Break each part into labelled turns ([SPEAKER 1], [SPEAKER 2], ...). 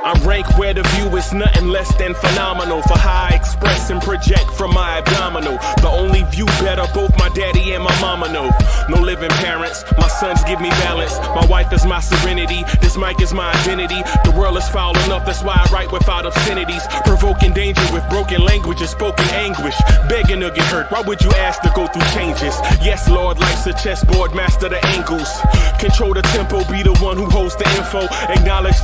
[SPEAKER 1] I rank where the view is nothing less than phenomenal for how I express and project from my abdominal. The only view better, both my daddy and my mama know. No living parents, my sons give me balance. My wife is my serenity, this mic is my identity. The world is foul enough, that's why I write without obscenities. Provoking danger with broken language and spoken anguish. Begging to get hurt, why would you ask to go through changes? Yes, Lord, life's a chessboard, master the angles. Control the tempo, be the one who holds the info. Acknowledge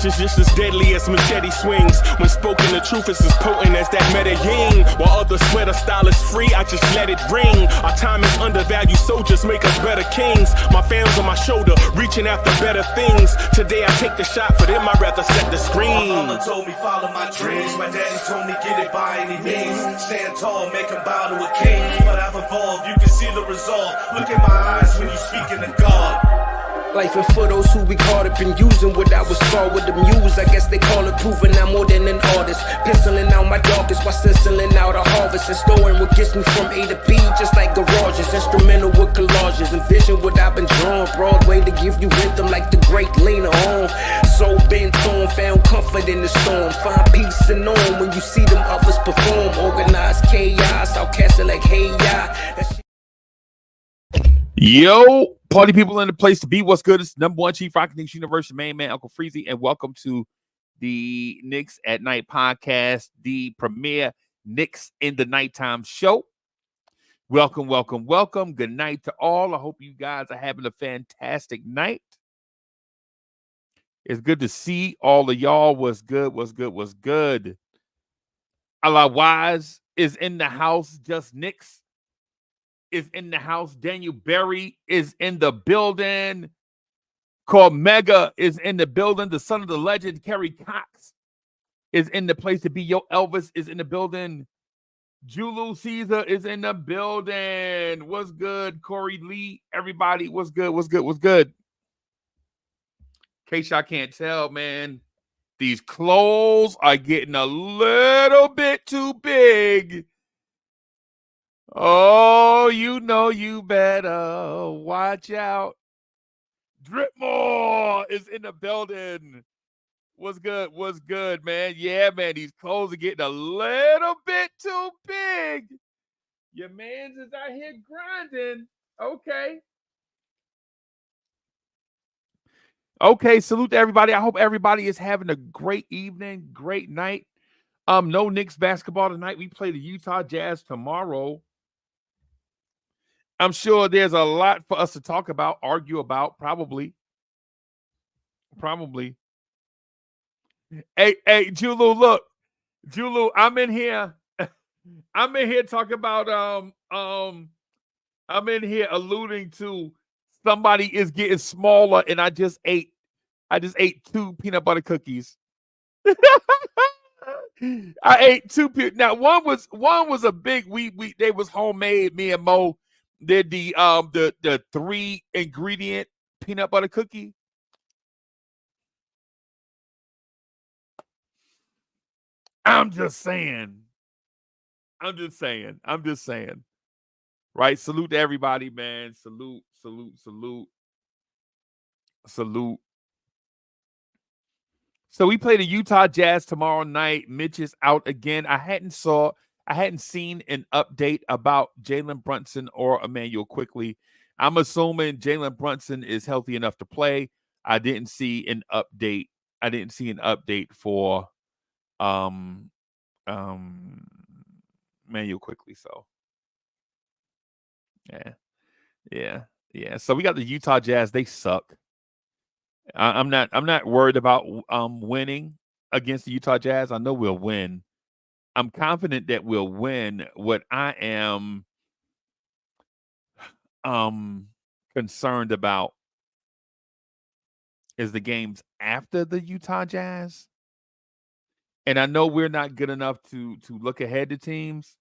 [SPEAKER 1] is just as deadly as machete swings. When spoken, the truth is as potent as that Medellin. While others swear the style is free, I just let it ring. Our time is undervalued, soldiers make us better kings. My fans on my shoulder, reaching after better things. Today I take the shot, for them I'd rather set the screen.
[SPEAKER 2] My mama told me follow my dreams. My daddy told me get it by any means. Stand tall, make him bow to a king. But I've evolved, you can see the resolve. Look in my eyes when you speaking to God.
[SPEAKER 3] Life and for those who be caught up in using what I was taught with the muse. I guess they call it proving I'm more than an artist. Penciling out my darkest while stenciling out a harvest. And storing what gets me from A to B, just like garages. Instrumental with collages. Envision what I've been drawing. Broadway to give you rhythm like the great Lena Horne. So bent on, found comfort in the storm. Find peace and on when you see them others perform. Organized chaos, outcast it like hey ya.
[SPEAKER 4] Yo, party people in the place to be. What's good? It's number one Chief Rock Knicks University main man, Uncle Freezie, and welcome to the Knicks at Night podcast, the premier Knicks in the Nighttime show. Welcome, welcome, welcome. Good night to all. I hope you guys are having a fantastic night. It's good to see all of y'all. What's good? What's good? What's good? Allah Wise is in the house. Just Knicks is in the house. Daniel Berry is in the building. Called Mega is in the building. The son of the legend, Kerry Cox, is in the place to be. Yo, Elvis is in the building. Julu Caesar is in the building. What's good? Corey Lee, everybody, what's good? What's good? What's good? In case y'all can't tell, man, these clothes are getting a little bit too big. Oh, you know you better watch out. Dripmore is in the building. What's good? What's good, man? Yeah, man, these clothes are getting a little bit too big. Your man's is out here grinding. Okay. Okay, salute to everybody. I hope everybody is having a great evening, great night. No Knicks basketball tonight. We play the Utah Jazz tomorrow. I'm sure there's a lot for us to talk about, argue about, probably. Hey, Julu, look. Julu, I'm in here talking about I'm in here alluding to somebody is getting smaller, and I just ate 2 peanut butter cookies. I ate 2 now one was a big they was homemade. Me and Mo did the 3 ingredient peanut butter cookie. I'm just saying. Right? Salute to everybody, man. Salute. So we play the Utah Jazz tomorrow night. Mitch is out again. I hadn't seen an update about Jalen Brunson or Emmanuel Quickly. I'm assuming Jalen Brunson is healthy enough to play. I didn't see an update. For Emmanuel Quickly. So yeah. So we got the Utah Jazz. They suck. I'm not worried about winning against the Utah Jazz. I know we'll win. I'm confident that we'll win. What I am concerned about is the games after the Utah Jazz. And I know we're not good enough to look ahead to teams.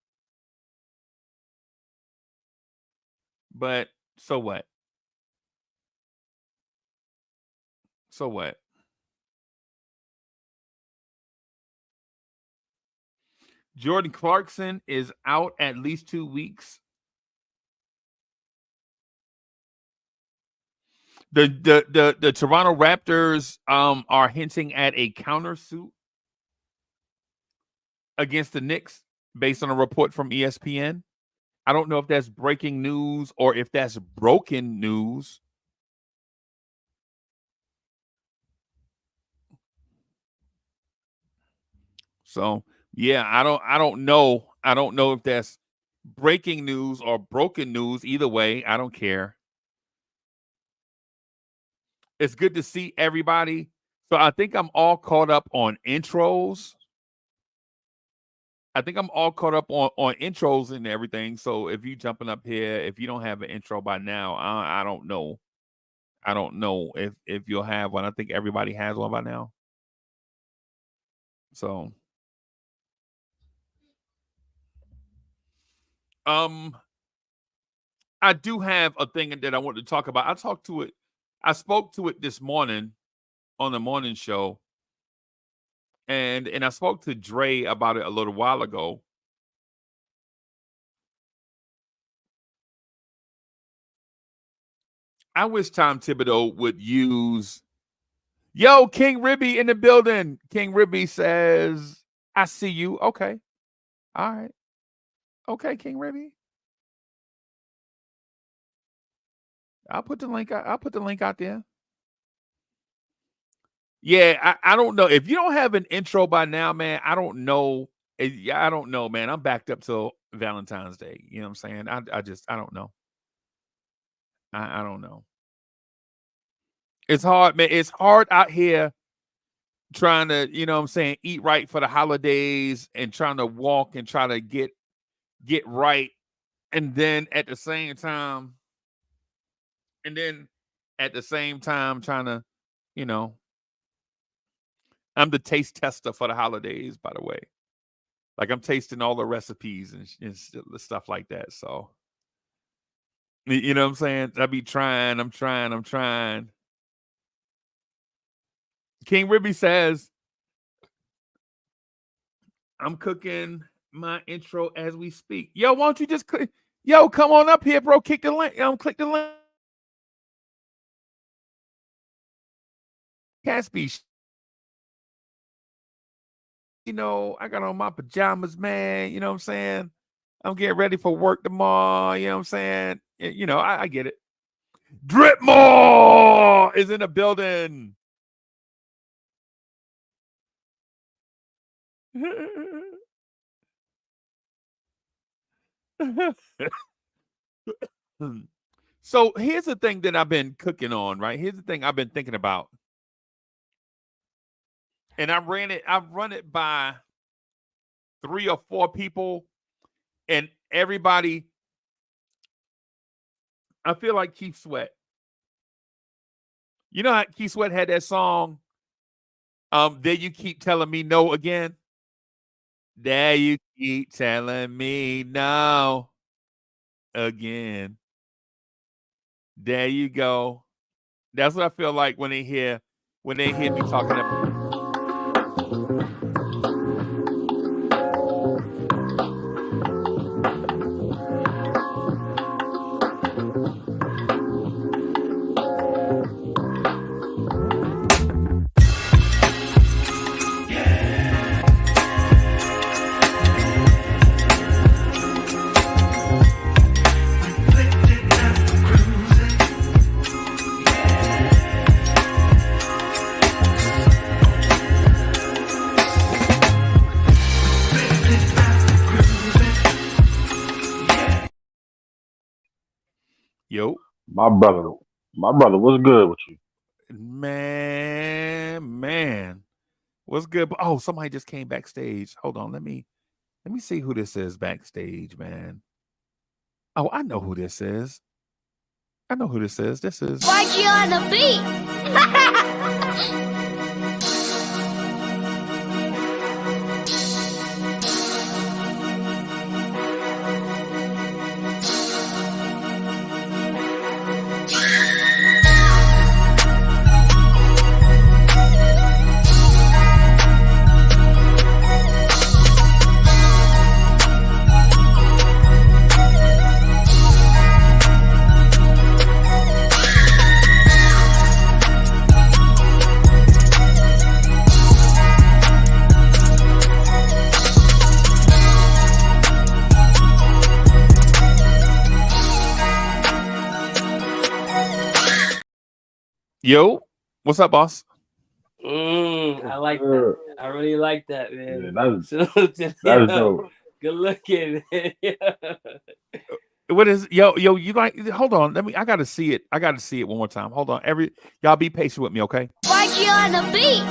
[SPEAKER 4] But so what? Jordan Clarkson is out at least 2 weeks. The Toronto Raptors are hinting at a countersuit against the Knicks based on a report from ESPN. I don't know if that's breaking news or if that's broken news. So yeah, I don't know. I don't know if that's breaking news or broken news. Either way, I don't care. It's good to see everybody. So I think I'm all caught up on intros. I think I'm all caught up on intros and everything. So if you jumping up here, if you don't have an intro by now, I don't know. I don't know if you'll have one. I think everybody has one by now. So I do have a thing that I want to talk about. I spoke to it this morning on the morning show. And I spoke to Dre about it a little while ago. I wish Tom Thibodeau would use, yo, King Ribby in the building. King Ribby says, I see you. Okay. All right. Okay, King Ribby. I'll put the link out there. Yeah, I don't know. If you don't have an intro by now, man, I don't know. I don't know, man. I'm backed up till Valentine's Day. You know what I'm saying? I don't know. I don't know. It's hard, man. It's hard out here trying to, you know what I'm saying, eat right for the holidays and trying to walk and try to get right. And then at the same time, trying to, you know, I'm the taste tester for the holidays, by the way. Like I'm tasting all the recipes and stuff like that. So, you know what I'm saying? I be trying. I'm trying. King Ribby says, I'm cooking my intro as we speak. Yo, why don't you just click? Yo, come on up here, bro. Click the link. Click the link. Caspi. You know, I got on my pajamas, man. You know what I'm saying? I'm getting ready for work tomorrow. You know what I'm saying? You know, I get it. Dripmore is in the building. So here's the thing that I've been cooking on, right? Here's the thing I've been thinking about. And I've run it by 3 or 4 people, and everybody, I feel like Keith Sweat. You know how Keith Sweat had that song, There You Keep Telling Me No Again? There you keep telling me no again. There you go. That's what I feel like when they hear me talking about. Yo,
[SPEAKER 5] my brother, what's good with you?
[SPEAKER 4] Man, what's good? Oh, somebody just came backstage. Hold on, let me see who this is backstage, man. Oh, I know who this is. This is
[SPEAKER 6] Mikey on the beat.
[SPEAKER 4] Yo, what's up, boss?
[SPEAKER 6] I like that. I really like that, man.
[SPEAKER 5] Yeah, that's dope.
[SPEAKER 6] Good looking, man.
[SPEAKER 4] What is yo? You like? Hold on. I gotta see it. I gotta see it one more time. Hold on. Y'all be patient with me, okay?
[SPEAKER 7] Like you on the beat.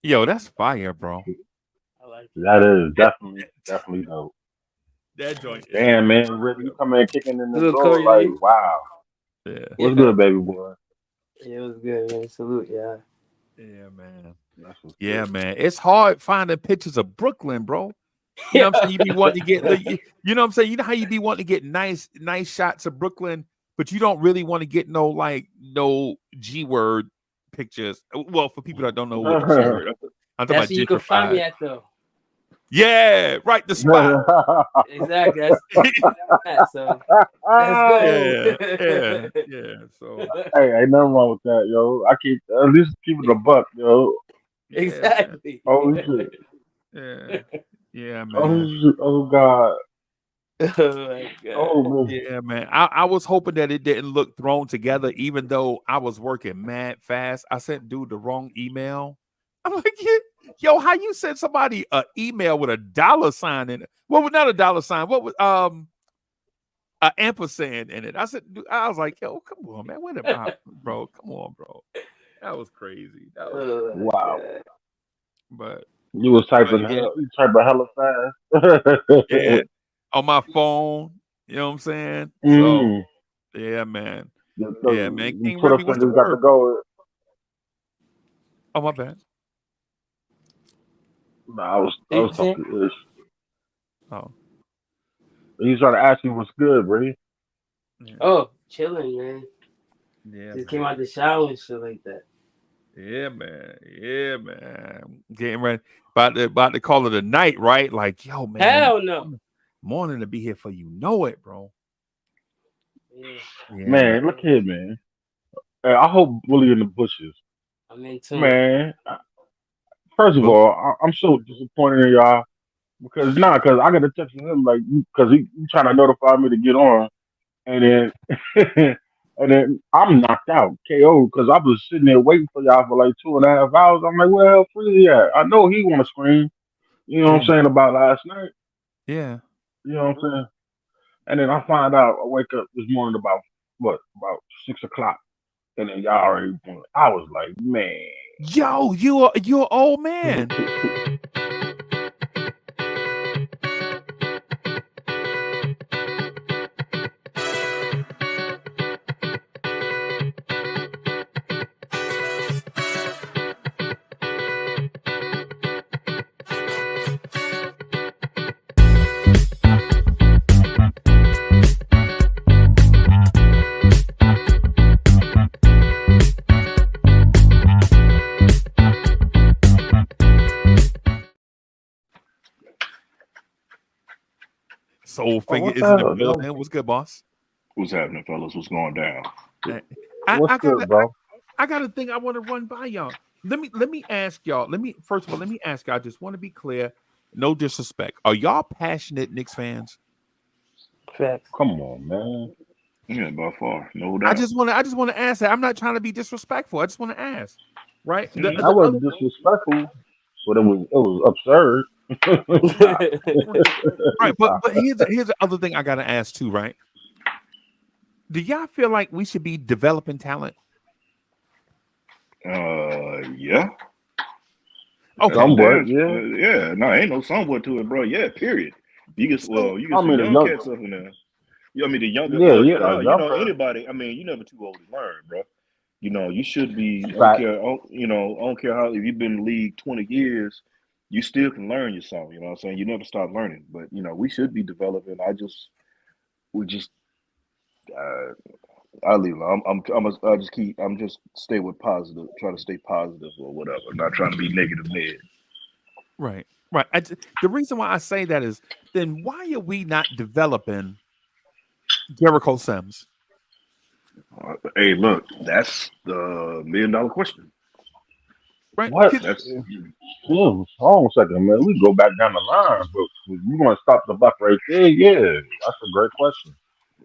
[SPEAKER 4] Yo, that's fire, bro.
[SPEAKER 6] I like
[SPEAKER 5] That is definitely dope.
[SPEAKER 4] That joint.
[SPEAKER 5] Damn, man, Rick, you come in kicking in the
[SPEAKER 6] Good,
[SPEAKER 5] door
[SPEAKER 6] Corey.
[SPEAKER 5] like, wow.
[SPEAKER 4] Yeah.
[SPEAKER 5] What's good, baby boy?
[SPEAKER 6] It was good, man. Salute, yeah.
[SPEAKER 4] Yeah, man.
[SPEAKER 5] That's what's
[SPEAKER 4] Yeah,
[SPEAKER 5] good.
[SPEAKER 4] man. It's hard finding pictures of Brooklyn, bro. You know what I'm saying? You be wanting to get, you know what I'm saying? You know how you be wanting to get nice shots of Brooklyn, but you don't really want to get no G word pictures. Well, for people that don't know what the G word, I'm talking
[SPEAKER 6] That's
[SPEAKER 4] about
[SPEAKER 6] where you can find me
[SPEAKER 4] gentrified.
[SPEAKER 6] at, though.
[SPEAKER 4] Yeah, right. The spot.
[SPEAKER 6] Exactly. That's so. That's good.
[SPEAKER 4] Yeah. So
[SPEAKER 5] Hey, ain't nothing wrong with that, yo. I keep at least keep it a buck, yo.
[SPEAKER 4] yeah,
[SPEAKER 6] Exactly.
[SPEAKER 5] Oh shit.
[SPEAKER 4] yeah,
[SPEAKER 5] Oh
[SPEAKER 4] man.
[SPEAKER 5] shit. Oh god.
[SPEAKER 6] Oh my god.
[SPEAKER 5] Oh man.
[SPEAKER 4] Yeah, man. I was hoping that it didn't look thrown together, even though I was working mad fast. I sent dude the wrong email. I'm like, yo, how you send somebody an email with a $sign in it? Well, not a $sign. What was an ampersand in it? I said, dude, I was like, yo, come on, man. What about, bro? Come on, bro. That was crazy. That was
[SPEAKER 6] Oh my
[SPEAKER 5] Wow.
[SPEAKER 6] god.
[SPEAKER 4] but
[SPEAKER 5] You was typing
[SPEAKER 4] yeah,
[SPEAKER 5] you typing hella fast.
[SPEAKER 4] yeah. On my phone, you know what I'm saying? So
[SPEAKER 5] Mm.
[SPEAKER 4] yeah, man. Yeah, man.
[SPEAKER 5] Them
[SPEAKER 4] King
[SPEAKER 5] Twitter
[SPEAKER 4] Remy, what's the
[SPEAKER 5] fingers got to
[SPEAKER 4] word?
[SPEAKER 5] go.
[SPEAKER 4] Oh, my bad.
[SPEAKER 5] Nah, I was
[SPEAKER 6] You see?
[SPEAKER 5] talking ish.
[SPEAKER 4] Oh,
[SPEAKER 5] He's trying to ask you what's good, bro.
[SPEAKER 4] yeah.
[SPEAKER 6] Oh, chilling, man.
[SPEAKER 4] Yeah,
[SPEAKER 6] Just
[SPEAKER 4] man.
[SPEAKER 6] came out the shower and shit like that.
[SPEAKER 4] Yeah, man. Yeah, man. Getting ready. About to call it a night, right? Like, yo, man.
[SPEAKER 6] Hell no.
[SPEAKER 4] Morning to be here for you know it, bro.
[SPEAKER 6] Yeah.
[SPEAKER 4] Yeah, man.
[SPEAKER 5] Man, look here, man. I hope Willie in the bushes.
[SPEAKER 6] I'm into it.
[SPEAKER 5] Man, first of
[SPEAKER 4] Well,
[SPEAKER 5] all, I'm so disappointed in y'all because I got a text from him like because he trying to notify me to get on, and then and then I'm knocked out, KO, because I was sitting there waiting for y'all for like 2.5 hours. I'm like, where the hell Freezie at? I know he want to scream. You know what I'm
[SPEAKER 4] yeah.
[SPEAKER 5] saying about last night.
[SPEAKER 4] Yeah.
[SPEAKER 5] You know what I'm saying? And then I find out, I wake up this morning about 6 o'clock, and then y'all already won. I was like, man.
[SPEAKER 4] Yo, you're an old man. Soul
[SPEAKER 5] Oh,
[SPEAKER 4] Finger
[SPEAKER 5] what
[SPEAKER 4] is
[SPEAKER 5] the
[SPEAKER 4] in the
[SPEAKER 5] hell, yo?
[SPEAKER 4] building. What's good, boss?
[SPEAKER 8] What's happening, fellas? What's going down?
[SPEAKER 5] What's
[SPEAKER 4] I
[SPEAKER 5] good,
[SPEAKER 4] got
[SPEAKER 5] bro?
[SPEAKER 4] I got a thing I want to run by y'all. Let me ask y'all. First of all, let me ask y'all. I just want to be clear. No disrespect. Are y'all passionate Knicks fans?
[SPEAKER 6] Facts.
[SPEAKER 5] Come on, man.
[SPEAKER 8] Yeah, by far, no
[SPEAKER 4] I
[SPEAKER 8] doubt.
[SPEAKER 4] just want to ask that. I'm not trying to be disrespectful. I just want to ask. Right?
[SPEAKER 8] Mhm.
[SPEAKER 5] That wasn't disrespectful, but it was absurd. Nah.
[SPEAKER 4] Right. But here's the other thing I gotta ask too, right? Do y'all feel like we should be developing talent?
[SPEAKER 8] Yeah.
[SPEAKER 4] Okay.
[SPEAKER 5] Somewhat, yeah.
[SPEAKER 8] Yeah. No, ain't no somewhat to it, bro. Yeah, period.
[SPEAKER 4] So
[SPEAKER 8] You get
[SPEAKER 5] I
[SPEAKER 8] some
[SPEAKER 5] mean,
[SPEAKER 8] young cats up in there. I mean, the younger,
[SPEAKER 5] yeah,
[SPEAKER 8] well,
[SPEAKER 5] yeah, y'all
[SPEAKER 8] you know,
[SPEAKER 5] better.
[SPEAKER 8] anybody. I mean, you never too old to learn, bro. You know, you should be. I don't
[SPEAKER 5] Fact.
[SPEAKER 8] care. You know, I don't care how if you've been in the league 20 years, you still can learn yourself. You know what I'm saying? You never stop learning. But you know, we should be developing. We just. Uh, I leave. I just keep. I'm just stay with positive. Try to stay positive or whatever. Not trying to be negative Ned.
[SPEAKER 4] Right. Right. The reason why I say that is then why are we not developing Jericho Sims?
[SPEAKER 8] Hey, look, that's the $1 million question.
[SPEAKER 4] Right?
[SPEAKER 5] What?
[SPEAKER 8] That's
[SPEAKER 5] Hold on a second, man. We go back down the line, but you want to stop the buck right there? Yeah, that's a great question.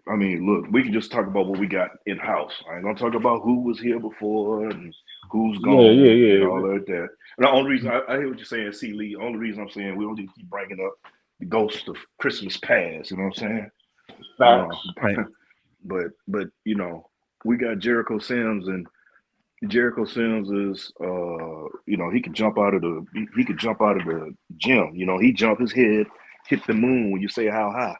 [SPEAKER 8] I mean, look, we can just talk about what we got in house. I ain't gonna talk about who was here before and who's
[SPEAKER 5] Yeah,
[SPEAKER 8] gone and
[SPEAKER 5] yeah,
[SPEAKER 8] all
[SPEAKER 5] yeah.
[SPEAKER 8] like that. And the only reason I hear what you're saying, C. Lee. The only reason I'm saying we don't need to keep bringing up the ghost of Christmas past. You know what I'm saying?
[SPEAKER 5] Facts.
[SPEAKER 4] Right.
[SPEAKER 8] But you know, we got Jericho Sims, and Jericho Sims is you know, he could jump out of the gym. You know, he jumped his head, hit the moon when you say how high.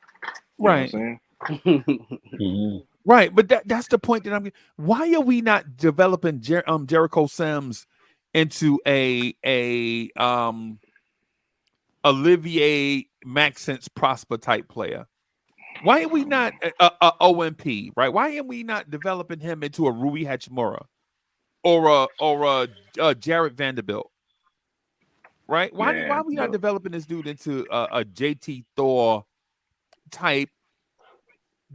[SPEAKER 8] You know what I'm
[SPEAKER 4] Right.
[SPEAKER 8] saying?
[SPEAKER 5] Mm-hmm.
[SPEAKER 4] Right. But that's the point that I'm getting. Why are we not developing Jericho Sims into a Olivier Maxence Prosper type player? Why are we not a OMP, right? Why are we not developing him into a Rui Hachimura or a Jared Vanderbilt? Right? Why
[SPEAKER 8] Man,
[SPEAKER 4] are we not
[SPEAKER 8] look,
[SPEAKER 4] developing this dude into a JT Thor type,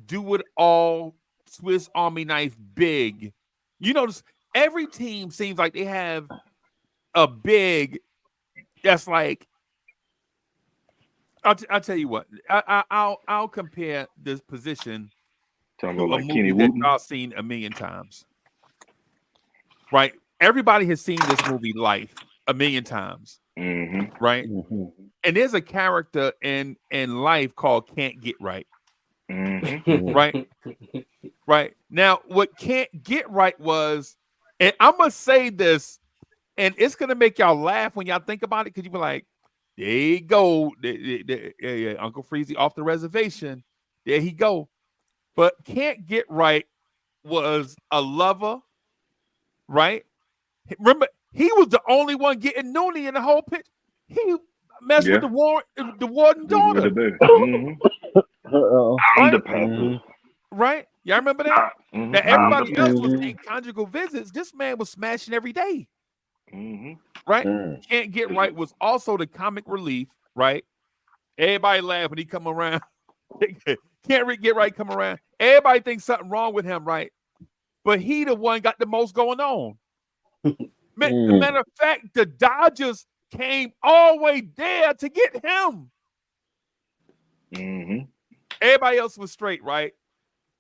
[SPEAKER 4] do it all Swiss Army knife big? You notice every team seems like they have a big that's like I'll tell you what. I'll compare this position
[SPEAKER 8] talking
[SPEAKER 4] to
[SPEAKER 8] about
[SPEAKER 4] a
[SPEAKER 8] like Kenny
[SPEAKER 4] movie that
[SPEAKER 8] Wooten.
[SPEAKER 4] y'all seen a million times. Right? Everybody has seen this movie Life a million times.
[SPEAKER 8] Mm-hmm.
[SPEAKER 4] Right?
[SPEAKER 5] Mm-hmm.
[SPEAKER 4] And there's a character in Life called Can't Get Right.
[SPEAKER 8] Mm-hmm.
[SPEAKER 4] Right? Right. Now, what Can't Get Right was, and I'm gonna say this, and it's gonna make y'all laugh when y'all think about it, because you be like, there you go, yeah, Uncle Freezie off the reservation. There he go. But Can't Get Right was a lover, right? Remember, he was the only one getting Noonie in the whole pitch. He messed with
[SPEAKER 8] Yeah,
[SPEAKER 4] the warden
[SPEAKER 8] with the
[SPEAKER 4] daughter,
[SPEAKER 8] baby. Mm-hmm. I'm the
[SPEAKER 4] right?
[SPEAKER 8] papa.
[SPEAKER 4] Right? Y'all remember that? That
[SPEAKER 8] Mm-hmm. I'm the
[SPEAKER 4] everybody else was
[SPEAKER 8] papa.
[SPEAKER 5] Mm-hmm.
[SPEAKER 4] getting conjugal visits. This man was smashing every day,
[SPEAKER 8] Mm-hmm.
[SPEAKER 4] right?
[SPEAKER 5] Mm.
[SPEAKER 4] Can't Get Right was also the comic relief, right? Everybody laugh when he come around. Can't Get Right come around. Everybody thinks something wrong with him, right? But he the one got the most going on. Matter of fact, the Dodgers came all the way there to get him.
[SPEAKER 8] Mm-hmm.
[SPEAKER 4] Everybody else was straight, right?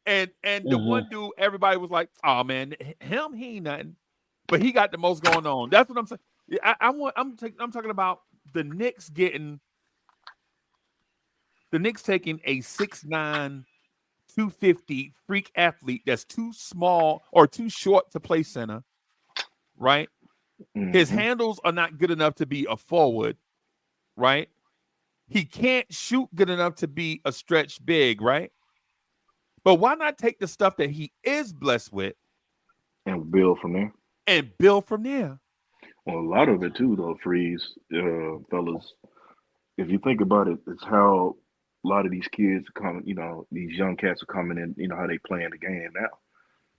[SPEAKER 4] And the
[SPEAKER 5] Mm-hmm.
[SPEAKER 4] one dude, everybody was like, "Oh man, him, he ain't nothing," but he got the most going on. That's what I'm saying. I'm talking about the Knicks taking a 6'9", 250 freak athlete that's too small or too short to play center, right? His
[SPEAKER 8] Mm-hmm.
[SPEAKER 4] handles are not good enough to be a forward, right? He can't shoot good enough to be a stretch big, right? But why not take the stuff that he is blessed with
[SPEAKER 8] And build from there.
[SPEAKER 4] and build from there?
[SPEAKER 8] Well, a lot of it too, though, Freeze, fellas. If you think about it, it's how a lot of these kids are coming. You know, these young cats are coming in. You know how they playing the game now.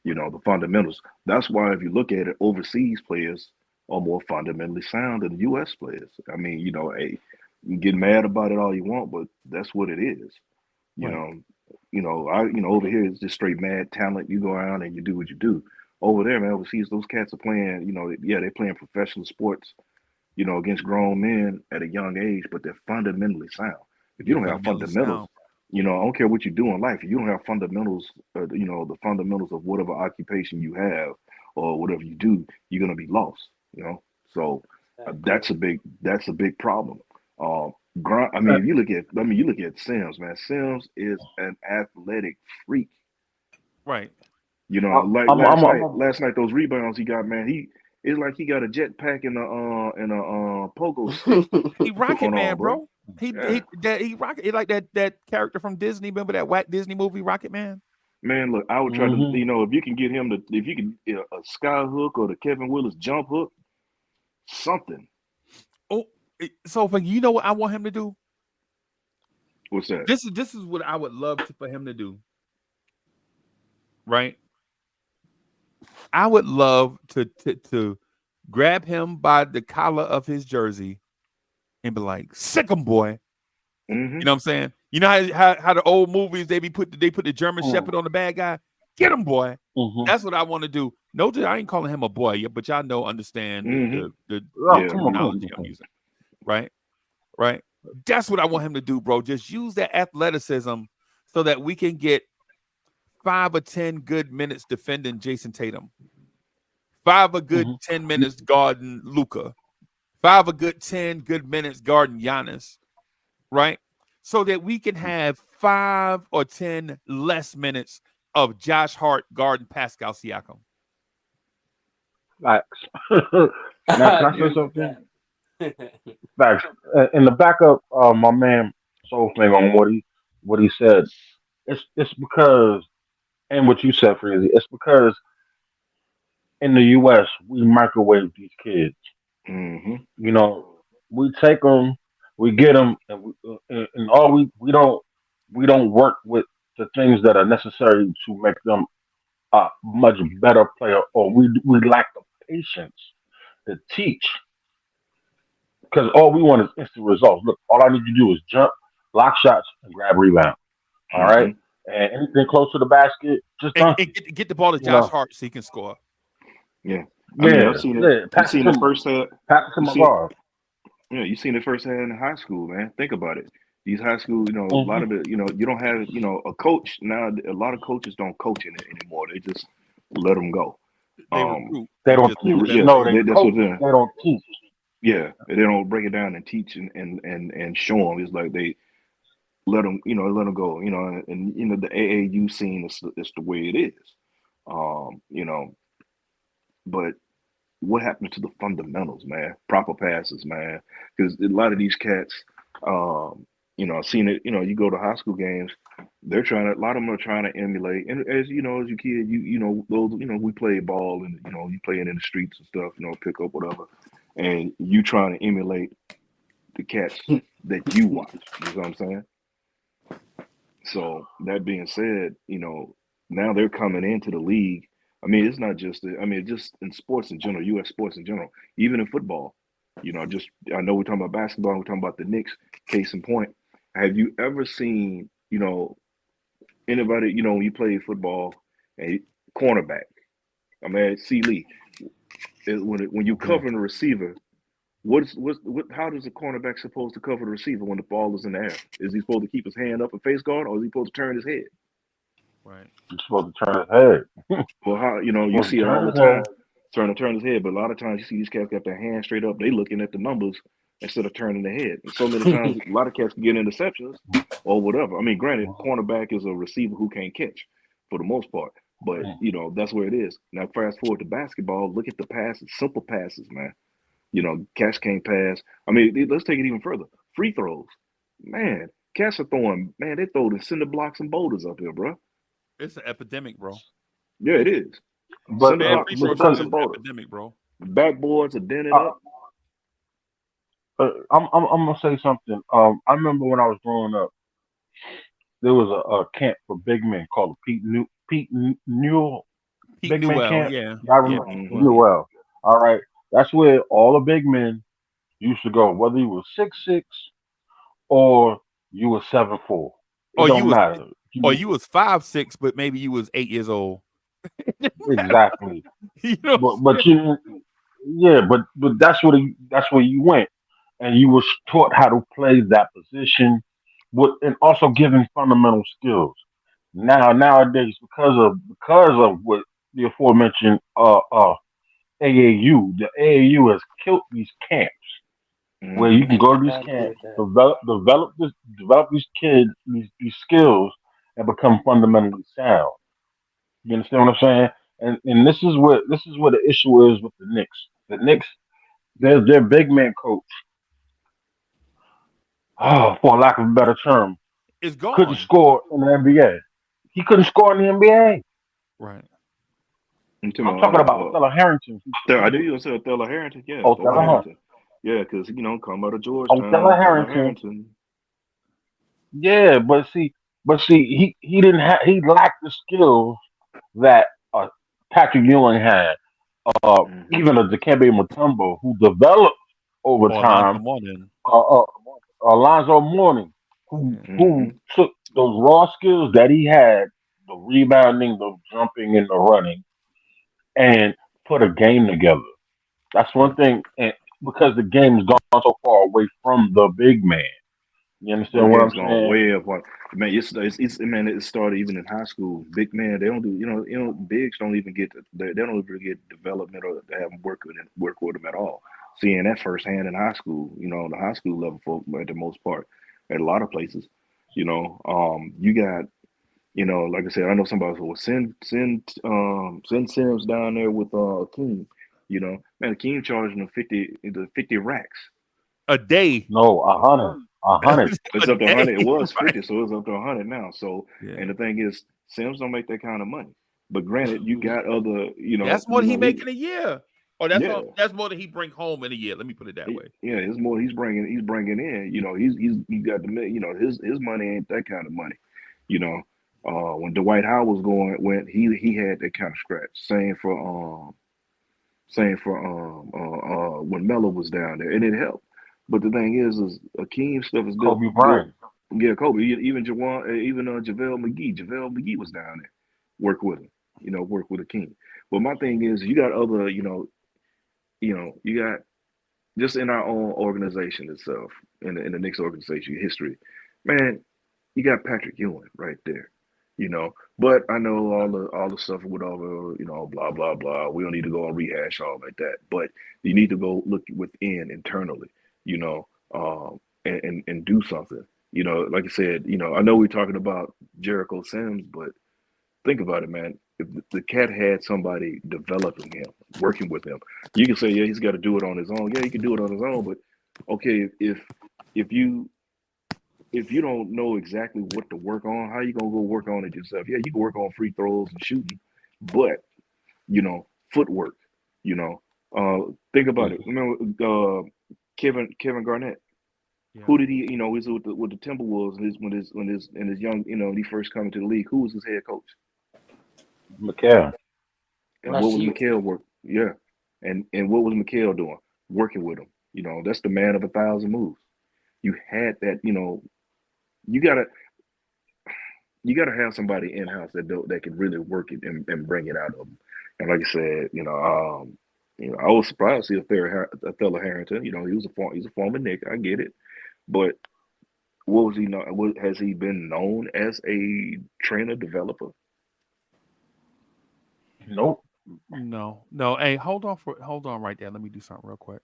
[SPEAKER 8] You know, the fundamentals. That's why if you look at it, overseas players are more fundamentally sound than U.S. players. I mean, you know, hey, you can get mad about it all you want, but that's what it is. You
[SPEAKER 4] Right.
[SPEAKER 8] know, over here it's just straight mad talent. You go around and you do what you do. Over there, man, overseas, those cats are playing. You know, yeah, they're playing professional sports. You know, against grown men at a young age, but they're fundamentally sound. If you
[SPEAKER 4] They're
[SPEAKER 8] don't have
[SPEAKER 4] fundamentally
[SPEAKER 8] fundamentals,
[SPEAKER 4] sound.
[SPEAKER 8] you know, I don't care what you do in life. If you don't have fundamentals, you know, the fundamentals of whatever occupation you have or whatever you do, you're gonna be lost. You know, so that's a big problem. I mean, if you look at, you look at Sims, man. Sims is an athletic freak.
[SPEAKER 4] Right.
[SPEAKER 8] You know,
[SPEAKER 5] I'm,
[SPEAKER 8] like
[SPEAKER 5] I'm, I'm, I'm,
[SPEAKER 8] last night those rebounds he got, man. It's like he got a jetpack and a pogo stick
[SPEAKER 4] He Rocket
[SPEAKER 8] going
[SPEAKER 4] Man,
[SPEAKER 8] on, bro.
[SPEAKER 4] bro.
[SPEAKER 8] Yeah.
[SPEAKER 4] He rocket. He like that character from Disney. Remember that whack Disney movie, Rocket Man?
[SPEAKER 8] Man, look, I would try to,
[SPEAKER 5] Mm-hmm.
[SPEAKER 8] if you can get him to, if you can, a sky hook or the Kevin Willis jump hook, something.
[SPEAKER 4] Oh, so for you know what I want him to do?
[SPEAKER 8] What's that?
[SPEAKER 4] This is what I would love for him to do. Right? I would love to grab him by the collar of his jersey and be like, "Sick 'em, boy."
[SPEAKER 8] Mm-hmm.
[SPEAKER 4] You know what I'm saying? You know how the old movies they put the German Shepherd on the bad guy. Get him, boy.
[SPEAKER 5] Mm-hmm.
[SPEAKER 4] That's what I want to do. No, I ain't calling him a boy yet, but y'all know, understand
[SPEAKER 8] Mm-hmm.
[SPEAKER 4] the
[SPEAKER 5] Oh,
[SPEAKER 8] Yeah.
[SPEAKER 5] come on, come on,
[SPEAKER 4] terminology
[SPEAKER 5] come
[SPEAKER 4] I'm
[SPEAKER 5] on.
[SPEAKER 4] using. Right, right. That's what I want him to do, bro. Just use that athleticism so that we can get 5 or 10 good minutes defending Jason Tatum. 5 a good 10 minutes guarding Luca. 5 a good 10 good minutes guarding Giannis. Right? So that we can have 5 or 10 less minutes of Josh Hart guarding Pascal Siakam.
[SPEAKER 5] Facts. Now,
[SPEAKER 6] I
[SPEAKER 5] can I say
[SPEAKER 6] agree with
[SPEAKER 5] something?
[SPEAKER 6] that.
[SPEAKER 5] Facts. In the backup, my man Soul Flame on what he said. It's because, and what you said, Freezy. It's because in the U.S. we microwave these kids.
[SPEAKER 8] Mm-hmm.
[SPEAKER 5] You know, we take them, we get them, and all we don't work with the things that are necessary to make them a much better player, or we lack the patience to teach because all we want is instant results. Look, all I need you to do is jump, block shots, and grab rebound. All right,
[SPEAKER 8] Mm-hmm.
[SPEAKER 5] and anything close to the basket, just
[SPEAKER 4] And,
[SPEAKER 5] dunk
[SPEAKER 4] and
[SPEAKER 5] it.
[SPEAKER 4] get the ball to
[SPEAKER 5] You
[SPEAKER 4] Josh
[SPEAKER 5] know,
[SPEAKER 4] Hart so he can score.
[SPEAKER 8] Yeah. I mean, I've
[SPEAKER 5] yeah,
[SPEAKER 8] seen it.
[SPEAKER 5] yeah.
[SPEAKER 8] You seen it firsthand.
[SPEAKER 5] Pass it to
[SPEAKER 8] You
[SPEAKER 5] my
[SPEAKER 8] see,
[SPEAKER 5] guard.
[SPEAKER 8] yeah, you seen it firsthand in high school, man. Think about it. These high school, a lot
[SPEAKER 5] Hmm.
[SPEAKER 8] of it, you don't have, a coach now. A lot of coaches don't coach in it anymore. They just let them go.
[SPEAKER 4] They
[SPEAKER 8] Um,
[SPEAKER 4] recruit
[SPEAKER 5] They
[SPEAKER 4] and
[SPEAKER 5] don't
[SPEAKER 4] just pick
[SPEAKER 5] teach.
[SPEAKER 4] the best
[SPEAKER 8] yeah,
[SPEAKER 5] No, they
[SPEAKER 4] players.
[SPEAKER 8] that's
[SPEAKER 5] coach.
[SPEAKER 8] what they're.
[SPEAKER 5] They don't teach.
[SPEAKER 8] Yeah, they don't break it down and teach and show them. It's like they let them go. And the AAU scene is the way it is. Um, you know, but what happened to the fundamentals, man? Proper passes, man. Because a lot of these cats, I've seen it. You go to high school games, they're trying to. A lot of them are trying to emulate. And as you know, as a kid, those, we play ball and you playing in the streets and stuff. Pick up whatever, and you trying to emulate the cats that you watch. You know what I'm saying? So that being said, now they're coming into the league. I mean, it's not just. I mean, just in sports in general, U.S. sports in general, even in football. Just I know we're talking about basketball, we're talking about the Knicks. Case in point, have you ever seen, anybody, when you play football, a cornerback? I mean, C. Lee, when you
[SPEAKER 5] Mhm.
[SPEAKER 8] covering the receiver, how does a cornerback supposed to cover the receiver when the ball is in the air? Is he supposed to keep his hand up and face guard, or is he supposed to turn his head?
[SPEAKER 4] Right.
[SPEAKER 5] You're supposed to turn his head.
[SPEAKER 8] Well, how
[SPEAKER 5] You're
[SPEAKER 8] you
[SPEAKER 5] supposed
[SPEAKER 8] see
[SPEAKER 5] to
[SPEAKER 8] it all
[SPEAKER 5] turn
[SPEAKER 8] the
[SPEAKER 5] his head.
[SPEAKER 8] time, turn his head, but a lot of times you see these cats got their hands straight up. They looking at the numbers instead of turning their head. And so many times, a lot of cats can get interceptions or whatever. I mean, granted, cornerback is a receiver who can't catch for the most part, but that's where it is. Now, fast forward to basketball. Look at the passes, simple passes, man. Cats can't pass. I mean, let's take it even further. Free throws, man. Cats are throwing, man. They throw the cinder blocks and boulders up here, bro.
[SPEAKER 4] It's an epidemic, bro.
[SPEAKER 8] Yeah, it is.
[SPEAKER 5] But
[SPEAKER 4] Bad free throw
[SPEAKER 8] Cinder
[SPEAKER 4] shooting
[SPEAKER 8] blocks
[SPEAKER 4] is
[SPEAKER 8] and
[SPEAKER 4] an
[SPEAKER 8] boulders.
[SPEAKER 4] epidemic, bro.
[SPEAKER 8] Backboards are dented
[SPEAKER 5] uh,
[SPEAKER 8] up.
[SPEAKER 5] I'm gonna say something. I remember when I was growing up, there was a camp for big men called the Pete Newell
[SPEAKER 4] Pete
[SPEAKER 5] Big Man
[SPEAKER 4] Newell,
[SPEAKER 5] Camp.
[SPEAKER 4] yeah.
[SPEAKER 5] Y'all
[SPEAKER 4] Yeah,
[SPEAKER 5] remember
[SPEAKER 4] Pete
[SPEAKER 8] Hmm.
[SPEAKER 4] Newell, yeah.
[SPEAKER 5] Newell? All right, that's where all the big men used to go, whether you were 6'6" or you were 7'4". It
[SPEAKER 4] Or you
[SPEAKER 5] don't
[SPEAKER 4] was
[SPEAKER 5] matter.
[SPEAKER 4] or you was 5'6", but maybe you was 8 years old.
[SPEAKER 5] Exactly.
[SPEAKER 4] You know what
[SPEAKER 5] But
[SPEAKER 4] I'm
[SPEAKER 5] but
[SPEAKER 4] saying?
[SPEAKER 5] you yeah, but that's where you went, and you was taught how to play that position, with and also given fundamental skills. Nowadays, because of what the aforementioned AAU, the AAU has killed these camps where you
[SPEAKER 8] Hmm.
[SPEAKER 5] can go to these
[SPEAKER 6] I agree
[SPEAKER 5] camps,
[SPEAKER 6] with that.
[SPEAKER 5] develop these kids these skills, and become fundamentally sound. You understand what I'm saying? And this is where the issue is with the Knicks. The Knicks, their big man coach, for lack of a better term,
[SPEAKER 4] It's
[SPEAKER 5] couldn't
[SPEAKER 4] gone.
[SPEAKER 5] score in the NBA. He couldn't score in the NBA.
[SPEAKER 4] Right.
[SPEAKER 8] I'm talking
[SPEAKER 5] I'm talking
[SPEAKER 8] about
[SPEAKER 5] about Othello Harrington.
[SPEAKER 8] I knew you were saying Othello Harrington. Yeah, Othello
[SPEAKER 5] Othello,
[SPEAKER 8] Harrington. Yeah, because come out of
[SPEAKER 5] Othello
[SPEAKER 8] Georgetown, Othello
[SPEAKER 5] Harrington.
[SPEAKER 8] Harrington.
[SPEAKER 5] Yeah, but see, he didn't have he lacked the skills that Patrick Ewing had.
[SPEAKER 8] Hmm.
[SPEAKER 5] Even a Dikembe Mutombo who developed over
[SPEAKER 4] Or Alonzo
[SPEAKER 5] time.
[SPEAKER 4] Mourning.
[SPEAKER 5] Uh, uh, Alonzo Mourning, who
[SPEAKER 4] Yeah.
[SPEAKER 8] Hmm.
[SPEAKER 5] who took those raw skills that he had, the rebounding, the jumping, and the running, and put a game together. That's one thing, and because the game's gone so far away from the big man. You
[SPEAKER 8] The
[SPEAKER 5] understand what I'm
[SPEAKER 8] game's gone
[SPEAKER 5] saying?
[SPEAKER 8] way apart. Man, it's man. It started even in high school. Big man, they don't do bigs don't even get they don't even get development or they haven't work with them at all. Seeing that firsthand in high school, the high school level folk at the most part, at a lot of places, you got like I said, I know somebody will send Sims down there with Akeem. Man, Akeem charging them 50 racks.
[SPEAKER 4] A day.
[SPEAKER 5] No, 100, 100.
[SPEAKER 4] A
[SPEAKER 8] It's up to 100. It
[SPEAKER 4] day.
[SPEAKER 8] was
[SPEAKER 4] Right.
[SPEAKER 8] 50, so it's up to 100 now. So,
[SPEAKER 4] Yeah.
[SPEAKER 8] and the thing is, Sims don't make that kind of money. But granted, you got other,
[SPEAKER 4] That's more than he make in a year. Or
[SPEAKER 8] yeah,
[SPEAKER 4] that's more than he bring home in a year. Let me put it that way.
[SPEAKER 8] yeah, it's more he's bringing in. He got his money ain't that kind of money. You know, when Dwight Howard went, he had that kind of scratch. Same for when Melo was down there, and it helped. But the thing is Akeem stuff is built
[SPEAKER 5] Kobe
[SPEAKER 8] built.
[SPEAKER 5] Bryant.
[SPEAKER 8] Yeah, Kobe, even JaVale McGee. JaVale McGee was down there, work with him. Work with Akeem. But my thing is, you got other, you got just in our own organization itself, in the Knicks organization history, man, you got Patrick Ewing right there. You know, but I know all the stuff with all the blah blah blah. We don't need to go and rehash all like that. But you need to go look within internally. You know, and do something. Like I said, I know we're talking about Jericho Sims, but think about it, man. If the cat had somebody developing him, working with him, you can say, yeah, he's got to do it on his own. Yeah, he can do it on his own. But okay, if you don't know exactly what to work on, how you gonna go work on it yourself? Yeah, you can work on free throws and shooting, but footwork. You know, think about it. Remember Kevin Garnett.
[SPEAKER 4] Yeah.
[SPEAKER 8] Who did he? He's with the Timberwolves. When his young, when he first come into the league. Who was his head coach?
[SPEAKER 5] McHale.
[SPEAKER 8] And what was
[SPEAKER 6] Rasheed.
[SPEAKER 8] McHale work? Yeah, and what was McHale doing? Working with him. That's the man of 1,000 moves. You had that. You gotta have somebody in house that can really work it and bring it out of them. And like I said, I was surprised to see Othello Harrington. He was he's a former Knick. I get it, but what was he known? What has he been known as a trainer developer?
[SPEAKER 5] Nope.
[SPEAKER 4] No. Hey, hold on right there. Let me do something real quick.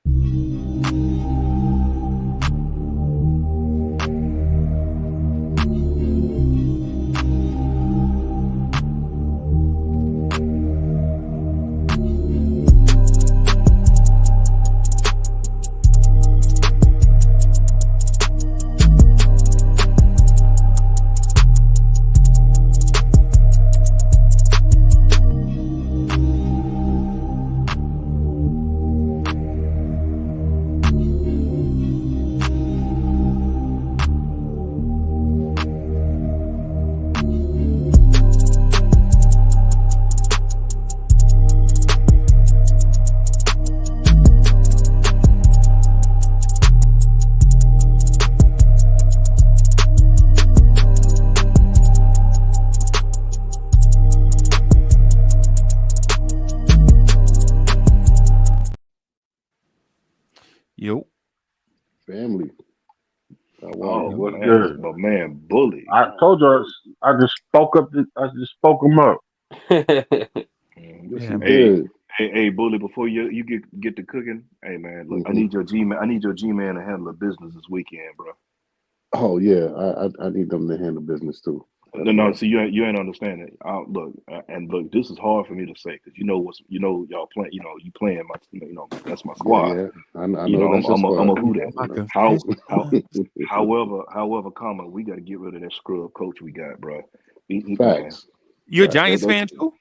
[SPEAKER 4] Yo.
[SPEAKER 7] Family. How are
[SPEAKER 5] Oh,
[SPEAKER 7] you?
[SPEAKER 5] what's
[SPEAKER 8] Man,
[SPEAKER 5] good?
[SPEAKER 8] my man, Bully.
[SPEAKER 5] I told you I just spoke up. I just spoke him up.
[SPEAKER 7] Yes,
[SPEAKER 4] Yeah,
[SPEAKER 7] you
[SPEAKER 4] man.
[SPEAKER 8] Hey,
[SPEAKER 7] did.
[SPEAKER 8] hey, Bully. Before you get to cooking, hey man, look, I
[SPEAKER 7] Hmm.
[SPEAKER 8] need your G man. I need your G man to handle the business this weekend, bro.
[SPEAKER 7] Oh yeah, I need them to handle business too.
[SPEAKER 8] No,
[SPEAKER 7] That's
[SPEAKER 8] no.
[SPEAKER 7] right.
[SPEAKER 8] See, you ain't understanding. Look, and look, this is hard for me to say because y'all playing. You playing my, that's my
[SPEAKER 7] Yeah,
[SPEAKER 8] squad.
[SPEAKER 7] yeah. I know
[SPEAKER 8] I'm
[SPEAKER 7] that's your
[SPEAKER 8] I'm a
[SPEAKER 7] squad.
[SPEAKER 8] who
[SPEAKER 4] You know,
[SPEAKER 8] that.
[SPEAKER 7] You
[SPEAKER 4] my
[SPEAKER 7] know.
[SPEAKER 8] How
[SPEAKER 4] confession.
[SPEAKER 8] how however, comma, we got to get rid of that scrub coach we got, bro. Man,
[SPEAKER 7] Facts.
[SPEAKER 4] You a
[SPEAKER 7] Facts.
[SPEAKER 4] Giants fan too?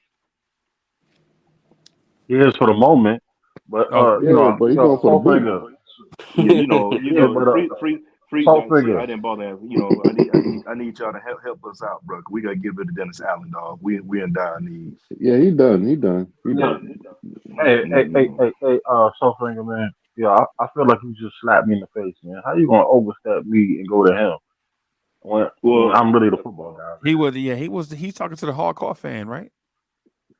[SPEAKER 5] He is for the moment, but
[SPEAKER 4] Oh,
[SPEAKER 7] Yeah, but he going for the
[SPEAKER 5] Soul
[SPEAKER 7] boot.
[SPEAKER 5] Finger.
[SPEAKER 8] yeah,
[SPEAKER 5] Yeah, but
[SPEAKER 8] free
[SPEAKER 5] Soul
[SPEAKER 8] Giants. See, I
[SPEAKER 5] Finger.
[SPEAKER 8] didn't bother. I need y'all to help us out, bro. We gotta give it to Dennis Allen, dog. We in dire need.
[SPEAKER 7] Yeah, he done. He done. He
[SPEAKER 5] Yeah.
[SPEAKER 7] done.
[SPEAKER 5] Soul Finger, man. Yeah, I feel like you just slapped me in the face, man. How you gonna overstep me and go to him when
[SPEAKER 8] Well,
[SPEAKER 5] I'm really the football guy?
[SPEAKER 4] he was. Yeah, he was. He's talking to the hardcore fan, right?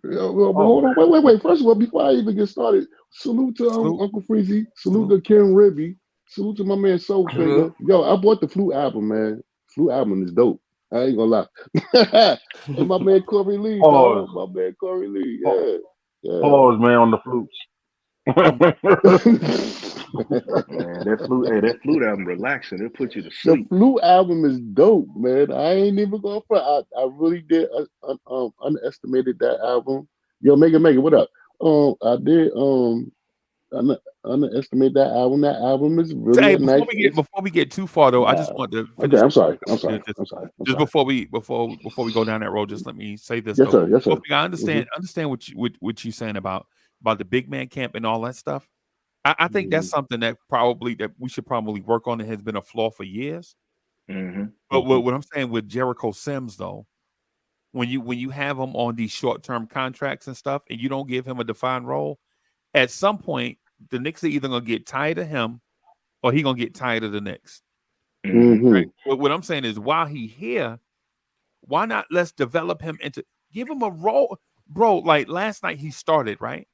[SPEAKER 7] Well, but
[SPEAKER 5] Oh,
[SPEAKER 7] hold on, wait. First of all, before I even get started, salute to
[SPEAKER 4] Salute.
[SPEAKER 7] Uncle Freezie, salute
[SPEAKER 4] Salute.
[SPEAKER 7] to Ken Ribby, salute to my man Soul
[SPEAKER 6] Uh-huh.
[SPEAKER 7] Finger. Yo, I bought the Flute album, man. Flute album is dope. I ain't gonna lie. And my man Corey Lee,
[SPEAKER 5] pause,
[SPEAKER 7] dog. My man Corey Lee,
[SPEAKER 5] Pa-
[SPEAKER 7] yeah,
[SPEAKER 5] pause, man, on the flutes.
[SPEAKER 7] yeah.
[SPEAKER 8] man, that flute album, relaxing. It'll put you to
[SPEAKER 7] The
[SPEAKER 8] sleep.
[SPEAKER 7] Flute album is dope, man. I ain't even going for. I really did underestimated that album. Yo, Mega, what up? I did underestimate that album. That album is really
[SPEAKER 4] Hey,
[SPEAKER 7] a nice.
[SPEAKER 4] before we get too far though, I just
[SPEAKER 7] Wow.
[SPEAKER 4] want to
[SPEAKER 7] Okay,
[SPEAKER 4] finish.
[SPEAKER 7] I'm sorry.
[SPEAKER 4] Just before we go down that road, just let me say this
[SPEAKER 7] Yes,
[SPEAKER 4] though.
[SPEAKER 7] sir. Yes, sir.
[SPEAKER 4] I
[SPEAKER 7] hmm
[SPEAKER 4] understand what you're saying about the big man camp and all that stuff. I think
[SPEAKER 7] hmm
[SPEAKER 4] that's something that we should probably work on. It has been a flaw for years.
[SPEAKER 8] Hmm.
[SPEAKER 4] But
[SPEAKER 7] hmm
[SPEAKER 4] what I'm saying with Jericho Sims though, when you have him on these short term contracts and stuff, and you don't give him a defined role, at some point the Knicks are either gonna get tired of him or he gonna get tired of the Knicks.
[SPEAKER 8] Hmm.
[SPEAKER 7] hmm
[SPEAKER 4] But what I'm saying is, while he here, why not let's develop him into give him a role, bro? Like last night he started right,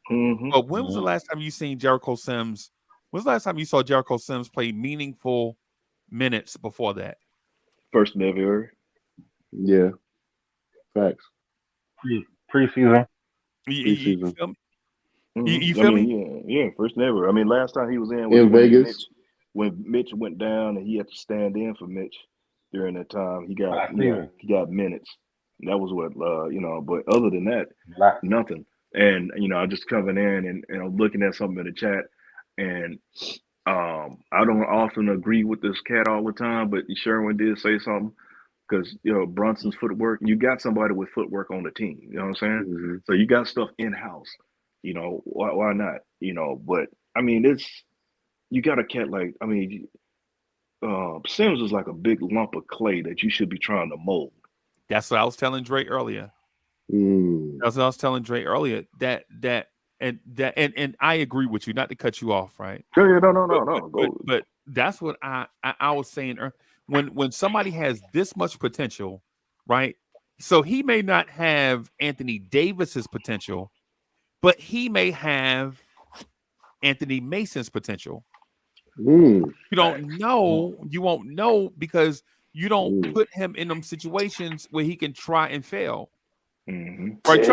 [SPEAKER 8] Hmm.
[SPEAKER 4] but when was the last time you seen Jericho Sims? When's the last time you saw Jericho Sims play meaningful minutes before that?
[SPEAKER 8] First of February.
[SPEAKER 7] Yeah. Facts.
[SPEAKER 5] Preseason.
[SPEAKER 4] You
[SPEAKER 7] Preseason
[SPEAKER 4] feel me? You
[SPEAKER 8] I
[SPEAKER 4] feel me?
[SPEAKER 8] mean, yeah, first and ever. I mean, last time he was in was
[SPEAKER 7] in Vegas.
[SPEAKER 8] when Mitch went down and he had to stand in for Mitch during that time.
[SPEAKER 5] Last season.
[SPEAKER 8] He got minutes. That was what But other than that,
[SPEAKER 5] Last.
[SPEAKER 8] nothing. And I'm just coming in and I'm looking at something in the chat, and I don't often agree with this cat all the time, but Sherwin did say something because Brunson's footwork. You got somebody with footwork on the team. You know what I'm saying?
[SPEAKER 7] hmm
[SPEAKER 8] So you got stuff in house. Why not? But I mean, you got a cat like Sims is like a big lump of clay that you should be trying to mold.
[SPEAKER 4] That's what I was telling Dre earlier.
[SPEAKER 7] Mm.
[SPEAKER 4] That's what I was telling Dre earlier. And I agree with you. Not to cut you off, right?
[SPEAKER 8] Yeah, no,
[SPEAKER 4] But
[SPEAKER 8] go.
[SPEAKER 4] that's what I was saying. When somebody has this much potential, right? So he may not have Anthony Davis's potential, but he may have Anthony Mason's potential.
[SPEAKER 7] Mm.
[SPEAKER 4] You don't know. You won't know because you don't
[SPEAKER 7] Mm.
[SPEAKER 4] put him in them situations where he can try and fail.
[SPEAKER 8] Mm-hmm.
[SPEAKER 4] Right?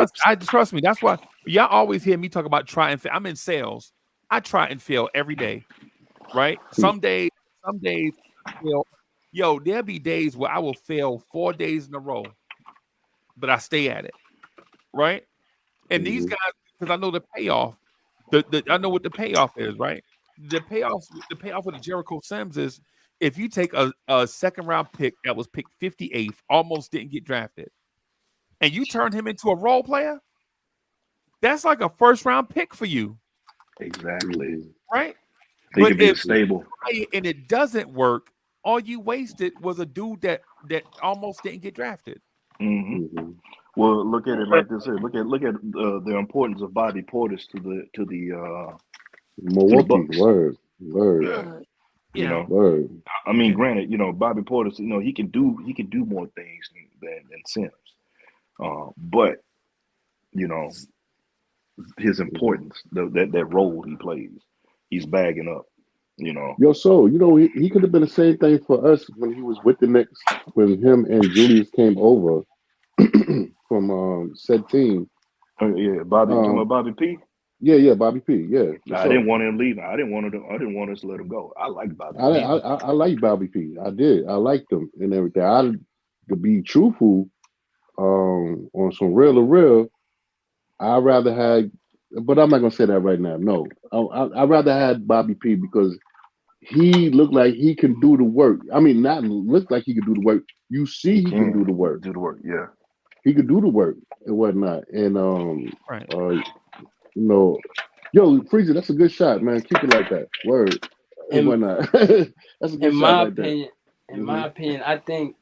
[SPEAKER 4] Trust me. That's why y'all always hear me talk about try and fail. I'm in sales. I try and fail every day. Right? Some days I fail. Yo, there'll be days where I will fail 4 days in a row, but I stay at it. Right? And these
[SPEAKER 7] hmm
[SPEAKER 4] guys, because I know the payoff, I know what the payoff is, right? The payoff with the Jericho Sims is if you take a second round pick that was picked 58th, almost didn't get drafted, and you turn him into a role player, that's like a first round pick for you,
[SPEAKER 8] Exactly.
[SPEAKER 4] right?
[SPEAKER 8] He
[SPEAKER 4] But
[SPEAKER 8] could be a
[SPEAKER 4] if
[SPEAKER 8] stable.
[SPEAKER 4] and it doesn't work, all you wasted was a dude that almost didn't get drafted.
[SPEAKER 8] Mm-hmm.
[SPEAKER 7] hmm
[SPEAKER 8] Well, look at it like this here. Look at the importance of Bobby Portis to the
[SPEAKER 7] Milwaukee.
[SPEAKER 8] Bucks.
[SPEAKER 7] Word.
[SPEAKER 8] You
[SPEAKER 4] Yeah.
[SPEAKER 8] know,
[SPEAKER 7] Word.
[SPEAKER 8] I mean,
[SPEAKER 4] Yeah.
[SPEAKER 8] granted, Bobby Portis, he can do more things than Sims. But his importance, that role he plays, he's bagging up.
[SPEAKER 7] Yo, so he could have been the same thing for us when he was with the Knicks when him and Julius came over from said team.
[SPEAKER 8] Yeah, Bobby. You talking
[SPEAKER 7] Um,
[SPEAKER 8] about Bobby P?
[SPEAKER 7] yeah, Bobby P. Yeah, for
[SPEAKER 8] I didn't
[SPEAKER 7] sure.
[SPEAKER 8] want him leaving. I didn't want us to let him go. I like Bobby
[SPEAKER 7] I
[SPEAKER 8] P.
[SPEAKER 7] I I like Bobby P. I did. I liked him and everything. To be truthful, on some real to real, I rather had, but I'm not gonna say that right now. No, I rather had Bobby P because he looked like he can do the work. I mean, not look like he can do the work. You see,
[SPEAKER 8] He
[SPEAKER 7] he can do
[SPEAKER 8] can
[SPEAKER 7] the work.
[SPEAKER 8] do the work. Yeah.
[SPEAKER 7] He could do the work and whatnot. And
[SPEAKER 4] Right.
[SPEAKER 7] you know, yo, Freezer, that's a good shot, man. Keep it like that. Word and
[SPEAKER 6] In
[SPEAKER 7] whatnot. That's a good
[SPEAKER 6] in
[SPEAKER 7] shot
[SPEAKER 6] my
[SPEAKER 7] right there.
[SPEAKER 6] opinion,
[SPEAKER 7] Hmm
[SPEAKER 6] I think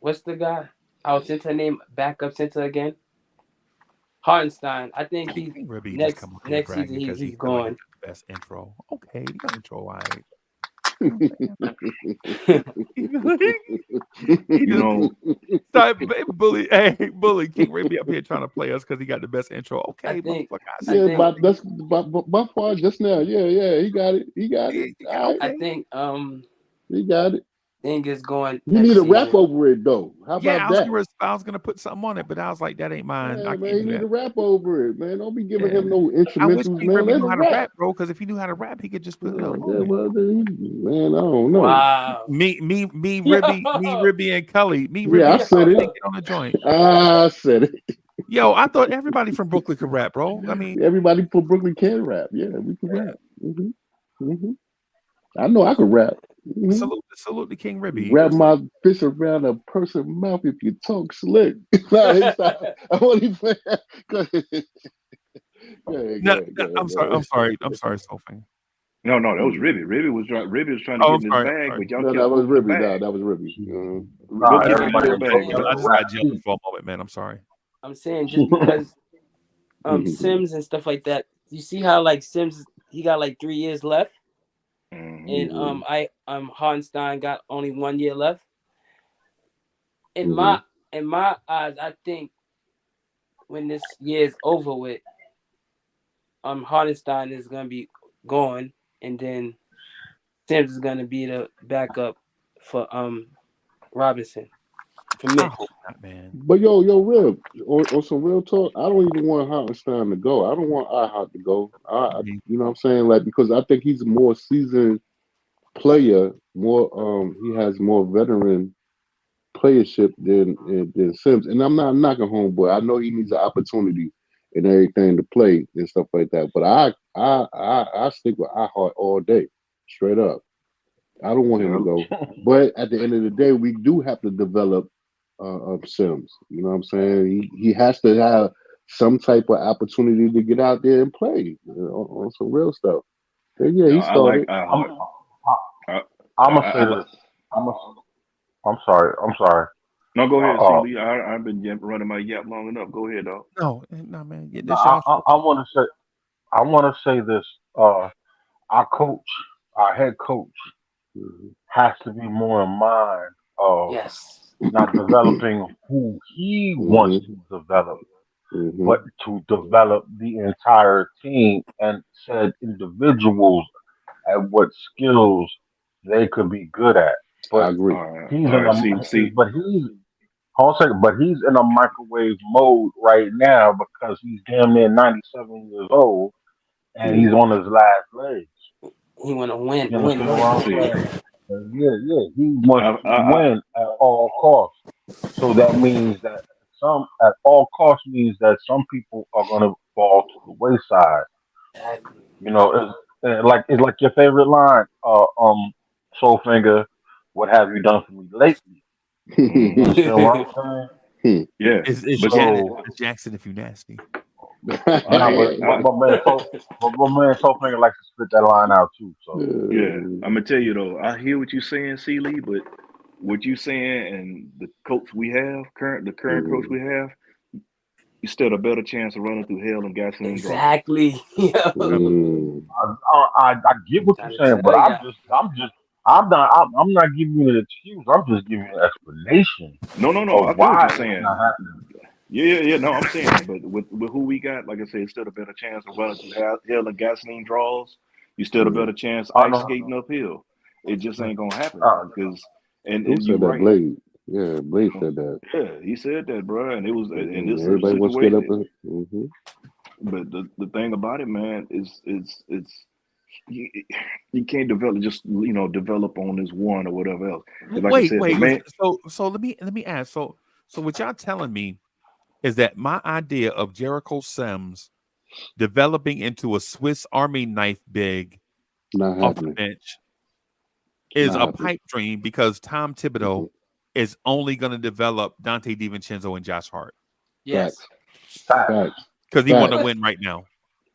[SPEAKER 6] what's the guy? Our center name, backup center again, Hartenstein. I think he's
[SPEAKER 4] King Ribby just
[SPEAKER 6] next
[SPEAKER 4] come up here
[SPEAKER 6] next season.
[SPEAKER 4] bragging because he
[SPEAKER 6] He's
[SPEAKER 4] feel like he
[SPEAKER 6] going.
[SPEAKER 4] got the best intro. Okay, he got intro, all right. You know what I'm saying? He
[SPEAKER 8] You
[SPEAKER 4] just
[SPEAKER 8] know,
[SPEAKER 4] started bully. Hey, bully King Ribby up here trying to play us because he got the best intro.
[SPEAKER 6] I
[SPEAKER 4] Okay,
[SPEAKER 6] think
[SPEAKER 4] motherfucker, I
[SPEAKER 6] I
[SPEAKER 4] see.
[SPEAKER 7] Yeah,
[SPEAKER 6] think
[SPEAKER 7] but that's by far just now. Yeah, he got it. He got it. All right,
[SPEAKER 6] I
[SPEAKER 4] Okay.
[SPEAKER 6] think
[SPEAKER 7] he got it.
[SPEAKER 6] thing is going
[SPEAKER 7] He need
[SPEAKER 6] next
[SPEAKER 7] a rap
[SPEAKER 6] season.
[SPEAKER 7] over it though. How
[SPEAKER 4] Yeah,
[SPEAKER 7] about that?
[SPEAKER 4] I was gonna put something on it, but I was like, that ain't mine. I
[SPEAKER 7] Yeah, man,
[SPEAKER 4] can't
[SPEAKER 7] he
[SPEAKER 4] do
[SPEAKER 7] need
[SPEAKER 4] that.
[SPEAKER 7] a rap over it, man. Don't be giving
[SPEAKER 4] Yeah.
[SPEAKER 7] him no
[SPEAKER 4] I wish
[SPEAKER 7] instrumentals,
[SPEAKER 4] King
[SPEAKER 7] man.
[SPEAKER 4] Ribby
[SPEAKER 7] Let
[SPEAKER 4] knew
[SPEAKER 7] him
[SPEAKER 4] how to
[SPEAKER 7] rap.
[SPEAKER 4] rap, bro. Because if he knew how to rap, he could just put it on
[SPEAKER 7] Yeah,
[SPEAKER 4] it.
[SPEAKER 7] well, then man, I don't know.
[SPEAKER 6] Wow.
[SPEAKER 4] Ribby, and Cully. Ribby,
[SPEAKER 7] Yeah, I
[SPEAKER 4] and
[SPEAKER 7] said
[SPEAKER 4] Cully
[SPEAKER 7] it.
[SPEAKER 4] didn't get on the joint.
[SPEAKER 7] I said it.
[SPEAKER 4] Yo, I thought everybody from Brooklyn could rap, bro. I mean,
[SPEAKER 7] Everybody from Brooklyn can rap. Yeah, we can rap. I know I can rap. hmm
[SPEAKER 4] salute to King Ribby.
[SPEAKER 7] Wrap my fist around a person's mouth if you talk slick. Nah, it's not. I want to play. Go ahead.
[SPEAKER 4] No,
[SPEAKER 7] Go
[SPEAKER 4] I'm
[SPEAKER 7] ahead,
[SPEAKER 4] sorry.
[SPEAKER 7] man.
[SPEAKER 4] I'm sorry, Sophie.
[SPEAKER 8] no, that was Ribby. Ribby was trying to
[SPEAKER 4] Oh,
[SPEAKER 8] get
[SPEAKER 4] I'm
[SPEAKER 8] in his
[SPEAKER 4] sorry. I'm
[SPEAKER 8] bag,
[SPEAKER 4] sorry.
[SPEAKER 8] but y'all
[SPEAKER 7] No, that
[SPEAKER 8] kept
[SPEAKER 7] was
[SPEAKER 8] moving the
[SPEAKER 7] Ribby. Nah,
[SPEAKER 8] bag.
[SPEAKER 7] that was Ribby.
[SPEAKER 8] Go
[SPEAKER 5] Nah,
[SPEAKER 8] get
[SPEAKER 6] Yeah,
[SPEAKER 8] in
[SPEAKER 5] everybody
[SPEAKER 8] your
[SPEAKER 5] in
[SPEAKER 8] bag,
[SPEAKER 5] Brooklyn
[SPEAKER 6] I'm
[SPEAKER 8] y'all.
[SPEAKER 4] I
[SPEAKER 5] can
[SPEAKER 4] just
[SPEAKER 5] rap
[SPEAKER 4] got jealous
[SPEAKER 5] too.
[SPEAKER 4] for a moment, man. I'm sorry.
[SPEAKER 6] I'm saying just because Sims and stuff like that. You see how like Sims he got like 3 years left,
[SPEAKER 8] Mm-hmm.
[SPEAKER 6] and Hartenstein got only 1 year left. In
[SPEAKER 7] hmm
[SPEAKER 6] my eyes, I think when this year is over with, Hartenstein is gonna be gone, and then Sims is gonna be the backup for Robinson for
[SPEAKER 4] I
[SPEAKER 6] Mitch.
[SPEAKER 4] hope not, man.
[SPEAKER 7] But Rib, on some real talk, I don't even want Hartenstein to go. I don't want IHOP to go. You know what I'm saying? Like, because I think he's a more seasoned player, he has more veteran playership than Sims. And I'm not knocking homeboy. I know he needs an opportunity and everything to play and stuff like that. But I stick with iHeart all day, straight up. I don't want him to
[SPEAKER 8] Yeah.
[SPEAKER 7] go. But at the end of the day, we do have to develop Sims. You know what I'm saying? He has to have some type of opportunity to get out there and play on some real stuff. And yeah,
[SPEAKER 8] No,
[SPEAKER 7] he
[SPEAKER 8] I like
[SPEAKER 7] started.
[SPEAKER 5] I'm
[SPEAKER 8] iHeart. I,
[SPEAKER 5] I'm gonna say
[SPEAKER 8] I
[SPEAKER 5] this. I'm a, I'm sorry. I'm sorry.
[SPEAKER 8] no, go ahead, C.
[SPEAKER 5] Uh,
[SPEAKER 8] Lee. I've been running my yap long enough. Go ahead, dog.
[SPEAKER 4] No, man. Yeah,
[SPEAKER 5] no,
[SPEAKER 4] this y'all show.
[SPEAKER 5] I want to say. I want to say this. Our coach, our head coach,
[SPEAKER 7] Mhm.
[SPEAKER 5] has to be more in mind of
[SPEAKER 6] Yes.
[SPEAKER 5] not developing who he wants
[SPEAKER 7] Mhm.
[SPEAKER 5] to develop, but
[SPEAKER 7] Mhm.
[SPEAKER 5] to develop the entire team and said individuals at what skills they could be good at.
[SPEAKER 7] I
[SPEAKER 5] But
[SPEAKER 7] agree.
[SPEAKER 5] he's
[SPEAKER 8] All
[SPEAKER 5] in
[SPEAKER 8] right. See,
[SPEAKER 5] a but he's hold on a second, but he's in a microwave mode right now because he's damn near 97 years old and he's
[SPEAKER 7] Mhm.
[SPEAKER 5] on his last legs.
[SPEAKER 6] He want to win,
[SPEAKER 5] You
[SPEAKER 6] win,
[SPEAKER 5] understand what
[SPEAKER 6] win.
[SPEAKER 5] I'm
[SPEAKER 8] see.
[SPEAKER 5] saying? Yeah. He wants
[SPEAKER 8] I,
[SPEAKER 5] to
[SPEAKER 8] I, I,
[SPEAKER 5] win at all costs. So that means that some at all costs means that some people are going to fall to the wayside.
[SPEAKER 6] Exactly.
[SPEAKER 5] You know, it's like your favorite line, Soulfinger, what have you done for me lately? You
[SPEAKER 8] mm-hmm.
[SPEAKER 5] understand what I'm saying?
[SPEAKER 8] Yeah,
[SPEAKER 4] It's
[SPEAKER 8] but see,
[SPEAKER 5] So
[SPEAKER 4] Jackson if you nasty.
[SPEAKER 8] I
[SPEAKER 5] nah,
[SPEAKER 8] hear.
[SPEAKER 5] but my man Soulfinger likes to spit that line out too. So
[SPEAKER 8] Yeah, I'm gonna tell you though. I hear what you're saying, C. Lee, but what you saying and the coach we have, the current coach we have, you stood a better chance of running through hell and gasoline draws.
[SPEAKER 6] Exactly. Yo.
[SPEAKER 5] I get what you're
[SPEAKER 6] Trying to
[SPEAKER 5] saying, but
[SPEAKER 6] tell ya.
[SPEAKER 5] I'm not giving you an excuse. I'm just giving you an explanation
[SPEAKER 8] No.
[SPEAKER 5] of
[SPEAKER 8] I feel what
[SPEAKER 5] why
[SPEAKER 8] you're
[SPEAKER 5] it's
[SPEAKER 8] saying.
[SPEAKER 5] not happening.
[SPEAKER 8] Yeah. No, I'm saying it, but with who we got, like I said, you stood a better chance of running through hell and gasoline draws. You stood a better chance
[SPEAKER 5] Oh
[SPEAKER 8] ice
[SPEAKER 5] no,
[SPEAKER 8] skating uphill. It just ain't gonna happen
[SPEAKER 5] uh,
[SPEAKER 8] because,
[SPEAKER 7] Who
[SPEAKER 8] and you're
[SPEAKER 7] said that?
[SPEAKER 8] right.
[SPEAKER 7] Blade. Yeah, Blade said that.
[SPEAKER 8] Yeah, he said that, bro, and it was in this
[SPEAKER 7] Everybody wants to get up.
[SPEAKER 8] situation.
[SPEAKER 7] Mm-hmm.
[SPEAKER 8] But the thing about it, man, is it's you, you can't develop just develop on this one or whatever else. 'Cause like I
[SPEAKER 4] Wait,
[SPEAKER 8] said, the
[SPEAKER 4] wait.
[SPEAKER 8] man,
[SPEAKER 4] So let me ask. So what y'all telling me is that my idea of Jericho Sims developing into a Swiss Army knife big
[SPEAKER 7] Not
[SPEAKER 4] off the
[SPEAKER 7] happening.
[SPEAKER 4] bench is
[SPEAKER 7] Not
[SPEAKER 4] a
[SPEAKER 7] happening.
[SPEAKER 4] pipe dream because Tom Thibodeau
[SPEAKER 7] Mhm.
[SPEAKER 4] is only going to develop Dante DiVincenzo and Josh Hart
[SPEAKER 6] Yes.
[SPEAKER 7] Facts.
[SPEAKER 4] because he want to
[SPEAKER 7] Facts.
[SPEAKER 4] win right now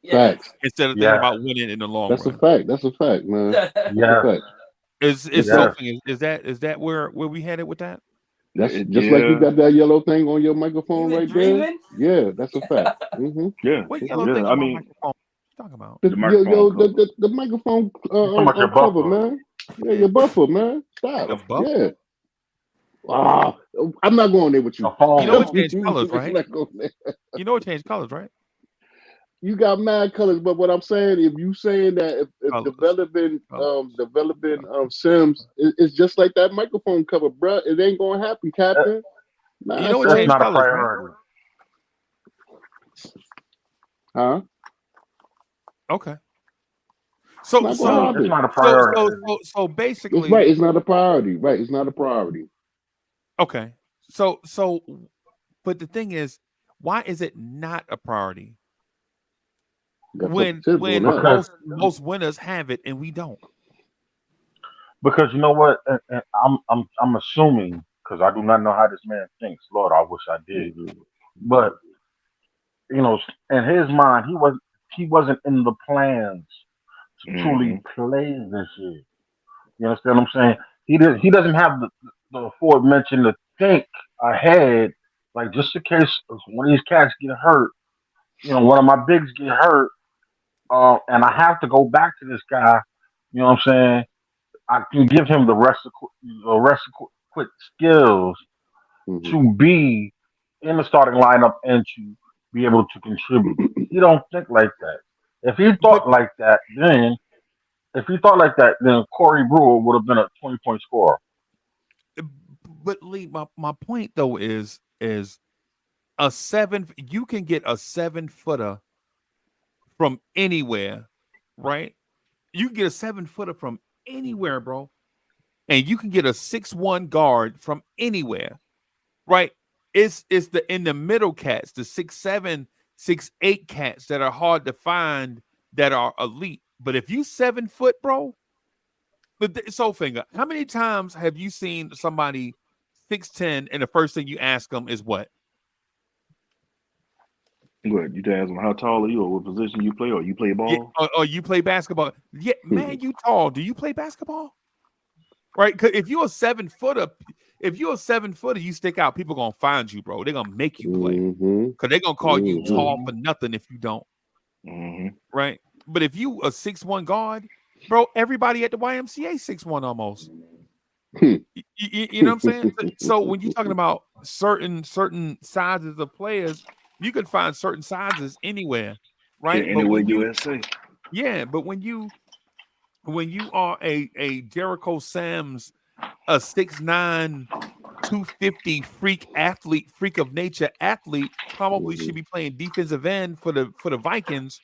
[SPEAKER 6] Yes.
[SPEAKER 7] Facts.
[SPEAKER 4] instead of thinking
[SPEAKER 5] Yeah.
[SPEAKER 4] about winning in the long
[SPEAKER 7] That's a
[SPEAKER 4] run.
[SPEAKER 7] fact. That's a fact, man. That's a
[SPEAKER 5] Yeah.
[SPEAKER 7] fact.
[SPEAKER 4] Is
[SPEAKER 5] Yes.
[SPEAKER 4] Sophie, is that where we headed with that?
[SPEAKER 7] That's
[SPEAKER 8] It-
[SPEAKER 7] just like you
[SPEAKER 8] yeah,
[SPEAKER 7] got that yellow thing on your
[SPEAKER 6] You
[SPEAKER 7] microphone
[SPEAKER 6] been
[SPEAKER 7] right there.
[SPEAKER 6] dreaming?
[SPEAKER 7] Yeah, that's a fact. Mm-hmm.
[SPEAKER 8] yeah,
[SPEAKER 4] What
[SPEAKER 7] Mm-hmm.
[SPEAKER 4] yellow thing
[SPEAKER 8] yeah.
[SPEAKER 4] on
[SPEAKER 8] I
[SPEAKER 4] my
[SPEAKER 8] mean,
[SPEAKER 4] microphone? What you talking about?
[SPEAKER 7] The,
[SPEAKER 8] the microphone cover.
[SPEAKER 7] the microphone
[SPEAKER 5] You talking about your
[SPEAKER 7] cover,
[SPEAKER 5] buffer?
[SPEAKER 7] man. Yeah, your buffer, man. Stop.
[SPEAKER 4] The buffer?
[SPEAKER 7] Yeah. Wow. I'm not going there with
[SPEAKER 5] The
[SPEAKER 7] you.
[SPEAKER 4] You know
[SPEAKER 5] phone.
[SPEAKER 4] it changed colors,
[SPEAKER 7] I'm
[SPEAKER 4] right?
[SPEAKER 7] not going there.
[SPEAKER 4] You know it changed colors, right?
[SPEAKER 7] You got mad colors, but what I'm saying, if you saying that if
[SPEAKER 4] Colors.
[SPEAKER 7] developing Sims, it's just like that microphone cover, bruh. It ain't gonna happen, Captain.
[SPEAKER 4] You know it
[SPEAKER 5] That's
[SPEAKER 4] changed
[SPEAKER 5] not a
[SPEAKER 4] colors, right?
[SPEAKER 5] priority.
[SPEAKER 7] Huh?
[SPEAKER 4] Okay. So
[SPEAKER 7] Not gonna
[SPEAKER 4] so
[SPEAKER 5] It's
[SPEAKER 7] happen.
[SPEAKER 5] not a
[SPEAKER 4] so
[SPEAKER 5] priority.
[SPEAKER 4] so
[SPEAKER 7] It's
[SPEAKER 4] basically,
[SPEAKER 7] right. It's not a priority. Right. It's not a priority.
[SPEAKER 4] okay. So but the thing is, why is it not a priority
[SPEAKER 7] Got a couple
[SPEAKER 4] when
[SPEAKER 7] tips on that.
[SPEAKER 5] Because
[SPEAKER 4] most winners have it and we don't?
[SPEAKER 5] you know what, and I'm assuming because I do not know how this man thinks. Lord, I wish I did.
[SPEAKER 7] Mhm.
[SPEAKER 5] But in his mind, he wasn't in the plans to truly
[SPEAKER 8] Hmm.
[SPEAKER 5] play this year. You understand what I'm saying? He doesn't have the aforementioned to think ahead, like just in case one of these cats get hurt. One of my bigs get hurt, and I have to go back to this guy. You know what I'm saying? I can give him the rest of quick skills
[SPEAKER 7] Mhm.
[SPEAKER 5] to be in the starting lineup and to be able to contribute. He don't think like that. If he
[SPEAKER 4] But
[SPEAKER 5] thought like that, then Corey Brewer would have been a 20-point scorer.
[SPEAKER 4] but Lee, my point though is you can get a 7-footer from anywhere, right? You can get a 7-footer from anywhere, bro. And you can get a 6'1" guard from anywhere, right? It's the in the middle cats, the 6'7", 6'8" cats that are hard to find that are elite. But if you 7 foot, bro, so finger, how many times have you seen somebody 6'10" and the first thing you ask them is what?
[SPEAKER 8] What you ask them how tall are you, or what position you play, or you play
[SPEAKER 4] Yeah,
[SPEAKER 8] ball?
[SPEAKER 4] or you play basketball? Yeah, man, you tall. Do you play basketball? Right? 'Cause if you're a 7 footer, you stick out. People gonna find you, bro. They're gonna make you play
[SPEAKER 7] Mhm.
[SPEAKER 4] because they're gonna call you
[SPEAKER 7] Mhm.
[SPEAKER 4] tall
[SPEAKER 8] Hmm.
[SPEAKER 4] for nothing if you don't.
[SPEAKER 8] Hmm.
[SPEAKER 4] Right? But if you a 6'1" guard, bro, everybody at the YMCA 6'1" almost. You know what I'm saying? So when you're talking about certain sizes of players, you can find certain sizes anywhere, right? But
[SPEAKER 8] Anyway,
[SPEAKER 4] when you
[SPEAKER 8] USA.
[SPEAKER 4] yeah, but when you are a Jericho Sims, a 6'9", 250 freak of nature athlete, probably should
[SPEAKER 7] Mhm.
[SPEAKER 4] be playing defensive end for the Vikings,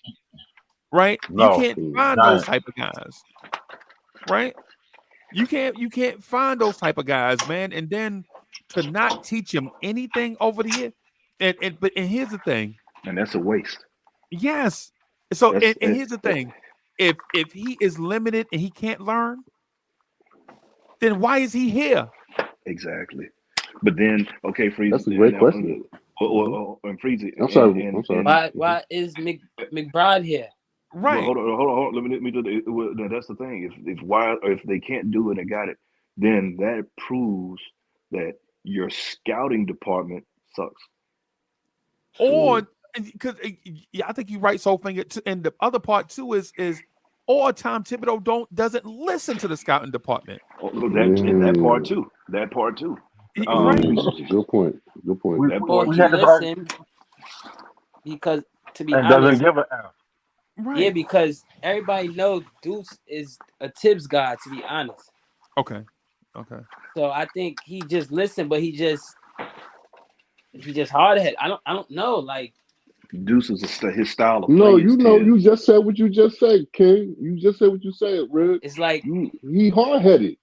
[SPEAKER 4] right? You
[SPEAKER 5] No,
[SPEAKER 4] can't find those
[SPEAKER 5] Giants.
[SPEAKER 4] type of guys, right? You can't find those type of guys, man. And then to not teach him anything over the year, and here's the thing,
[SPEAKER 8] And that's a waste.
[SPEAKER 4] yes. So
[SPEAKER 8] That's
[SPEAKER 4] and here's the thing, if he is limited and he can't learn, then why is he here?
[SPEAKER 8] exactly. But then, okay, freeze
[SPEAKER 7] That's a great
[SPEAKER 8] now,
[SPEAKER 7] question. Mhm.
[SPEAKER 8] and freeze it,
[SPEAKER 7] I'm
[SPEAKER 8] and
[SPEAKER 7] sorry. I'm sorry.
[SPEAKER 8] and
[SPEAKER 7] Mhm.
[SPEAKER 6] Why is McBride here?
[SPEAKER 8] well,
[SPEAKER 4] Right.
[SPEAKER 8] hold on. Let me do the. Well, no, that's the thing. If why if they can't do it and got it, then that proves that your scouting department sucks.
[SPEAKER 4] Or
[SPEAKER 7] Mm.
[SPEAKER 4] because yeah, I think you're right, Soulfinger. And the other part too is or Tom Thibodeau doesn't listen to the scouting department.
[SPEAKER 8] That part
[SPEAKER 7] Mm.
[SPEAKER 8] too. That part too.
[SPEAKER 4] Right?
[SPEAKER 7] Good point. Good point.
[SPEAKER 5] We
[SPEAKER 8] That
[SPEAKER 6] Or
[SPEAKER 8] part
[SPEAKER 5] we
[SPEAKER 6] he
[SPEAKER 5] had
[SPEAKER 8] too.
[SPEAKER 5] to back
[SPEAKER 6] listened because, to be
[SPEAKER 5] and doesn't
[SPEAKER 6] honest,
[SPEAKER 5] give a F.
[SPEAKER 6] yeah,
[SPEAKER 4] Right.
[SPEAKER 6] because everybody know Deuce is a Tibbs guy, to be honest.
[SPEAKER 4] Okay. Okay.
[SPEAKER 6] So I think he just listened, but he just hard head. I don't know. Like,
[SPEAKER 8] Deuce is his style of
[SPEAKER 7] No,
[SPEAKER 8] play is
[SPEAKER 7] you
[SPEAKER 8] Tibbs.
[SPEAKER 7] just said what you just said, King. You just said what you said, Rick.
[SPEAKER 6] it's like,
[SPEAKER 7] He hard headed.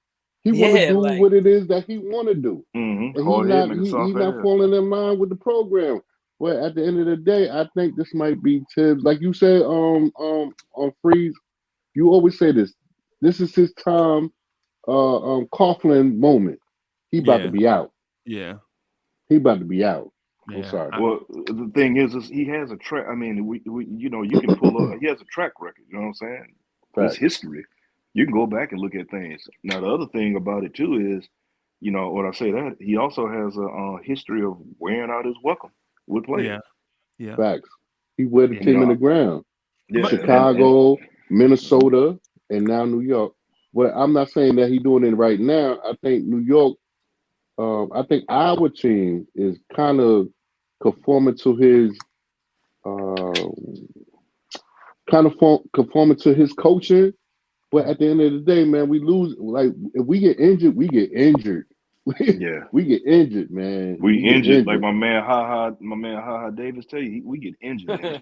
[SPEAKER 7] He want to
[SPEAKER 6] yeah,
[SPEAKER 7] do
[SPEAKER 6] like,
[SPEAKER 7] what it is that he want to do, and
[SPEAKER 8] Hard head, make a soft
[SPEAKER 7] he not
[SPEAKER 8] ass.
[SPEAKER 7] falling in line with the program. But at the end of the day, I think this might be Tibbs. Like you said, on Freeze, you always say this. This is his time. Coughlin moment. He about to
[SPEAKER 4] Yeah,
[SPEAKER 7] be out.
[SPEAKER 4] yeah,
[SPEAKER 7] He about to be out. I'm
[SPEAKER 4] yeah.
[SPEAKER 7] sorry.
[SPEAKER 8] Well, the thing is he has a track. I mean, we you know, you can pull up. He has a track record. You know what I'm saying? It's
[SPEAKER 7] Fact.
[SPEAKER 8] history. You can go back and look at things. Now, the other thing about it too is, you know, when I say that, he also has a history of wearing out his welcome with
[SPEAKER 4] Yeah,
[SPEAKER 8] players.
[SPEAKER 4] yeah,
[SPEAKER 7] Facts. He wear the
[SPEAKER 4] yeah.
[SPEAKER 8] You
[SPEAKER 7] team in the
[SPEAKER 8] know,
[SPEAKER 7] ground.
[SPEAKER 8] yeah,
[SPEAKER 4] But
[SPEAKER 8] and
[SPEAKER 7] Chicago, Minnesota, and now New York. Well, I'm not saying that he's doing it right now. I think New York. I think our team is kind of conforming to his, uh, conforming to his coaching. But at the end of the day, man, we lose. Like if we get injured, we get injured.
[SPEAKER 8] yeah,
[SPEAKER 7] We get injured, man.
[SPEAKER 8] we
[SPEAKER 7] We get
[SPEAKER 8] injured. Like
[SPEAKER 7] injured.
[SPEAKER 8] my man, Ha Ha Davis tell you, we get injured.
[SPEAKER 4] yeah,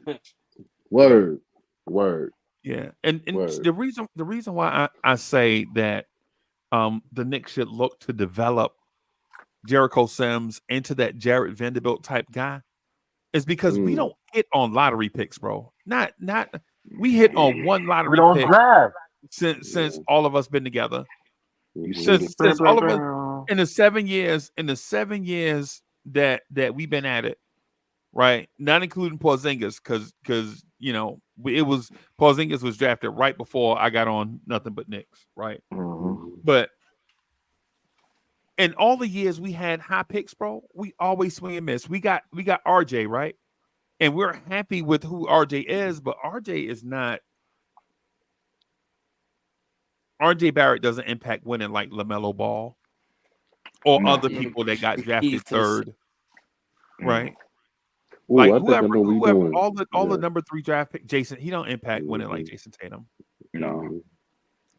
[SPEAKER 7] Word, word,
[SPEAKER 4] yeah. And
[SPEAKER 7] word.
[SPEAKER 4] the reason why I say that the Knicks should look to develop Jericho Sims into that Jared Vanderbilt type guy is because we
[SPEAKER 7] Mm.
[SPEAKER 4] don't hit on lottery picks, bro. Not we hit on one
[SPEAKER 5] We
[SPEAKER 4] lottery
[SPEAKER 5] don't
[SPEAKER 4] pick
[SPEAKER 5] draft.
[SPEAKER 4] since
[SPEAKER 7] Yeah.
[SPEAKER 4] all of us been together.
[SPEAKER 8] You
[SPEAKER 7] Hmm.
[SPEAKER 8] see
[SPEAKER 4] Since
[SPEAKER 8] the
[SPEAKER 4] since all of us in the 7 years that we've been at it, right? Not including Porzingis, because it was Porzingis was drafted right before I got on Nothing But Knicks, right?
[SPEAKER 7] Hmm.
[SPEAKER 4] But in all the years we had high picks, bro, we always swing and miss. We got RJ, right? And we're happy with who RJ is, but RJ is not. RJ Barrett doesn't impact winning like LaMelo Ball or
[SPEAKER 8] no.
[SPEAKER 4] other
[SPEAKER 6] Yeah,
[SPEAKER 4] people that got
[SPEAKER 6] the keys
[SPEAKER 4] drafted
[SPEAKER 6] to the
[SPEAKER 4] third,
[SPEAKER 8] Mm.
[SPEAKER 4] right?
[SPEAKER 7] Oh,
[SPEAKER 4] Like
[SPEAKER 7] I think I know what you're
[SPEAKER 4] whoever,
[SPEAKER 7] doing.
[SPEAKER 4] all the
[SPEAKER 7] Yeah.
[SPEAKER 4] number 3 draft pick, Jason, he don't impact winning like
[SPEAKER 7] Hmm.
[SPEAKER 4] Jason Tatum,
[SPEAKER 8] No.
[SPEAKER 7] Hmm.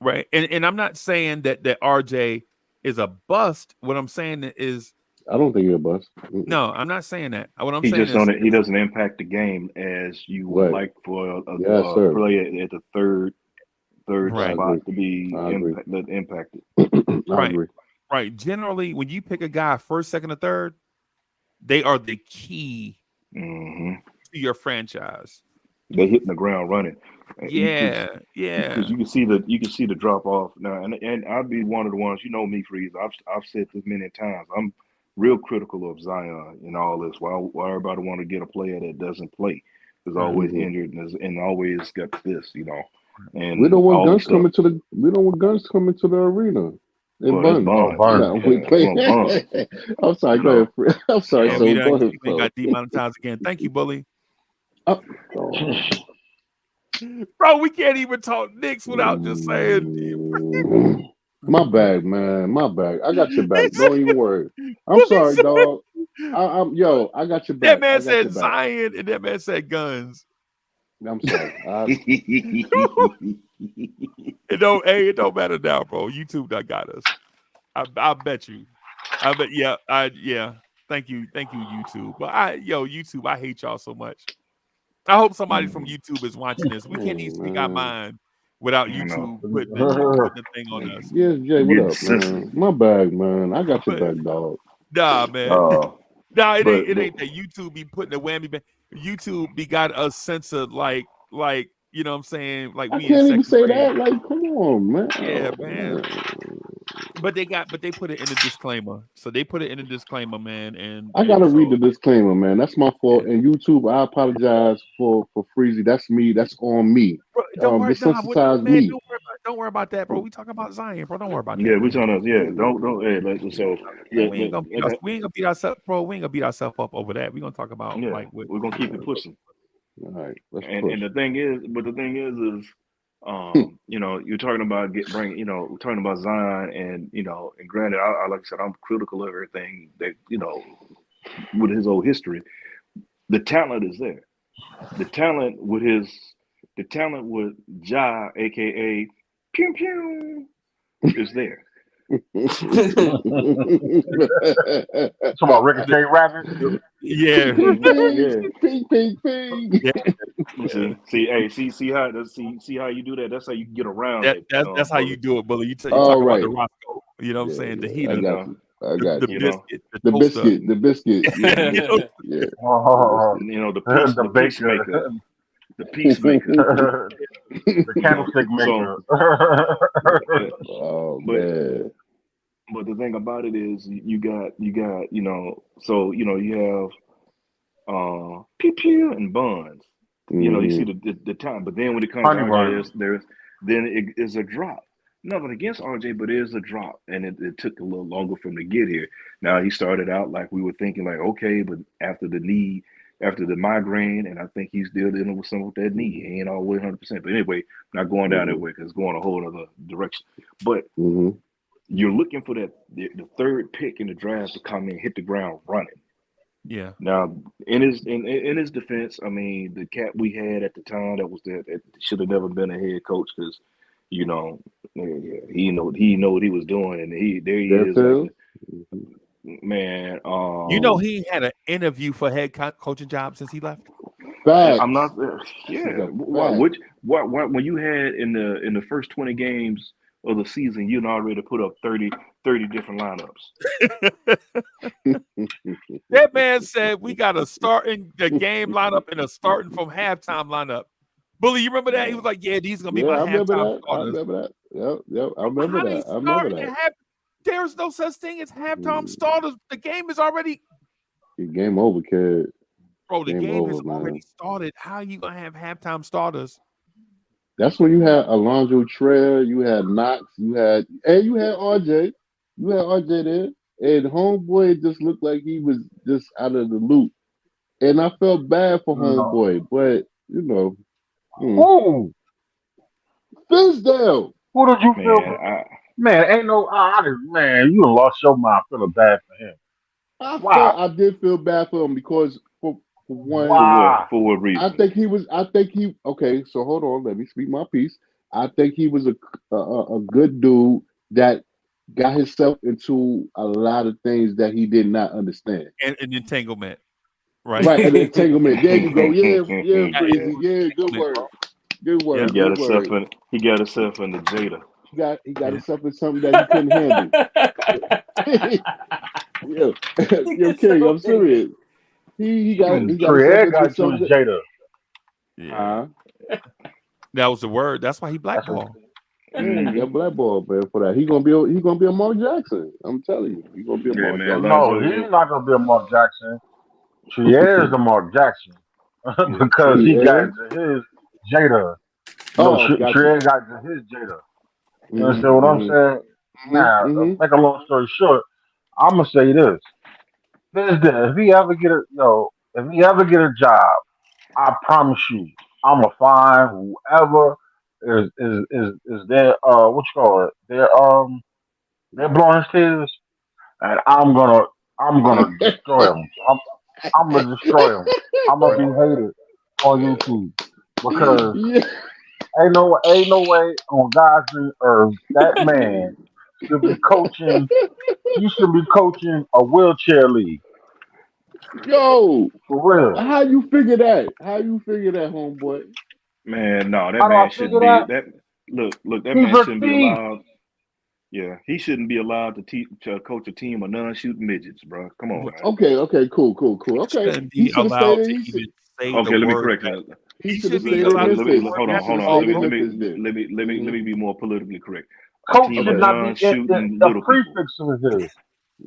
[SPEAKER 4] right? And I'm not saying that RJ is a bust. What I'm saying is
[SPEAKER 7] I don't think you're a bust. Mm-mm.
[SPEAKER 4] no, I'm not saying that. What I'm
[SPEAKER 8] He
[SPEAKER 4] saying
[SPEAKER 8] just don't. He
[SPEAKER 4] is
[SPEAKER 8] doesn't impact the game as you would
[SPEAKER 7] Right.
[SPEAKER 8] like for
[SPEAKER 7] Yes,
[SPEAKER 8] a
[SPEAKER 7] sir.
[SPEAKER 8] player at the third
[SPEAKER 7] I
[SPEAKER 4] right,
[SPEAKER 7] agree.
[SPEAKER 8] spot to be
[SPEAKER 7] I agree.
[SPEAKER 8] impacted.
[SPEAKER 7] I
[SPEAKER 4] right,
[SPEAKER 7] agree.
[SPEAKER 4] right. Generally, when you pick a guy first, second, or third, they are the key
[SPEAKER 8] Hmm.
[SPEAKER 4] to your franchise.
[SPEAKER 8] They hitting the ground running, because
[SPEAKER 4] Yeah, yeah,
[SPEAKER 8] you can see the drop off now, and I'd be one of the ones. You know me, Freeze. I've said this many times. I'm real critical of Zion and all this. Why everybody want to get a player that doesn't play, is
[SPEAKER 4] right,
[SPEAKER 8] always
[SPEAKER 7] Hmm.
[SPEAKER 8] injured and always got this,
[SPEAKER 7] We
[SPEAKER 8] and
[SPEAKER 7] don't want
[SPEAKER 8] all the
[SPEAKER 7] guns
[SPEAKER 8] stuff.
[SPEAKER 7] coming to the. We don't want guns coming to the arena and
[SPEAKER 8] Well, that's
[SPEAKER 7] buns.
[SPEAKER 5] Oh,
[SPEAKER 8] Bonds.
[SPEAKER 5] Barnes.
[SPEAKER 7] No, we
[SPEAKER 8] Yeah,
[SPEAKER 7] play.
[SPEAKER 8] well, Bonds.
[SPEAKER 7] I'm sorry.
[SPEAKER 8] You
[SPEAKER 7] Go
[SPEAKER 8] know,
[SPEAKER 7] ahead. I'm sorry.
[SPEAKER 4] yeah.
[SPEAKER 8] uh,
[SPEAKER 4] We
[SPEAKER 7] So go
[SPEAKER 4] done
[SPEAKER 7] ahead.
[SPEAKER 4] we
[SPEAKER 7] So.
[SPEAKER 4] got demonetized again. Thank you, bully.
[SPEAKER 7] Oh, oh.
[SPEAKER 4] Bro, we can't even talk Knicks without just saying.
[SPEAKER 7] Mm. My bag, man. My bag. I got your
[SPEAKER 4] He
[SPEAKER 7] back.
[SPEAKER 4] said,
[SPEAKER 7] Don't even worry. I'm
[SPEAKER 4] bully
[SPEAKER 7] sorry,
[SPEAKER 4] said,
[SPEAKER 7] dog. Yo. I got your
[SPEAKER 4] that
[SPEAKER 7] back. I
[SPEAKER 4] man
[SPEAKER 7] got
[SPEAKER 4] said
[SPEAKER 7] your back.
[SPEAKER 4] Zion and that man said guns.
[SPEAKER 7] I'm sorry.
[SPEAKER 4] It don't matter now, bro. YouTube done got us. I bet you. I bet yeah. Thank you, YouTube. But YouTube, I hate y'all so much. I hope somebody from YouTube is watching this. We can't even
[SPEAKER 7] Oh,
[SPEAKER 4] speak our
[SPEAKER 7] man.
[SPEAKER 4] mind without
[SPEAKER 8] you know,
[SPEAKER 4] YouTube putting the thing on us.
[SPEAKER 7] Yes, Jay. What
[SPEAKER 8] getting
[SPEAKER 7] up,
[SPEAKER 8] sensitive.
[SPEAKER 7] man? My bag, man. I got your
[SPEAKER 4] But
[SPEAKER 7] back, dog.
[SPEAKER 4] nah, man.
[SPEAKER 8] Uh,
[SPEAKER 4] Nah, it
[SPEAKER 8] but
[SPEAKER 4] ain't that YouTube be putting the whammy back. YouTube be got a sense of like you know what I'm saying, like
[SPEAKER 7] I
[SPEAKER 4] we in
[SPEAKER 7] can't even
[SPEAKER 4] second
[SPEAKER 7] say
[SPEAKER 4] grade.
[SPEAKER 7] that. Like, come on, man.
[SPEAKER 4] Yeah,
[SPEAKER 7] Oh,
[SPEAKER 4] man.
[SPEAKER 7] man.
[SPEAKER 4] But they put it in the disclaimer. So they put it in the disclaimer, man,
[SPEAKER 7] I
[SPEAKER 4] and
[SPEAKER 7] gotta read
[SPEAKER 4] so
[SPEAKER 7] the disclaimer, man. That's my
[SPEAKER 4] yeah.
[SPEAKER 7] fault. And YouTube, I apologize for Freezy. That's me. That's on me.
[SPEAKER 4] Bro, don't worry, nah,
[SPEAKER 7] Desensitize
[SPEAKER 4] man,
[SPEAKER 7] me.
[SPEAKER 4] don't worry about that, bro. We talking about Zion, bro. Don't worry about
[SPEAKER 8] yeah,
[SPEAKER 4] that,
[SPEAKER 8] we
[SPEAKER 4] man.
[SPEAKER 8] trying to don't hey, so
[SPEAKER 4] Man, we ain't gonna
[SPEAKER 8] like
[SPEAKER 4] we ain't gonna beat ourselves, bro. We ain't gonna beat ourselves up over that. We gonna talk about
[SPEAKER 8] yeah,
[SPEAKER 4] like what
[SPEAKER 8] we're gonna keep it
[SPEAKER 7] All
[SPEAKER 8] pushing.
[SPEAKER 7] right, let's
[SPEAKER 8] And
[SPEAKER 7] push.
[SPEAKER 8] the thing is, you're talking about we're talking about Zion, and granted, like I said, I'm critical of everything that with his old history. The talent is there. The talent with Ja, aka Pew Pew, is there.
[SPEAKER 5] Talk about Ricochet rapping.
[SPEAKER 7] Ping,
[SPEAKER 4] yeah.
[SPEAKER 7] ping, ping,
[SPEAKER 8] Yeah.
[SPEAKER 7] ping, ping, ping.
[SPEAKER 4] Yeah, yeah.
[SPEAKER 8] See how you do that. That's how you get around
[SPEAKER 4] That
[SPEAKER 8] that,
[SPEAKER 4] that's how you
[SPEAKER 8] bully.
[SPEAKER 4] do it, bully. You
[SPEAKER 7] All
[SPEAKER 4] talk about the
[SPEAKER 7] right.
[SPEAKER 4] Roscoe, you know what I'm
[SPEAKER 7] Yeah,
[SPEAKER 4] saying? The
[SPEAKER 7] yeah. I
[SPEAKER 8] You
[SPEAKER 4] heater,
[SPEAKER 7] got
[SPEAKER 8] know,
[SPEAKER 7] you. I
[SPEAKER 4] the
[SPEAKER 7] got
[SPEAKER 8] you
[SPEAKER 7] you.
[SPEAKER 8] know,
[SPEAKER 4] biscuit, the
[SPEAKER 7] The
[SPEAKER 4] toaster.
[SPEAKER 7] biscuit. The biscuit. Yeah,
[SPEAKER 4] You know?
[SPEAKER 7] yeah, yeah. The
[SPEAKER 5] Oh,
[SPEAKER 7] biscuit.
[SPEAKER 8] the
[SPEAKER 5] the baker.
[SPEAKER 8] peacemaker. the peacemaker.
[SPEAKER 5] The candlestick
[SPEAKER 8] So,
[SPEAKER 5] maker.
[SPEAKER 7] Oh
[SPEAKER 8] but
[SPEAKER 7] man.
[SPEAKER 8] but the thing about it is, so you have pew pew and buns. You see
[SPEAKER 7] Mm-hmm.
[SPEAKER 8] the time, but then when it comes to
[SPEAKER 5] Honey
[SPEAKER 8] RJ,
[SPEAKER 5] bun.
[SPEAKER 8] then it is a drop. Nothing against RJ, but it is a drop, and it took a little longer for him to get here. Now he started out like we were thinking, like okay, but after the migraine, and I think he's still dealing with some of that knee. He ain't all the way 100%. But anyway, not going down that
[SPEAKER 7] Mm-hmm.
[SPEAKER 8] way because it's going a whole other direction. But
[SPEAKER 7] Mm-hmm.
[SPEAKER 8] you're looking for the third pick in the draft to come in, hit the ground running.
[SPEAKER 4] Yeah.
[SPEAKER 8] Now, in his defense, I mean, the cat we had at the time that should have never been a head coach because, you know, he know what he was doing, and there he
[SPEAKER 7] Jeff
[SPEAKER 8] is like,
[SPEAKER 7] Hill.
[SPEAKER 8] man,
[SPEAKER 4] You know, he had an interview for head coaching job since he left.
[SPEAKER 8] I'm not,
[SPEAKER 7] Facts. This is
[SPEAKER 8] yeah.
[SPEAKER 7] a fact.
[SPEAKER 8] What when you had in the first 20 games of the season, you'd already put up 30 different lineups.
[SPEAKER 4] That man said we got a starting the game lineup and a starting from halftime lineup. Bully, you remember that? He was like, "Yeah, these gonna be
[SPEAKER 7] Yeah,
[SPEAKER 4] my
[SPEAKER 7] I remember
[SPEAKER 4] halftime
[SPEAKER 7] that. I
[SPEAKER 4] starters."
[SPEAKER 7] remember that. Yep. I
[SPEAKER 4] Bro,
[SPEAKER 7] remember
[SPEAKER 4] how they
[SPEAKER 7] that. I remember
[SPEAKER 4] starting
[SPEAKER 7] that.
[SPEAKER 4] at half? There's no such thing as halftime
[SPEAKER 7] Mm.
[SPEAKER 4] starters. The game is already,
[SPEAKER 7] Game over, kid.
[SPEAKER 4] bro. The
[SPEAKER 7] Game
[SPEAKER 4] game has
[SPEAKER 7] over,
[SPEAKER 4] already
[SPEAKER 7] man.
[SPEAKER 4] started. How are you gonna have halftime starters?
[SPEAKER 7] That's when you had Alonzo Trier, you had Knox, you had RJ. You had RJ there. And homeboy just looked like he was just out of the loop. And I felt bad for
[SPEAKER 5] No.
[SPEAKER 7] homeboy, but you know,
[SPEAKER 5] Who?
[SPEAKER 7] Fizdale.
[SPEAKER 5] Who did you feel?
[SPEAKER 8] Man,
[SPEAKER 5] Man, ain't no. Man, you done lost your mind feeling bad for him. Why?
[SPEAKER 7] I did feel bad for him because for one,
[SPEAKER 5] Why?
[SPEAKER 8] for what reason?
[SPEAKER 7] I think he okay, so hold on, let me speak my piece. I think he was a good dude that got himself into a lot of things that he did not understand.
[SPEAKER 4] And an entanglement, right?
[SPEAKER 7] Right, an entanglement. There you go. Yeah,
[SPEAKER 4] Yeah,
[SPEAKER 7] crazy. Yeah, good
[SPEAKER 4] entanglement,
[SPEAKER 7] word.
[SPEAKER 4] bro.
[SPEAKER 7] Good
[SPEAKER 4] Yeah,
[SPEAKER 7] word. Good word.
[SPEAKER 8] He got himself in the Jada.
[SPEAKER 7] He got
[SPEAKER 4] yeah.
[SPEAKER 7] himself in something that he couldn't handle. Yeah. Yo, King, I'm serious. He got himself
[SPEAKER 5] Trier
[SPEAKER 7] into
[SPEAKER 5] got to his
[SPEAKER 7] something.
[SPEAKER 5] Jada.
[SPEAKER 4] Yeah.
[SPEAKER 7] Huh?
[SPEAKER 4] That was the word. That's why he
[SPEAKER 5] That's
[SPEAKER 4] blackballed.
[SPEAKER 7] Yeah, he got blackballed, man, for that. He gonna be a Mark Jackson. I'm telling you, he gonna be a
[SPEAKER 8] Yeah,
[SPEAKER 7] Mark
[SPEAKER 8] man,
[SPEAKER 7] Jackson.
[SPEAKER 5] no,
[SPEAKER 8] Lonzo.
[SPEAKER 5] he's not gonna be a Mark Jackson. Trier's the Mark Jackson because he got
[SPEAKER 7] Trier.
[SPEAKER 5] into his Jada. No,
[SPEAKER 7] Oh, got you.
[SPEAKER 5] Trier got into his Jada. You
[SPEAKER 7] Mm-hmm,
[SPEAKER 5] understand what I'm
[SPEAKER 7] mm-hmm,
[SPEAKER 5] saying? Now,
[SPEAKER 7] mm-hmm.
[SPEAKER 5] make a long story short, I'm gonna say this: if he ever get a job, I promise you, I'm gonna find whoever is their what you call it? Their Blorange Tears, and I'm gonna destroy them. I'm gonna destroy them. I'm gonna be hated on YouTube because
[SPEAKER 7] Yeah.
[SPEAKER 5] ain't no way on God's green earth that man should be coaching. He should be coaching a wheelchair league
[SPEAKER 7] Yo,
[SPEAKER 5] for real.
[SPEAKER 7] how you figure that? How you figure that, homeboy?
[SPEAKER 8] Man, no, that
[SPEAKER 5] How do I
[SPEAKER 8] man
[SPEAKER 5] figure
[SPEAKER 8] shouldn't be
[SPEAKER 5] that?
[SPEAKER 8] that. Look, that
[SPEAKER 5] He's
[SPEAKER 8] man
[SPEAKER 5] a
[SPEAKER 8] shouldn't be
[SPEAKER 5] thief.
[SPEAKER 8] allowed. Yeah, he shouldn't be allowed to coach a team of non-shooting midgets, bro. Come on, man.
[SPEAKER 7] Okay, cool. Okay,
[SPEAKER 4] Shouldn't
[SPEAKER 7] he
[SPEAKER 4] be
[SPEAKER 7] should have stayed
[SPEAKER 4] allowed
[SPEAKER 7] in.
[SPEAKER 4] to even say the
[SPEAKER 8] Okay, let me
[SPEAKER 4] word
[SPEAKER 8] correct
[SPEAKER 4] that
[SPEAKER 8] you.
[SPEAKER 7] He
[SPEAKER 4] he
[SPEAKER 7] should have
[SPEAKER 4] should be
[SPEAKER 7] stayed in
[SPEAKER 4] allowed to say
[SPEAKER 8] Let me
[SPEAKER 4] the
[SPEAKER 7] Memphis.
[SPEAKER 4] word
[SPEAKER 8] hold
[SPEAKER 7] He
[SPEAKER 8] on,
[SPEAKER 7] should
[SPEAKER 8] hold
[SPEAKER 7] have
[SPEAKER 8] on.
[SPEAKER 7] stayed in
[SPEAKER 8] Let
[SPEAKER 7] Memphis
[SPEAKER 8] me
[SPEAKER 7] then.
[SPEAKER 8] let
[SPEAKER 7] Hmm
[SPEAKER 8] me be more politically correct. A
[SPEAKER 5] Coach
[SPEAKER 8] team
[SPEAKER 5] should
[SPEAKER 8] of
[SPEAKER 7] Okay.
[SPEAKER 5] not be
[SPEAKER 8] non-shooting
[SPEAKER 5] a
[SPEAKER 8] little people.
[SPEAKER 5] prefix of his.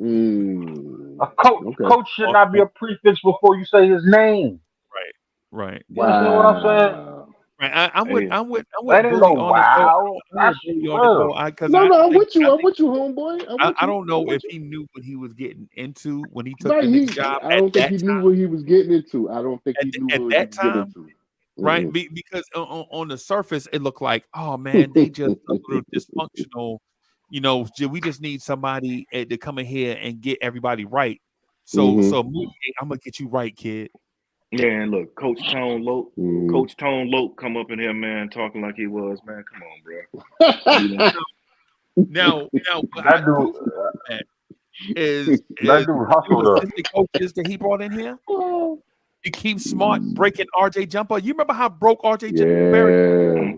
[SPEAKER 7] Mm.
[SPEAKER 5] A coach
[SPEAKER 7] Okay.
[SPEAKER 5] coach should not be a prefix before you say his name.
[SPEAKER 4] right, right,
[SPEAKER 5] You understand what I'm saying?
[SPEAKER 7] Wow.
[SPEAKER 4] right.
[SPEAKER 8] Hey,
[SPEAKER 4] I'm with
[SPEAKER 5] That ain't no
[SPEAKER 4] Bully on it though.
[SPEAKER 5] wow.
[SPEAKER 4] I'm with
[SPEAKER 5] That's
[SPEAKER 4] Bully on it
[SPEAKER 5] real.
[SPEAKER 4] though. Because
[SPEAKER 7] No,
[SPEAKER 4] I think
[SPEAKER 7] I'm with you, homeboy. I'm with
[SPEAKER 4] I
[SPEAKER 7] you.
[SPEAKER 4] don't
[SPEAKER 7] I'm
[SPEAKER 4] know
[SPEAKER 7] with
[SPEAKER 4] if
[SPEAKER 7] you.
[SPEAKER 4] he knew what he was getting into when he took
[SPEAKER 7] Right.
[SPEAKER 4] the Knicks job
[SPEAKER 7] I don't think he knew what he was getting into. I don't think he knew
[SPEAKER 4] at
[SPEAKER 7] what he
[SPEAKER 4] that
[SPEAKER 7] was getting
[SPEAKER 4] time.
[SPEAKER 7] into.
[SPEAKER 4] Right,
[SPEAKER 7] Mm-mm.
[SPEAKER 4] because on the surface it looked like, oh man, they just a little dysfunctional. You know, we just need somebody to come in here and get everybody right. So,
[SPEAKER 7] Mm-hmm.
[SPEAKER 4] I'm gonna get you right, kid.
[SPEAKER 8] yeah, and look,
[SPEAKER 7] Mm-hmm.
[SPEAKER 8] Coach Tone Loke come up in here, man, talking like he was, man. Come on, bro. You know,
[SPEAKER 4] Now, what I
[SPEAKER 5] That
[SPEAKER 4] do
[SPEAKER 5] dude
[SPEAKER 4] that is
[SPEAKER 5] that
[SPEAKER 4] the
[SPEAKER 5] dude
[SPEAKER 4] new
[SPEAKER 5] hustled us.
[SPEAKER 4] assistant coaches that he brought in here.
[SPEAKER 7] Oh.
[SPEAKER 4] He keeps smart breaking RJ jumper. You remember how broke RJ Barry?
[SPEAKER 7] Yeah.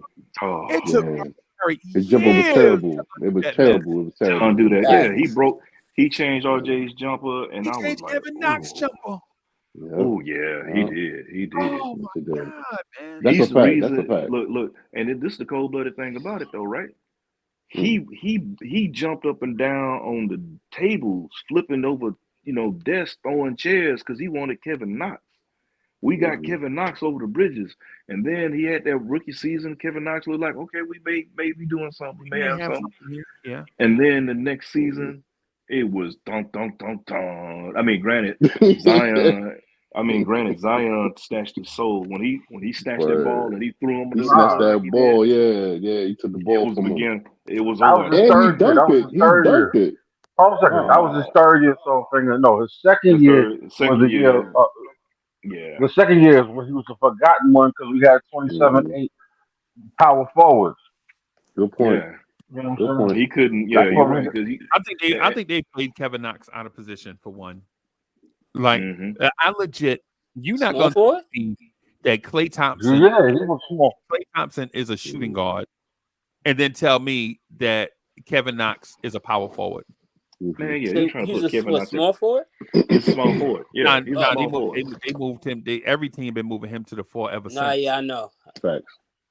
[SPEAKER 4] It
[SPEAKER 8] oh
[SPEAKER 4] took
[SPEAKER 7] Yeah.
[SPEAKER 4] RJ Barry
[SPEAKER 7] His jumper was
[SPEAKER 4] years to
[SPEAKER 7] terrible. It was
[SPEAKER 4] that mess.
[SPEAKER 7] terrible. It was
[SPEAKER 8] don't
[SPEAKER 7] terrible. It
[SPEAKER 8] do
[SPEAKER 7] was
[SPEAKER 8] that.
[SPEAKER 7] bad.
[SPEAKER 8] Yeah, he changed RJ's jumper, and
[SPEAKER 4] He
[SPEAKER 8] I was
[SPEAKER 4] changed
[SPEAKER 8] like,
[SPEAKER 4] Kevin Knox
[SPEAKER 8] ooh,
[SPEAKER 4] jumper.
[SPEAKER 8] Oh yeah, he did. He did.
[SPEAKER 4] Oh
[SPEAKER 7] Yes,
[SPEAKER 4] my
[SPEAKER 7] he did.
[SPEAKER 4] God, man.
[SPEAKER 7] That's a
[SPEAKER 8] He's the
[SPEAKER 7] fact. That's a
[SPEAKER 8] reason.
[SPEAKER 7] fact.
[SPEAKER 8] Look, and this is the cold blooded thing about it, though, right?
[SPEAKER 7] Mm.
[SPEAKER 8] He jumped up and down on the tables, flipping over, desks, throwing chairs because he wanted Kevin Knox. We got Kevin Knox over the bridges, and then he had that rookie season. Kevin Knox was like, okay, we may be doing something, we
[SPEAKER 4] We
[SPEAKER 8] may
[SPEAKER 4] may
[SPEAKER 8] have
[SPEAKER 4] have
[SPEAKER 8] something.
[SPEAKER 4] something here. Yeah.
[SPEAKER 8] And then the next season, it was dunk, dunk, dunk, dunk. Granted, Zion snatched his soul when he snatched that ball
[SPEAKER 7] Word.
[SPEAKER 8] and he threw him a
[SPEAKER 7] He
[SPEAKER 8] little bit
[SPEAKER 7] snatched
[SPEAKER 5] Nah,
[SPEAKER 8] like
[SPEAKER 7] that
[SPEAKER 8] he did.
[SPEAKER 7] ball. Yeah. He took the
[SPEAKER 8] It
[SPEAKER 7] ball
[SPEAKER 8] was
[SPEAKER 7] from him.
[SPEAKER 8] begin. It was
[SPEAKER 5] that
[SPEAKER 8] over
[SPEAKER 5] was his
[SPEAKER 8] after
[SPEAKER 7] And
[SPEAKER 8] that.
[SPEAKER 7] he
[SPEAKER 5] third year. That
[SPEAKER 7] dunked
[SPEAKER 5] was
[SPEAKER 7] it.
[SPEAKER 5] his
[SPEAKER 7] He
[SPEAKER 5] third year.
[SPEAKER 7] dunked it.
[SPEAKER 5] Hold a second. That was his
[SPEAKER 7] Oh.
[SPEAKER 5] third year. So finger. No, his second
[SPEAKER 8] His
[SPEAKER 5] year was
[SPEAKER 8] second
[SPEAKER 5] the year.
[SPEAKER 8] year, yeah,
[SPEAKER 5] The second year is when he was the forgotten one because we had 27,
[SPEAKER 7] Mhm.
[SPEAKER 5] 8 power forwards.
[SPEAKER 7] Good point.
[SPEAKER 8] yeah.
[SPEAKER 5] You know what
[SPEAKER 7] Good
[SPEAKER 5] I'm saying?
[SPEAKER 7] point.
[SPEAKER 8] He couldn't. Yeah,
[SPEAKER 5] That's
[SPEAKER 8] you're
[SPEAKER 5] what
[SPEAKER 8] right.
[SPEAKER 5] we.
[SPEAKER 8] Because he.
[SPEAKER 4] I think they played Kevin Knox out of position for one. Like
[SPEAKER 8] Mm-hmm.
[SPEAKER 4] I legit, you're not
[SPEAKER 6] Small
[SPEAKER 4] gonna
[SPEAKER 6] forward?
[SPEAKER 4] see that Klay Thompson.
[SPEAKER 5] Yeah, he was small.
[SPEAKER 4] Klay Thompson is a shooting guard, and then tell me that Kevin Knox is a power forward.
[SPEAKER 8] Man, yeah, you're
[SPEAKER 6] So
[SPEAKER 8] trying to
[SPEAKER 6] he's
[SPEAKER 8] put Kevin
[SPEAKER 6] what,
[SPEAKER 8] Knox at.
[SPEAKER 6] small forward?
[SPEAKER 8] He's a small forward. Yeah, he's a
[SPEAKER 4] They
[SPEAKER 8] small forward.
[SPEAKER 4] moved him. Every team been moving him to the 4 ever
[SPEAKER 6] Nah,
[SPEAKER 4] since.
[SPEAKER 6] yeah, I know.
[SPEAKER 7] Facts.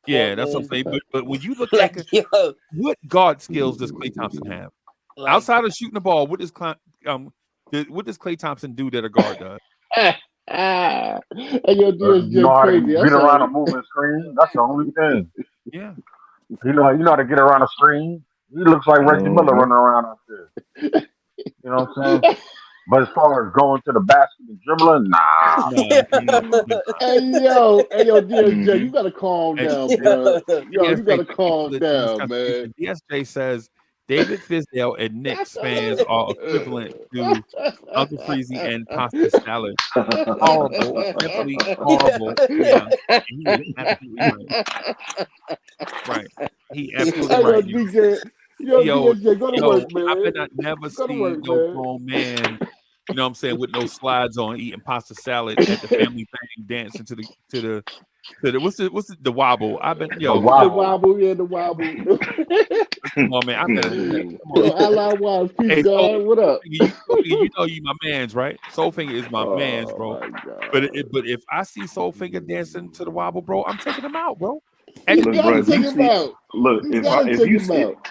[SPEAKER 4] Yeah, that's what I'm
[SPEAKER 6] Portland.
[SPEAKER 4] saying. But when you look
[SPEAKER 6] Like,
[SPEAKER 4] at
[SPEAKER 6] yo,
[SPEAKER 4] what guard skills does Klay Thompson have
[SPEAKER 6] like,
[SPEAKER 4] outside of shooting the ball? What does Klay Thompson do that a guard does?
[SPEAKER 7] And your
[SPEAKER 5] You know
[SPEAKER 7] DSJ
[SPEAKER 5] how to
[SPEAKER 7] crazy.
[SPEAKER 5] get
[SPEAKER 7] That's
[SPEAKER 5] around a
[SPEAKER 7] all.
[SPEAKER 5] moving screen. That's the only thing.
[SPEAKER 4] Yeah,
[SPEAKER 5] You know how to get around a screen. He looks like Reggie Miller
[SPEAKER 8] Mm-hmm.
[SPEAKER 5] running around out there. You know what I'm saying? But as far as going to the basket and dribbling, nah.
[SPEAKER 7] Hey yo, DSJ,
[SPEAKER 8] Mm-hmm.
[SPEAKER 7] you gotta calm
[SPEAKER 4] and
[SPEAKER 7] down, bro. Yo, you
[SPEAKER 4] DSJ,
[SPEAKER 7] gotta calm down, man.
[SPEAKER 4] DSJ says David Fizdale and Knicks fans are equivalent to Uncle Freezie and pasta salad. Horrible, simply horrible. Yeah, he is absolutely right. Right, he absolutely
[SPEAKER 7] Hey yo,
[SPEAKER 4] right.
[SPEAKER 7] DSJ, go to work,
[SPEAKER 4] I
[SPEAKER 7] man.
[SPEAKER 4] bet I never
[SPEAKER 7] Go to
[SPEAKER 4] see
[SPEAKER 7] work,
[SPEAKER 4] no
[SPEAKER 7] man.
[SPEAKER 4] grown man, you know what I'm saying, with no slides on, eating pasta salad at the family thing, dancing to the what's the wobble. I've been
[SPEAKER 5] The
[SPEAKER 7] The
[SPEAKER 5] wobble.
[SPEAKER 7] wobble, yeah, the wobble.
[SPEAKER 4] come on, man. I better come
[SPEAKER 7] Yo,
[SPEAKER 4] on.
[SPEAKER 7] Ally Wise, peace,
[SPEAKER 4] Hey,
[SPEAKER 7] God. What up?
[SPEAKER 4] You know you my man's, right? Soulfinger is my man's,
[SPEAKER 7] Oh
[SPEAKER 4] bro.
[SPEAKER 7] my God.
[SPEAKER 4] But if I see Soulfinger dancing to the wobble, bro, I'm taking him out, bro.
[SPEAKER 7] You
[SPEAKER 8] Look,
[SPEAKER 7] gotta
[SPEAKER 8] bro,
[SPEAKER 7] take him out.
[SPEAKER 8] look,
[SPEAKER 7] You gotta take him out.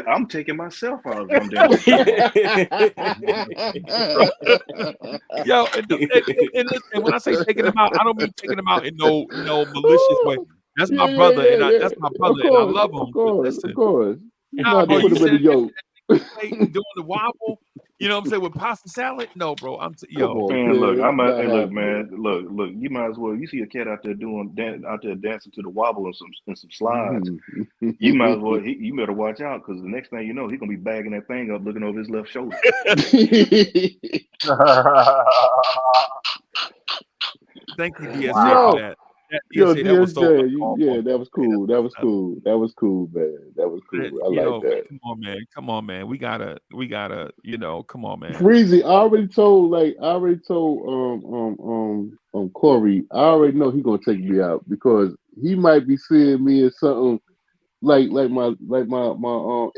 [SPEAKER 8] I'm taking myself out if I'm dancing to the
[SPEAKER 4] Yo, and when I say taking him out, I don't mean taking him out in no malicious way. That's my brother, that's my brother, and I love him.
[SPEAKER 7] Of
[SPEAKER 4] But
[SPEAKER 7] course,
[SPEAKER 4] listen,
[SPEAKER 7] of course. You
[SPEAKER 4] nah,
[SPEAKER 7] know how
[SPEAKER 4] bro,
[SPEAKER 7] to put
[SPEAKER 4] you
[SPEAKER 7] him in the
[SPEAKER 4] said
[SPEAKER 7] yoke.
[SPEAKER 4] doing the wobble, you know what I'm saying, with pasta salad? No, bro.
[SPEAKER 7] Come on,
[SPEAKER 8] Man, look,
[SPEAKER 7] kid. Not
[SPEAKER 8] look,
[SPEAKER 7] happening.
[SPEAKER 8] man, look. You might as well. You see a cat out there dancing to the wobble and some slides.
[SPEAKER 7] Mhm.
[SPEAKER 8] You might as well. You better watch out because the next thing you know, he's gonna be bagging that thing up, looking over his left shoulder.
[SPEAKER 4] Thank you, DSJ, for
[SPEAKER 5] Wow.
[SPEAKER 7] Yo,
[SPEAKER 4] that.
[SPEAKER 7] yo,
[SPEAKER 4] DSJ, that was so
[SPEAKER 7] DSJ,
[SPEAKER 4] uncalled for.
[SPEAKER 7] yeah, that was cool. That was
[SPEAKER 4] That was
[SPEAKER 7] cool. That was cool, man. That was cool. I like
[SPEAKER 4] yo,
[SPEAKER 7] that.
[SPEAKER 4] come on, man. We gotta, come on, man.
[SPEAKER 7] Freezy, I already told Corey, I already know he gonna take me out because he might be seeing me as something like my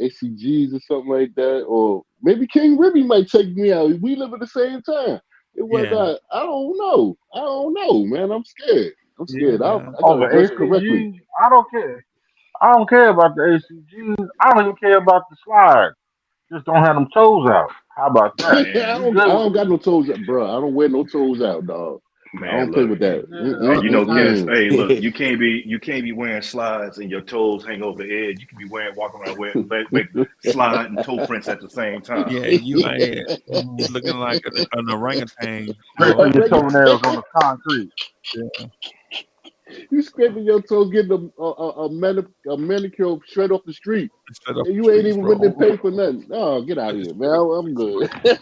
[SPEAKER 7] ACGs or something like that, or maybe King Ribby might take me out. We live at the same time. It was
[SPEAKER 4] Yeah,
[SPEAKER 7] I don't know. I don't know, man. I'm scared. I'm scared. I
[SPEAKER 4] yeah.
[SPEAKER 5] Oh,
[SPEAKER 7] gotta
[SPEAKER 5] the
[SPEAKER 7] dress correctly.
[SPEAKER 5] ACGs? I don't care. I don't care about the ACGs. I don't even care about the slides. Just don't have them toes out. How about that?
[SPEAKER 8] Man,
[SPEAKER 5] We
[SPEAKER 7] I
[SPEAKER 5] good with
[SPEAKER 7] don't got no toes out, bro. I don't wear no toes out, dog. I
[SPEAKER 8] man,
[SPEAKER 7] don't play
[SPEAKER 8] look.
[SPEAKER 7] with that.
[SPEAKER 8] And you know, cats.
[SPEAKER 7] Mm-mm-mm-mm.
[SPEAKER 8] Hey, look, you can't be wearing slides and your toes hang over the edge. You can be walking around wearing make slide and toe prints at the same time.
[SPEAKER 4] Yeah, you out here looking like an orangutan. You know?
[SPEAKER 5] scraping your
[SPEAKER 7] Orangutan.
[SPEAKER 5] toenails on the concrete.
[SPEAKER 4] Yeah.
[SPEAKER 7] You scraping your toes, getting a manicure straight off the street,
[SPEAKER 4] Straight up
[SPEAKER 7] and
[SPEAKER 4] the
[SPEAKER 7] you ain't
[SPEAKER 4] streets,
[SPEAKER 7] even written
[SPEAKER 4] bro.
[SPEAKER 7] in paper nothing. Oh, get out of here, man. I'm good.
[SPEAKER 4] Yeah,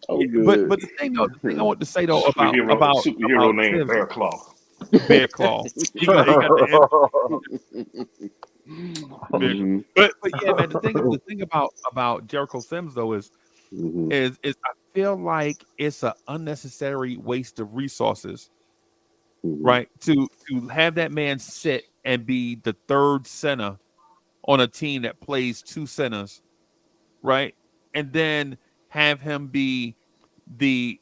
[SPEAKER 7] I'm good.
[SPEAKER 4] but the thing I want to say though
[SPEAKER 8] Superhero
[SPEAKER 4] about
[SPEAKER 8] named
[SPEAKER 4] Sims,
[SPEAKER 8] Bear Claw.
[SPEAKER 4] Bear Claw. He got the Bear.
[SPEAKER 7] Mhm,
[SPEAKER 4] But yeah, man. The thing about Jericho Sims though
[SPEAKER 7] mhm,
[SPEAKER 4] is I feel like it's an unnecessary waste of resources,
[SPEAKER 7] mhm,
[SPEAKER 4] right? To have that man sit and be the third center on a team that plays two centers, right? And then have him be the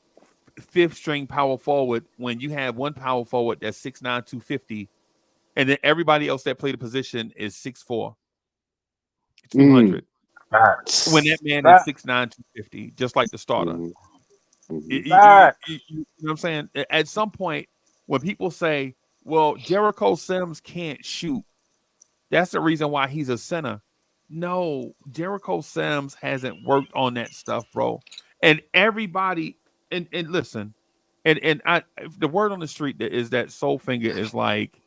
[SPEAKER 4] fifth string power forward when you have one power forward that's 6'9", 250, and then everybody else that played the position is 6'4", 200. When that man is
[SPEAKER 5] That
[SPEAKER 4] 6'9", 250, just like the starter.
[SPEAKER 7] Mm-hmm. Mm-hmm.
[SPEAKER 5] that
[SPEAKER 4] You know what I'm saying? At some point, when people say, well, Jericho Sims can't shoot, that's the reason why he's a center. No, Jericho Sims hasn't worked on that stuff, bro. And everybody, and listen, and the word on the street is that Soulfinger is like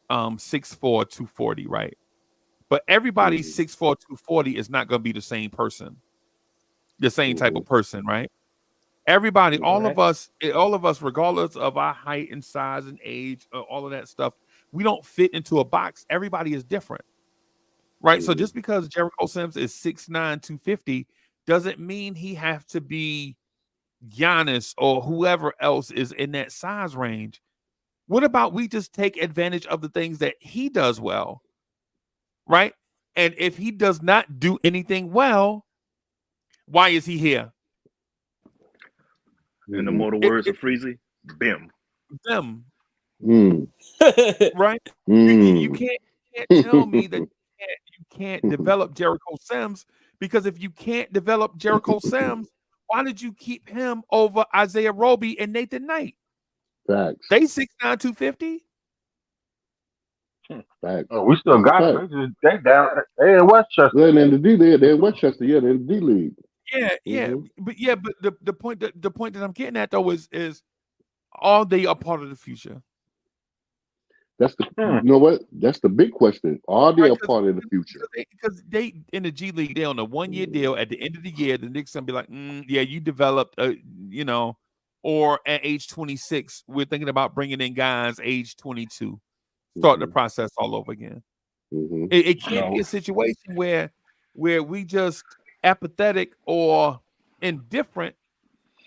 [SPEAKER 4] 6'4", 240, right? But everybody
[SPEAKER 7] Mm-hmm.
[SPEAKER 4] 6'4", 240 is not going to be the same person, the same type
[SPEAKER 7] Mm-hmm.
[SPEAKER 4] of person, right? Everybody,
[SPEAKER 6] Correct.
[SPEAKER 4] all of us, regardless of our height and size and age, all of that stuff, we don't fit into a box. Everybody is different, right? So
[SPEAKER 7] Mm-hmm.
[SPEAKER 4] just because Jericho Sims is 6'9", 250 doesn't mean he has to be Giannis or whoever else is in that size range. What about we just take advantage of the things that he does well, right? And if he does not do anything well, why is he here?
[SPEAKER 8] In the
[SPEAKER 7] Mm-hmm.
[SPEAKER 8] mortal
[SPEAKER 4] It,
[SPEAKER 8] words
[SPEAKER 4] it
[SPEAKER 8] of Freezie, Bim.
[SPEAKER 4] them,
[SPEAKER 7] Mm.
[SPEAKER 4] right? You
[SPEAKER 7] Mm.
[SPEAKER 4] can't tell me that you can't develop Jericho Sims, because if you can't develop Jericho Sims, why did you keep him over Isaiah Roby and Nathan Knight?
[SPEAKER 7] Facts.
[SPEAKER 4] They 6'9", 250.
[SPEAKER 7] Facts.
[SPEAKER 5] we still
[SPEAKER 7] That's a
[SPEAKER 5] got
[SPEAKER 7] fact.
[SPEAKER 5] them. They down. They in Westchester.
[SPEAKER 7] They're in the D League. They're in Westchester. Yeah, they're in the D League.
[SPEAKER 4] Yeah,
[SPEAKER 7] Mm-hmm.
[SPEAKER 4] but the point that I'm getting at though is are they a part of the future?
[SPEAKER 7] That's the.
[SPEAKER 5] Hmm.
[SPEAKER 7] You know what? That's the big question. Are they
[SPEAKER 4] Right,
[SPEAKER 7] a part of the future?
[SPEAKER 4] because they in the G League, they on a 1 year
[SPEAKER 7] Mm-hmm.
[SPEAKER 4] deal. At the end of the year, the Knicks gonna be like, yeah, you developed, you know, or at age 26, we're thinking about bringing in guys age 22, start the
[SPEAKER 7] Mm-hmm.
[SPEAKER 4] process all over again.
[SPEAKER 7] Mm-hmm.
[SPEAKER 4] It can't be
[SPEAKER 5] No.
[SPEAKER 4] a situation where we just apathetic or indifferent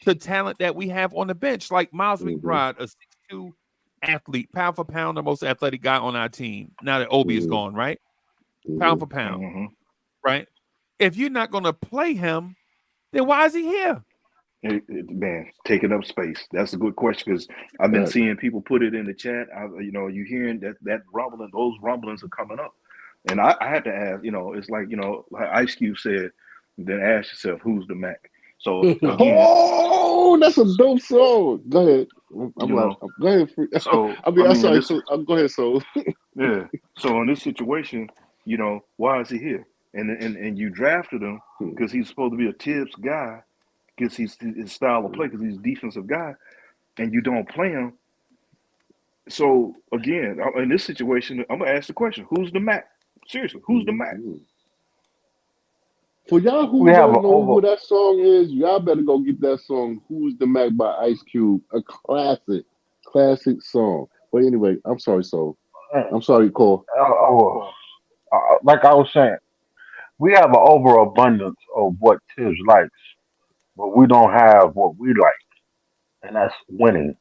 [SPEAKER 4] to talent that we have on the bench, like Miles
[SPEAKER 7] Mm-hmm.
[SPEAKER 4] McBride, a 6'2" athlete, pound for pound, the most athletic guy on our team. Now that Obi is
[SPEAKER 7] Mm-hmm.
[SPEAKER 4] gone, right? Pound
[SPEAKER 7] Mm-hmm.
[SPEAKER 4] for pound,
[SPEAKER 8] Mm-hmm.
[SPEAKER 4] right? If you're not going to play him, then why is he here?
[SPEAKER 8] Man, taking up space. That's a good question because I've been
[SPEAKER 7] Facts.
[SPEAKER 8] seeing people put it in the chat. You hearing that rumbling, those rumblings are coming up, and I had to ask. It's like like Ice Cube said. Then ask yourself, who's the Mac? So again,
[SPEAKER 7] Oh, that's a dope song. Go ahead. I'm
[SPEAKER 8] you
[SPEAKER 7] like,
[SPEAKER 8] know,
[SPEAKER 7] go ahead.
[SPEAKER 8] so
[SPEAKER 7] I
[SPEAKER 8] I
[SPEAKER 7] mean, I'm
[SPEAKER 8] mean,
[SPEAKER 7] sorry.
[SPEAKER 8] this
[SPEAKER 7] So, go ahead. So,
[SPEAKER 8] yeah. So in this situation, why is he here? And you drafted him because he's supposed to be a tips guy because he's his style of play because he's a defensive guy, and you don't play him. So again, in this situation, I'm gonna ask the question: who's the Mac? Seriously, who's the Mac?
[SPEAKER 7] for y'all
[SPEAKER 5] We
[SPEAKER 7] who
[SPEAKER 5] have an
[SPEAKER 7] don't know
[SPEAKER 5] over.
[SPEAKER 7] who that song is, y'all better go get that song. Who's the Mac by Ice Cube? A classic song. But anyway, I'm sorry. So, I'm sorry, Cole.
[SPEAKER 5] Like I was saying, we have an overabundance of what Tibbs likes, but we don't have what we like, and that's winning.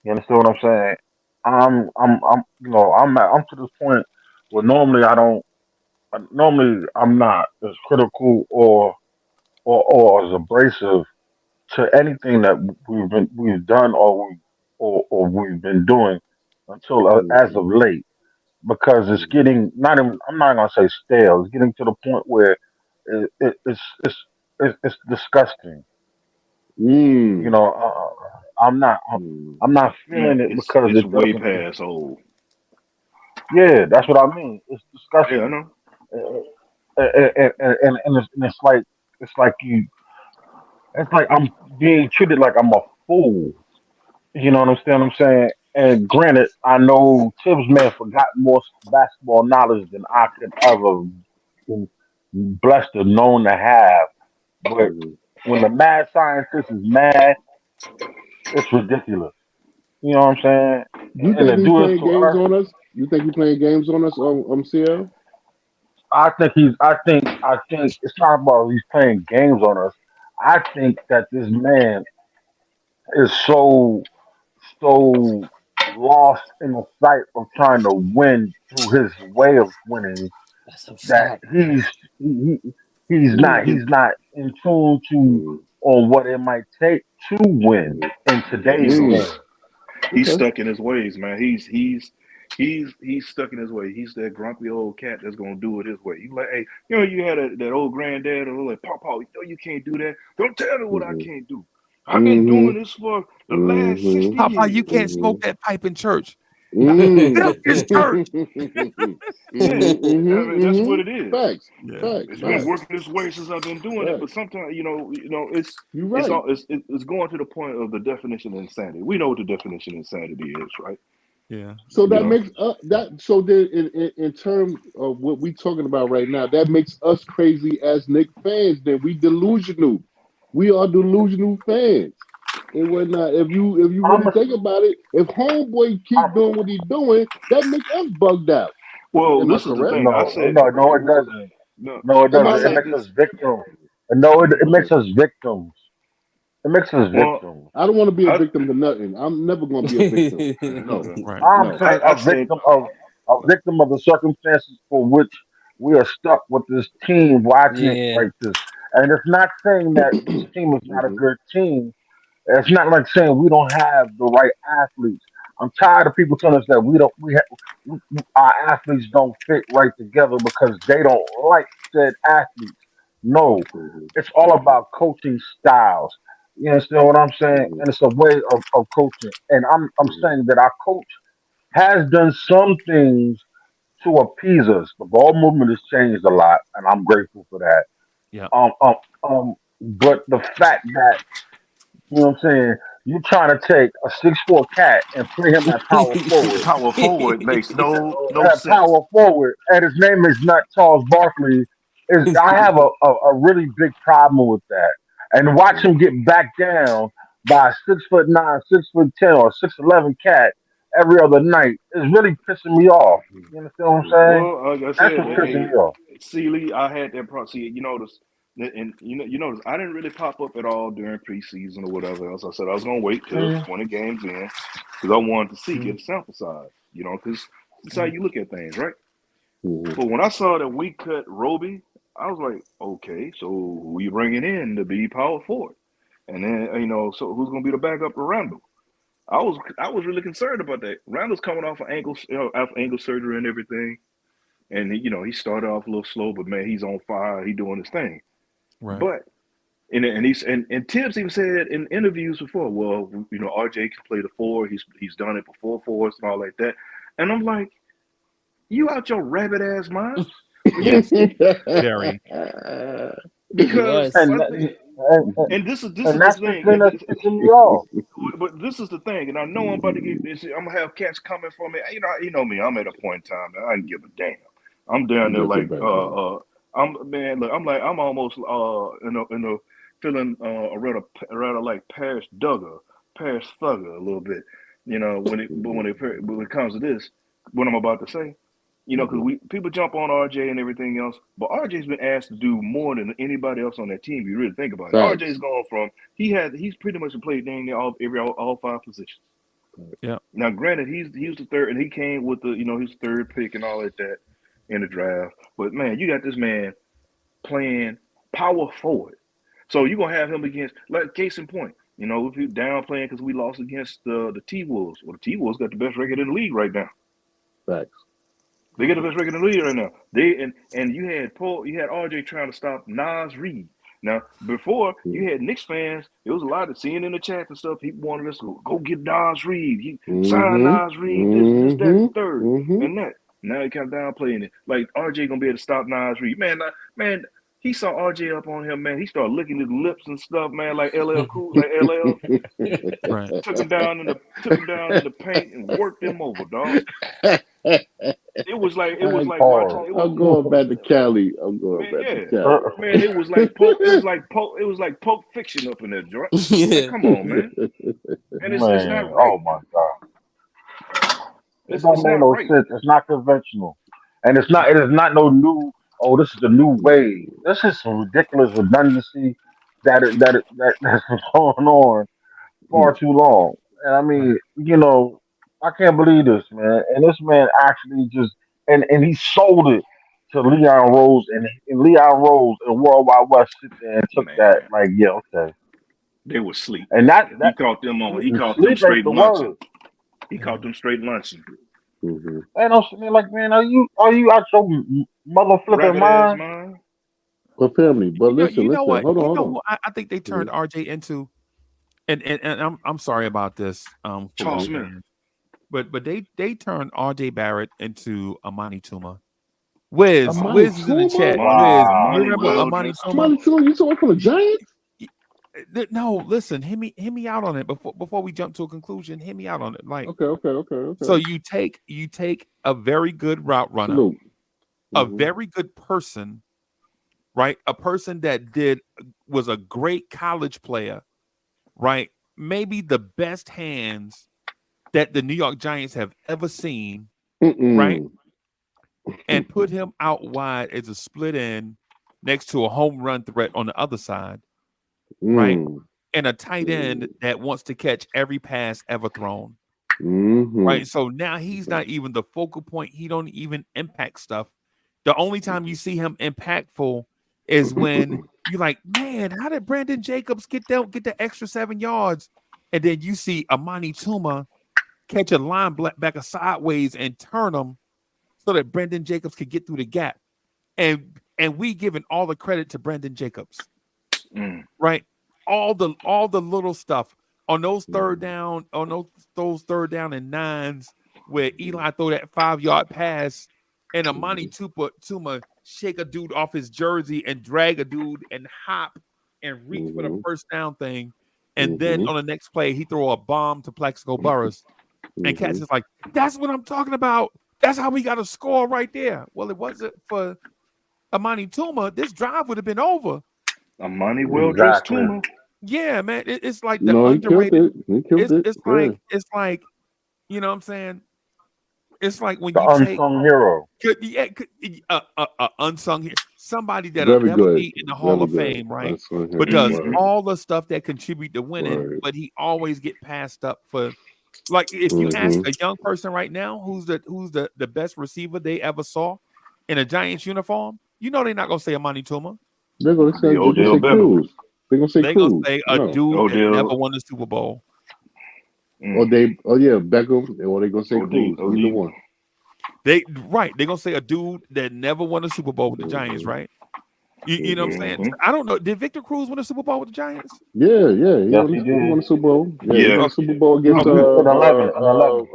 [SPEAKER 5] You understand what I'm saying? I'm to this point where normally I don't. Normally I'm not as critical or as abrasive to anything that we've done or we've been doing until as
[SPEAKER 7] Mm-hmm.
[SPEAKER 5] of late, because it's getting not even, I'm not gonna say stale. It's getting to the point where it, it, it's it's it's disgusting. You
[SPEAKER 7] Mm-hmm.
[SPEAKER 5] know, I'm not
[SPEAKER 8] Man,
[SPEAKER 5] feeling it
[SPEAKER 8] it's
[SPEAKER 5] because
[SPEAKER 8] it's
[SPEAKER 5] it
[SPEAKER 8] way
[SPEAKER 5] doesn't.
[SPEAKER 8] past old.
[SPEAKER 5] Yeah, that's what I mean. It's
[SPEAKER 8] Yeah, I
[SPEAKER 5] disgusting,
[SPEAKER 8] know.
[SPEAKER 5] and it's like you. It's like I'm being treated like I'm a fool. You know what I'm saying? And granted, I know Tibbs may have forgot more basketball knowledge than I could ever been blessed or known to have. But
[SPEAKER 7] Mm-hmm.
[SPEAKER 5] when the mad scientist is mad, it's ridiculous. You know what I'm saying?
[SPEAKER 7] You
[SPEAKER 5] And
[SPEAKER 7] think
[SPEAKER 5] to
[SPEAKER 7] he's
[SPEAKER 5] do it
[SPEAKER 7] playing
[SPEAKER 5] to
[SPEAKER 7] games
[SPEAKER 5] us,
[SPEAKER 7] on us? You think he's playing games on us? CL.
[SPEAKER 5] I think it's not about he's playing games on us. I think that this man is so lost in the fight of trying to win through his way of winning
[SPEAKER 6] That's a
[SPEAKER 5] that
[SPEAKER 6] fact.
[SPEAKER 5] he, he's
[SPEAKER 8] He,
[SPEAKER 5] not in tune to
[SPEAKER 7] Mm-hmm.
[SPEAKER 5] on what it might take to win in
[SPEAKER 8] Yeah,
[SPEAKER 5] today's game.
[SPEAKER 8] he's
[SPEAKER 7] Okay.
[SPEAKER 8] stuck in his ways, man. He's stuck in his way. He's that grumpy old cat that's gonna do it his way. You like, hey, you had that old granddad or like, Papa, you can't do that. Don't tell me what I
[SPEAKER 7] Mm-hmm.
[SPEAKER 8] can't do. I've been
[SPEAKER 7] Mm-hmm.
[SPEAKER 8] doing this for the last
[SPEAKER 7] Mm-hmm.
[SPEAKER 8] 60
[SPEAKER 4] Papa, you
[SPEAKER 8] years.
[SPEAKER 4] can't
[SPEAKER 7] Mm-hmm.
[SPEAKER 4] smoke that pipe in church. Get up
[SPEAKER 7] Mm.
[SPEAKER 4] this church.
[SPEAKER 8] Yeah, I mean that's what
[SPEAKER 7] Mm-hmm.
[SPEAKER 8] it is.
[SPEAKER 7] Facts.
[SPEAKER 4] Yeah,
[SPEAKER 7] Facts.
[SPEAKER 8] It's been
[SPEAKER 7] Facts.
[SPEAKER 8] working this way since I've been doing it, but
[SPEAKER 7] Facts.
[SPEAKER 8] sometimes it's
[SPEAKER 7] You're
[SPEAKER 8] it's
[SPEAKER 7] right.
[SPEAKER 8] all it's going to the point of the definition of insanity. We know what the definition of insanity is, right?
[SPEAKER 4] yeah,
[SPEAKER 7] So
[SPEAKER 8] You
[SPEAKER 7] that
[SPEAKER 8] know,
[SPEAKER 7] makes that so then in terms of what we talking about right now, that makes us crazy as Nick fans. Then we delusional. We are delusional fans and whatnot. If you
[SPEAKER 5] I'm
[SPEAKER 7] really
[SPEAKER 5] a,
[SPEAKER 7] think about it, if homeboy keep
[SPEAKER 5] I'm,
[SPEAKER 7] doing what he's doing, that make us bugged out.
[SPEAKER 8] well,
[SPEAKER 7] Am I
[SPEAKER 8] this is the
[SPEAKER 7] correct?
[SPEAKER 8] thing. I
[SPEAKER 5] no,
[SPEAKER 8] said
[SPEAKER 5] no, it doesn't.
[SPEAKER 8] no.
[SPEAKER 5] No, it
[SPEAKER 7] Am I
[SPEAKER 8] I
[SPEAKER 5] doesn't. It
[SPEAKER 7] right?
[SPEAKER 8] said
[SPEAKER 5] makes us
[SPEAKER 8] this.
[SPEAKER 5] victims. No, it
[SPEAKER 7] Okay.
[SPEAKER 5] makes us victims. It makes us
[SPEAKER 8] Well,
[SPEAKER 5] victims.
[SPEAKER 7] I don't want to be a
[SPEAKER 8] I
[SPEAKER 7] victim to nothing. I'm never going to be a victim. No,
[SPEAKER 8] okay.
[SPEAKER 4] right.
[SPEAKER 5] I'm
[SPEAKER 7] no.
[SPEAKER 5] saying
[SPEAKER 8] I said
[SPEAKER 5] a victim of the circumstances for which we are stuck with this team watching it
[SPEAKER 6] Yeah.
[SPEAKER 5] like this. And it's not saying that this team is not a
[SPEAKER 7] Hmm.
[SPEAKER 5] good team. It's not like saying we don't have the right athletes. I'm tired of people telling us that our athletes don't fit right together because they don't like said athletes. No,
[SPEAKER 7] Hmm.
[SPEAKER 5] it's all about coaching styles. You understand what I'm saying?
[SPEAKER 7] Hmm.
[SPEAKER 5] And it's a way of coaching. And I'm
[SPEAKER 7] Hmm.
[SPEAKER 5] saying that our coach has done some things to appease us. The ball movement has changed a lot, and I'm grateful for that.
[SPEAKER 4] Yeah.
[SPEAKER 5] Um, um, but the fact that you know what I'm saying, you trying to take a 6'4" cat and play him at power forward,
[SPEAKER 8] power forward makes no
[SPEAKER 5] at
[SPEAKER 8] sense.
[SPEAKER 5] power forward, and his name is not Charles Barkley. Is I have a really big problem with that, and watch him get backed down by a 6'9", 6'10", or 6'11" cat every other night is really pissing me off. You understand what I'm saying?
[SPEAKER 8] Well, like I
[SPEAKER 5] That's
[SPEAKER 8] said,
[SPEAKER 5] what's pissing
[SPEAKER 8] hey,
[SPEAKER 5] me off.
[SPEAKER 8] Sealy, I had that problem. See, you notice, and you notice, I didn't really pop up at all during preseason or whatever else. I said I was gonna wait till
[SPEAKER 5] Mm-hmm.
[SPEAKER 8] 20 games in because I wanted to see,
[SPEAKER 5] Mm-hmm.
[SPEAKER 8] get a sample size. Because that's how you look at things, right?
[SPEAKER 7] Hmm.
[SPEAKER 8] But when I saw that we cut Roby, I was like, okay, so who you bringing in to be power forward? And then so who's gonna be the backup to Randall? I was really concerned about that. Randall's coming off of off ankle surgery and everything, and he started off a little slow, but man, he's on fire. He doing his thing.
[SPEAKER 4] Right.
[SPEAKER 8] But and Tibbs even said in interviews before, well, RJ can play the four. He's done it before for us and all like that. And I'm like, you out your rabbit ass mind?
[SPEAKER 4] Yes. Very.
[SPEAKER 6] He
[SPEAKER 8] Because
[SPEAKER 6] was.
[SPEAKER 5] And,
[SPEAKER 8] and this is
[SPEAKER 5] and
[SPEAKER 8] the
[SPEAKER 5] that's the
[SPEAKER 8] thing.
[SPEAKER 5] thing that's pissing me off.
[SPEAKER 8] But this is the thing, and I know I'm about to get this. I'm gonna have cats coming for me. You know me. I'm at a point in time that I can give a damn. I'm down
[SPEAKER 7] You
[SPEAKER 8] there
[SPEAKER 7] got your
[SPEAKER 8] like
[SPEAKER 7] back on.
[SPEAKER 8] I'm man. Look, I'm almost in a feeling a rather like Paris Duggar, Paris Thugger a little bit. But when it comes to this, what I'm about to say, because
[SPEAKER 7] Hmm.
[SPEAKER 8] we people jump on RJ and everything else, but RJ's been asked to do more than anybody else on that team. If you really think about it, RJ's
[SPEAKER 7] Facts.
[SPEAKER 8] gone from he's pretty much played dang near all five positions.
[SPEAKER 4] Yeah.
[SPEAKER 8] Now, granted, he was the third, and he came with he's the third pick and all like that in the draft. But man, you got this man playing power forward, so you're gonna have him against like case in point. If you down playing because we lost against the T Wolves, well, the T Wolves got the best record in the league right now.
[SPEAKER 7] Facts.
[SPEAKER 8] They get the best record in the league right now. And you had RJ trying to stop Nas Reed. Now before you had Knicks fans, there was a lot of seeing in the chat and stuff. People wanted us to go get Nas Reed. He sign
[SPEAKER 7] Hmm.
[SPEAKER 8] Nas Reed. This, that,
[SPEAKER 7] Hmm.
[SPEAKER 8] and third,
[SPEAKER 7] Hmm.
[SPEAKER 8] and that. Now he come down playing it like RJ gonna be able to stop Nas Reed. Man, he saw RJ up on him. Man, he started licking his lips and stuff. Man, like LL Cool, like LL
[SPEAKER 4] Right.
[SPEAKER 8] took him down in the paint and worked him over, dog. It was
[SPEAKER 7] I,
[SPEAKER 8] like watching.
[SPEAKER 5] Pause.
[SPEAKER 8] It was
[SPEAKER 7] I'm going back to Cali. I'm going
[SPEAKER 8] man,
[SPEAKER 7] back to
[SPEAKER 8] yeah,
[SPEAKER 7] Cali.
[SPEAKER 8] man. It was like Pope. It was like Pope. It was like Pope Fiction up in there, joint. Like,
[SPEAKER 6] Yeah.
[SPEAKER 8] come on, man. And it's not
[SPEAKER 5] Man,
[SPEAKER 8] right.
[SPEAKER 5] oh my God. It
[SPEAKER 8] It's
[SPEAKER 5] don't make
[SPEAKER 8] not
[SPEAKER 5] no
[SPEAKER 8] right.
[SPEAKER 5] sense. It's not conventional. And it is not no new, oh, this is the new wave. This is some ridiculous redundancy that's been going on far too long. And I
[SPEAKER 4] Right.
[SPEAKER 5] mean, I can't believe this, man. And this man actually just and he sold it to Leon Rose and Leon Rose and World Wide West sit there and took that
[SPEAKER 8] Man,
[SPEAKER 5] like, yeah, okay.
[SPEAKER 8] They were asleep.
[SPEAKER 5] And
[SPEAKER 8] He caught them on. He caught them
[SPEAKER 5] sleep ain't
[SPEAKER 8] straight
[SPEAKER 5] the
[SPEAKER 8] lunching.
[SPEAKER 5] word.
[SPEAKER 8] He caught them straight lunching.
[SPEAKER 7] Mm-hmm.
[SPEAKER 5] And I'm sitting there like, man, are you out your mother flipping
[SPEAKER 8] Rabbit ass
[SPEAKER 5] mind?
[SPEAKER 8] man.
[SPEAKER 7] But family, but
[SPEAKER 4] You know
[SPEAKER 7] listen.
[SPEAKER 4] what?
[SPEAKER 7] Hold
[SPEAKER 4] You know
[SPEAKER 7] on.
[SPEAKER 4] who I think they turned RJ into, and I'm sorry about this,
[SPEAKER 8] Charles
[SPEAKER 4] football
[SPEAKER 8] Smith.
[SPEAKER 4] fans, but they turned RJ Barrett into Amani Tuma. Wiz
[SPEAKER 7] Amani
[SPEAKER 4] is in the chat.
[SPEAKER 7] Tuma?
[SPEAKER 4] Wiz, you
[SPEAKER 8] Amani
[SPEAKER 4] remember
[SPEAKER 8] well
[SPEAKER 4] Amani
[SPEAKER 8] dressed
[SPEAKER 4] Tuma?
[SPEAKER 7] Amani Tuma, you talking from the Giants?
[SPEAKER 4] No, listen, hear me out on it before we jump to a conclusion. Hear me out on it. Like,
[SPEAKER 7] Okay.
[SPEAKER 4] so you take a very good route runner,
[SPEAKER 7] Salute.
[SPEAKER 4] a
[SPEAKER 7] Mm-hmm.
[SPEAKER 4] very good person, right? A person that was a great college player, right? Maybe the best hands that the New York Giants have ever seen, right? And put him out wide as a split end next to a home run threat on the other side, right? And a tight end that wants to catch every pass ever thrown. Right. So now he's not even the focal point. He don't even impact stuff. The only time you see him impactful is when you're like, man, how did Brandon Jacobs get the extra 7 yards? And then you see Amani Tuma catch a linebacker sideways and turn him so that Brandon Jacobs could get through the gap. And we giving all the credit to Brandon Jacobs. Right? All the little stuff on those third down, on those third down and nines where Eli throw that 5-yard pass and Amani Tuma shake a dude off his jersey and drag a dude and hop and reach for the first down thing. And then on the next play, he throw a bomb to Plaxico Burress. And Cass is like, that's what I'm talking about. That's how we got a score right there. Well, it wasn't for Amani Tuma. This drive would have been over.
[SPEAKER 8] Amani well dressed Tuma.
[SPEAKER 4] Yeah, man. It's like the underrated.
[SPEAKER 7] He killed it.
[SPEAKER 4] It's like, you know what I'm saying? It's like when
[SPEAKER 5] the
[SPEAKER 4] you
[SPEAKER 5] unsung hero.
[SPEAKER 4] Unsung hero. Somebody that'll never be in the Hall of Fame, right? But does all the stuff that contribute to winning, but he always get passed up for. Like if you ask a young person right now who's the best receiver they ever saw in a Giants uniform, you know they're not gonna say Amani Tuma.
[SPEAKER 7] They're gonna say Cruz. They're gonna say Cruz.
[SPEAKER 4] A dude that never won the Super Bowl.
[SPEAKER 7] Beckham, or they gonna say Cruz. Either one.
[SPEAKER 4] They're gonna say a dude that never won a Super Bowl with the Giants, right? You know what I'm saying? I don't know. Did Victor Cruz win a Super Bowl with the Giants?
[SPEAKER 7] Yeah.
[SPEAKER 5] Yes, he
[SPEAKER 7] won a Super Bowl.
[SPEAKER 8] Yeah, he won
[SPEAKER 7] a Super Bowl against
[SPEAKER 5] 11.
[SPEAKER 7] 11.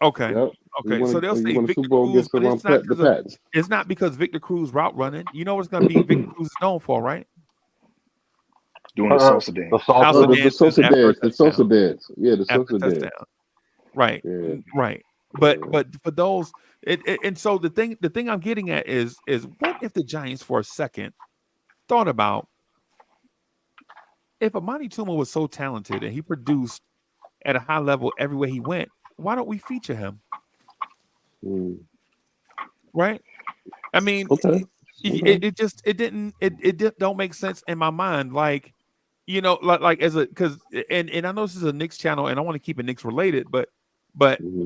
[SPEAKER 4] Okay.
[SPEAKER 7] Yep.
[SPEAKER 4] Okay. So they'll say Victor
[SPEAKER 7] Super Bowl
[SPEAKER 4] Cruz,
[SPEAKER 7] against
[SPEAKER 4] but
[SPEAKER 7] the Pats.
[SPEAKER 4] It's not because Victor Cruz route running. You know what's gonna be Victor Cruz is known for, right?
[SPEAKER 8] Doing the salsa dance.
[SPEAKER 7] The salsa dance. Yeah, the salsa dance.
[SPEAKER 4] Right.
[SPEAKER 7] Yeah.
[SPEAKER 4] Right. But for those, and so the thing I'm getting at is what if the Giants for a second thought about if Amani Tuma was so talented and he produced at a high level everywhere he went, why don't we feature him? Right? I mean, it don't make sense in my mind. Like, you know, like as a because and I know this is a Knicks channel and I want to keep it Knicks related, but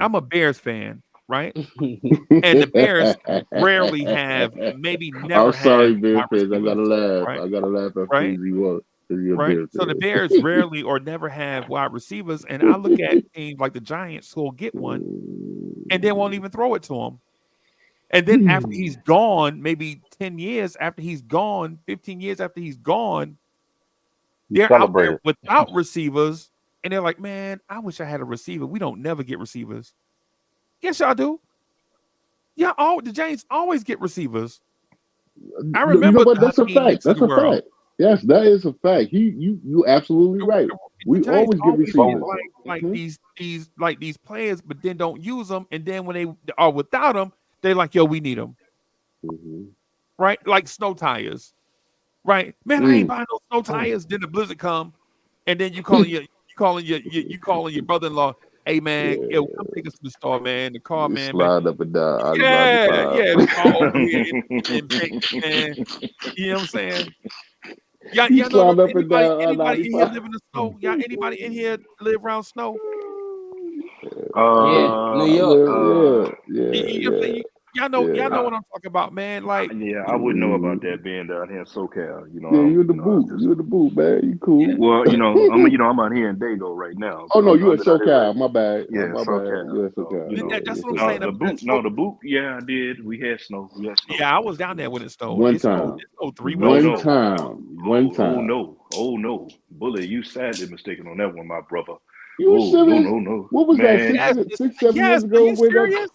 [SPEAKER 4] I'm a Bears fan, right? And the Bears rarely have, maybe never.
[SPEAKER 7] I'm sorry,
[SPEAKER 4] have
[SPEAKER 7] Bears fans. I gotta laugh.
[SPEAKER 4] Right?
[SPEAKER 7] I gotta laugh at
[SPEAKER 4] right? Right. So the Bears rarely or never have wide receivers, and I look at teams like the Giants who will get one, and they won't even throw it to him. And then after he's gone, maybe 10 years after he's gone, 15 years after he's gone, they're out there without receivers. And they're like, man, I wish I had a receiver. We don't never get receivers. Yes, y'all do. Yeah, the Giants always get receivers. I remember.
[SPEAKER 7] You know what? That's a fact. That's a fact. Yes, that is a fact. You absolutely right. We always get receivers.
[SPEAKER 4] Like these players, but then don't use them. And then when they are without them, they're like, yo, we need them. Right? Like snow tires. Right? Man, I ain't buying no snow tires. Then the blizzard come, and then you calling your brother-in-law, hey man, yo, come take us to the store, man. The car, man.
[SPEAKER 7] Slide up and down.
[SPEAKER 4] The car over here and pick, man. You know what I'm saying? Y'all know anybody in here live in the snow? Y'all anybody in here live around snow?
[SPEAKER 6] New York.
[SPEAKER 7] Yeah.
[SPEAKER 4] Y'all know what I'm talking about, man. Like,
[SPEAKER 8] Yeah, I wouldn't know about that being down here in SoCal. You know,
[SPEAKER 7] Yeah, you in the
[SPEAKER 8] you know,
[SPEAKER 7] boot. You in the boot, man. You cool.
[SPEAKER 8] well, I'm out here in Dago right now.
[SPEAKER 7] Oh
[SPEAKER 8] So
[SPEAKER 7] no, you
[SPEAKER 8] I've
[SPEAKER 7] at
[SPEAKER 8] been out here
[SPEAKER 7] SoCal. My bad.
[SPEAKER 8] Yeah,
[SPEAKER 7] My bad.
[SPEAKER 8] SoCal.
[SPEAKER 7] You at
[SPEAKER 8] So,
[SPEAKER 7] SoCal. Yeah,
[SPEAKER 4] that's
[SPEAKER 7] you
[SPEAKER 4] what I'm
[SPEAKER 7] at
[SPEAKER 4] saying.
[SPEAKER 7] SoCal.
[SPEAKER 8] the boot, yeah, I did. We had snow. We had snow.
[SPEAKER 4] Yeah, I was down there when it snowed.
[SPEAKER 7] One
[SPEAKER 4] It snowed.
[SPEAKER 7] time.
[SPEAKER 4] It snowed 3
[SPEAKER 8] Oh
[SPEAKER 4] months
[SPEAKER 7] One
[SPEAKER 8] no.
[SPEAKER 4] ago.
[SPEAKER 7] time. One
[SPEAKER 8] Oh
[SPEAKER 7] time.
[SPEAKER 8] no. Oh no. Bullet, you sadly mistaken on that one, my brother.
[SPEAKER 7] You
[SPEAKER 8] Oh no,
[SPEAKER 7] serious?
[SPEAKER 8] no, no.
[SPEAKER 7] What was that?
[SPEAKER 8] Man,
[SPEAKER 4] Yes,
[SPEAKER 7] 7 years
[SPEAKER 4] are
[SPEAKER 7] ago?
[SPEAKER 4] you
[SPEAKER 7] When that?
[SPEAKER 4] serious?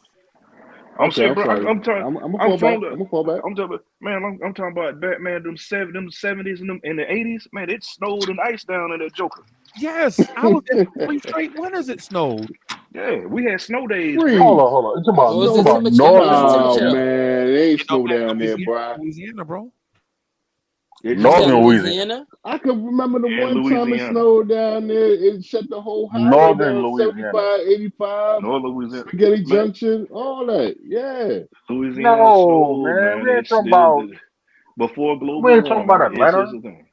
[SPEAKER 8] I'm
[SPEAKER 7] Okay,
[SPEAKER 8] saying,
[SPEAKER 7] I'm
[SPEAKER 8] bro,
[SPEAKER 7] sorry.
[SPEAKER 8] I'm trying.
[SPEAKER 7] I'm gonna
[SPEAKER 8] I'm
[SPEAKER 7] fall back.
[SPEAKER 8] from the.
[SPEAKER 7] I'm gonna fall back.
[SPEAKER 8] I'm talking, man. I'm talking about Batman. Them 70s and them in the 80s. Man, it snowed and ice down in that Joker.
[SPEAKER 4] Yes, I was there for 3 straight winters. It snowed.
[SPEAKER 8] Yeah, we had snow days, bro.
[SPEAKER 7] Freeze.
[SPEAKER 5] Hold on. You
[SPEAKER 9] What was
[SPEAKER 5] talking
[SPEAKER 9] the
[SPEAKER 5] about
[SPEAKER 9] temperature? What was the
[SPEAKER 5] northern
[SPEAKER 7] Oh
[SPEAKER 9] temperature?
[SPEAKER 5] Louisiana?
[SPEAKER 7] man, it ain't
[SPEAKER 4] You know,
[SPEAKER 7] snow down there,
[SPEAKER 4] Louisiana, bro.
[SPEAKER 8] It
[SPEAKER 9] You said
[SPEAKER 5] Northern
[SPEAKER 8] snowed.
[SPEAKER 5] Louisiana.
[SPEAKER 9] Louisiana?
[SPEAKER 7] I can remember the
[SPEAKER 8] Yeah,
[SPEAKER 7] one time it
[SPEAKER 8] Louisiana,
[SPEAKER 7] snowed down there. It shut the whole highway
[SPEAKER 5] Northern
[SPEAKER 7] down,
[SPEAKER 5] Louisiana.
[SPEAKER 7] 75, 85,
[SPEAKER 8] North Louisiana,
[SPEAKER 7] Spaghetti
[SPEAKER 8] man.
[SPEAKER 7] Junction, all that. Yeah.
[SPEAKER 8] Louisiana
[SPEAKER 5] No,
[SPEAKER 8] snowed,
[SPEAKER 5] man.
[SPEAKER 8] man.
[SPEAKER 5] We ain't
[SPEAKER 8] It's
[SPEAKER 5] talking about.
[SPEAKER 8] before
[SPEAKER 5] We
[SPEAKER 8] global
[SPEAKER 5] ain't talking
[SPEAKER 8] warming.
[SPEAKER 5] about
[SPEAKER 8] It's
[SPEAKER 5] Atlanta.
[SPEAKER 8] a thing.